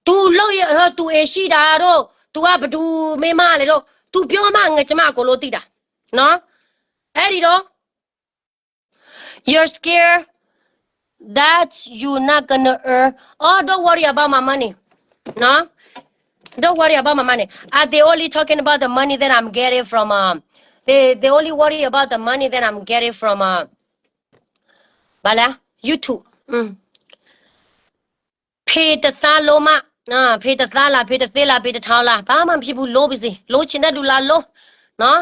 S1: तू လောက်ရ तू အေးရှိတာတော့ तू ကဘဒုမေးမလေတော့ तू ပြောမှငါကျမကိုလို့သိတာနော်အဲ့ဒီတော့ you're scared that you're not gonna earn don't worry about my money no don't worry about my money they only talking about the money that I'm getting from they only worry about the money that I'm getting from bala YouTube ဖေးတသားလုံးမဖေးတသားလားဖေးတသေးလားဖေးတထောင်းလားဘာမှမဖြစ်ဘူးလို့ပါစေလို့ချင်တဲ့လူလားလို့နော်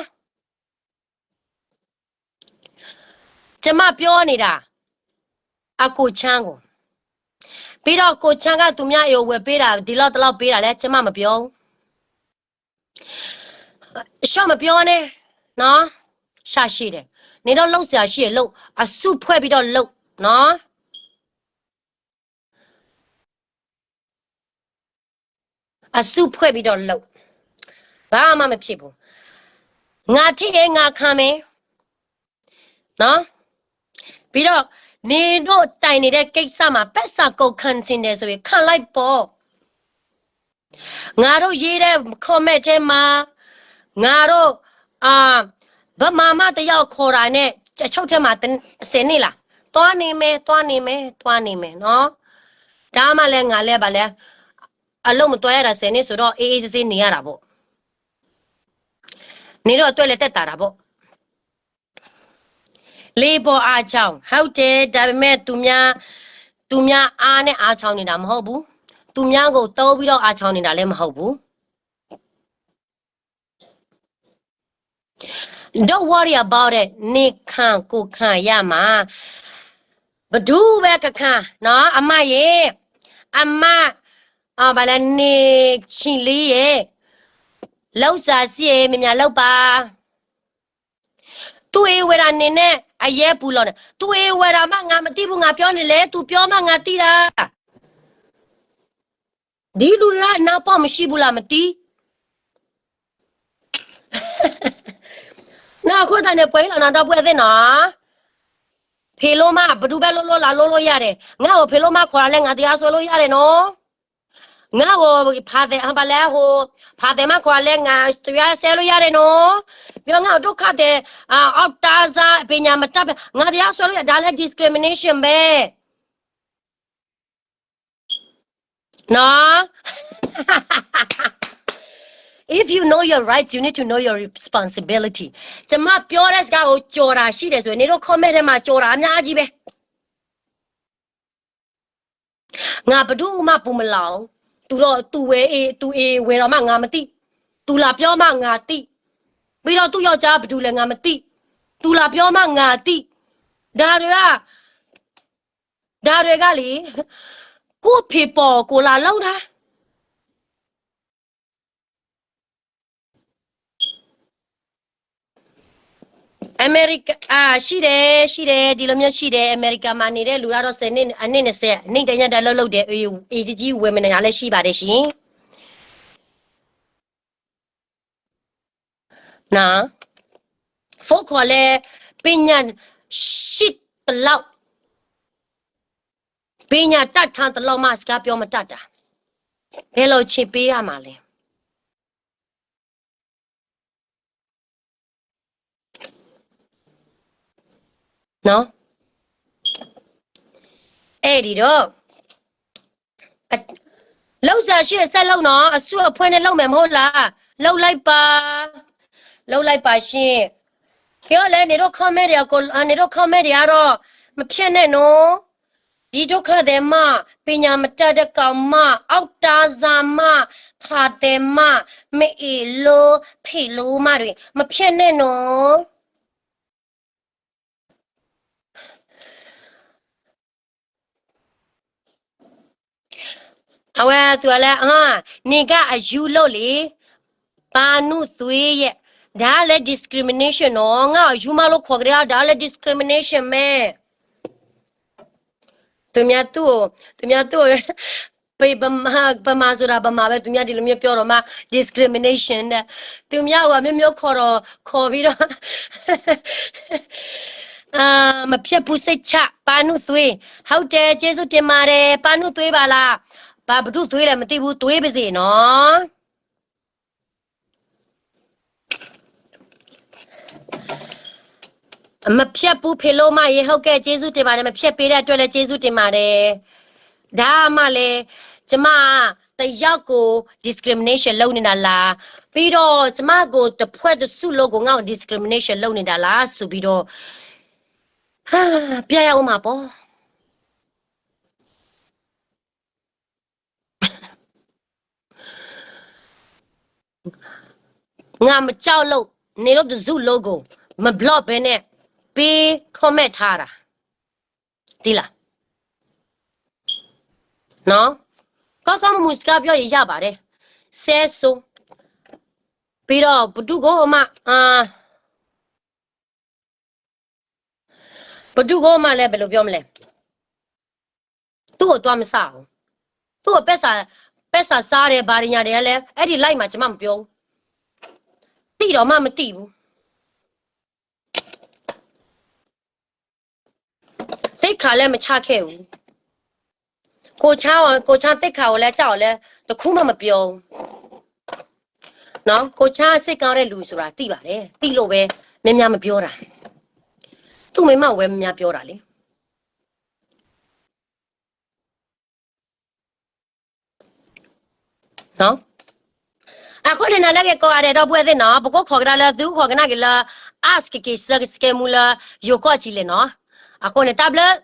S1: ကျမပြောနေတာအကိုချမ်းကိုပြီးတော့ကိုချမ်းကသူများရောဝယ်ပေးတာဒီလောက်တလောက်ပေးတာလဲကျမမပြောရှော့မပြောနဲ့နော်ရှာရှိတယ်နေတော့လှုပ်ရှားရှိရလှုပ်အစုဖွဲ့ပြီးတော့လှုပ်နော်အစုဖွဲ့ပြီးတော့လှုပ်ဘာမှမဖြစ်ဘူးငါထိရဲ့ငါခံမယ်နော်ပြီးတော့နေတော့တိုင်နေတဲ့ကိစ္စမှာပက်စာကုတ်ခံစင်တယ်ဆိုရင်ခံလိုက်ပေါ့ငါတို့ရေးတဲ့ comment ထဲမှာငါတို့ဗမာမတယောက်ခေါ်တာနဲ့အချုပ်ထဲမှာ10နှစ်လားသွားနေမယ်နော်ဒါမှလည်းငါလည်းဗာလဲအလုံးမတွားရတာ10နှစ်ဆိုတော့အေးအေးဆေးဆေးနေရတာပေါ့နေတော့အတွက်လည်းတက်တာပေါ့ လေးပေါ်အားချောင်းဟုတ်တယ်ဒါပေမဲ့သူများအားနဲ့အားချောင်းနေတာမဟုတ်ဘူးသူများကိုတိုးပြီးတော့အားချောင်းနေတာလည်းမဟုတ်ဘူး Don't worry about it နေခံကိုခံရမှာဘဒူပဲကခံနော်အမရဲ့အမဘာလဲနေချီလေးရဲ့လောက်စားစီရဲ့မြမြလောက်ပါသူအေးဝရနေနဲ့အရေးပူလို့သူအေးဝရမငါမသိဘူးငါပြောနေလေသူပြောမှငါသိတာဒီလူကနားပေါ့မရှိဘူးလားမသိနာခွတ်တဲ့ပွဲလာနာတော့ပွဲတဲ့နော်ဖေလို့မဘဒူပဲလို့လာလို့ရတယ်ငါ့ကိုဖေလို့မခေါ်ရလဲငါတရားဆွလို့ရတယ်နော်ငါ့ကိုဖာတဲ့ဘာလဲဟိုဖာတဲ့မခေါ်လဲငါတရားဆဲလို့ရတယ်နော်ပြောငါတို့ခတဲ့အောက်တာစာပညာမတက်ငါတရားဆွလို့ရဒါလည်း discrimination ပဲနော် If you know your rights, you need to know your responsibility. ကျမပြောတဲ့စကားကိုကြော်တာရှိတယ်ဆိုရင်နေတို့ comment ထဲမှာကြော်တာအများကြီးပဲငါဘဒူမှပူမလောင်သူတော့သူဝဲအေးသူအေးဝဲတော့မှငါမသိသူလာပြောမှငါသိပြီးတော့သူ့ယောက်ျားဘဒူလည်းငါမသိသူလာပြောမှငါသိဒါတွေကလေကိုဖေပေါ်ကိုလာလောက်တာအမေရိကရှိတယ်ဒီလိုမျိုးရှိတယ်အမေရိကန်မှာနေတဲ့လူကတော့10နှစ်အနည်း20အနည်းတညတလှုပ်တယ်အေဂျီကြီးဝယ်မနေရလည်းရှိပါတယ်ရှင်နော်ဖိုးခေါ်လဲပညာရှိတလောက်ပညာတတ်ထန်တလောက်မှစကားပြောမတတ်တာဘယ်လိုချစ်ပေးရမှာလဲနော်အဲ့ဒီတော့လောက်စားရှိဆက်လောက်နော်အစွတ်အဖွင့်နဲ့လောက်မယ်မဟုတ်လားလောက်လိုက်ပါရှင်ပြောလဲနေတော့ comment တွေကတော့မဖြစ်နဲ့နော်ဒီဒုက္ခတွေမှာပညာမတတ်တဲ့ကောင်မအောက်တာဇာမဖာတယ်မမေအေလိုဖေလိုမတွေမဖြစ်နဲ့နော်အဝဲသူကလည်းနေကအယူလို့လေပါနုသွေးရဲ့ဒါလည်း discrimination နော်ငါယူမလို့ခေါ်ကြတာဒါလည်း discrimination ပဲသူများသူ့ကိုပေးပမာဆိုတာပမာပဲသူများဒီလိုမျိုးပြောတော့မှ discrimination တဲ့သူများကမျိုးခေါ်ပြီးတော့မဖြစ်ဘူးစိတ်ချပါနုသွေးဟုတ်တယ်ကျေးဇူးတင်ပါတယ်ပါနုသွေးပါလားဘာဘဒုသွေးလည်းမသိဘူးသွေးပါစေနော်မဖြတ်ဘူးဖေလို့မရေဟုတ်ကဲ့ကျေးဇူးတင်ပါတယ်မဖြတ်ပေးတဲ့အတွက်လည်းကျေးဇူးတင်ပါတယ်ဒါမှလည်းကျမတယောက်ကို discrimination လုပ်နေတာလားပြီးတော့ကျမကိုတစ်ဖွဲ့တစ်စုလို့ကိုငါ့ကို discrimination လုပ်နေတာလားဆိုပြီးတော့ပြရအောင်ပါပေါ့ငါမကြောက်လို့နေတော့တစုလို့ကိုမ block ပဲနဲ့ပေး comment ထားတာဒီလားနော်ကောင်းမှုစကားပြောရပါတယ်ဆဲဆိုပြီးတော့ဘဒုကိုမှဘဒုကိုမှလည်းဘယ်လိုပြောမလဲသူ့ကိုသွားမစအောင်သူ့ကိုပက်စာစားတယ်ဘာညာတယ်လည်းအဲ့ဒီ live မှာကျမမပြောဘူးတိတော့မှမတိဘူးသိခါလည်းမချခဲ့ဘူးကိုချသိခါကိုလည်းကြောက်လည်းတခုမှမပြောဘူးနော်ကိုချစိတ်ကောင်းတဲ့လူဆိုတာသိပါတယ်သိလို့ပဲများမပြောတာသူ့မိမဝဲများပြောတာလေနော် အခုလည်းလည်းကောရတဲ့တော့ပွဲတဲ့နော်ဘကောခေါ်ကြလားသူခေါ်ကနာကလား ask ကေစကမူလာယိုကောချီလေနော်အခုနဲ့ tablet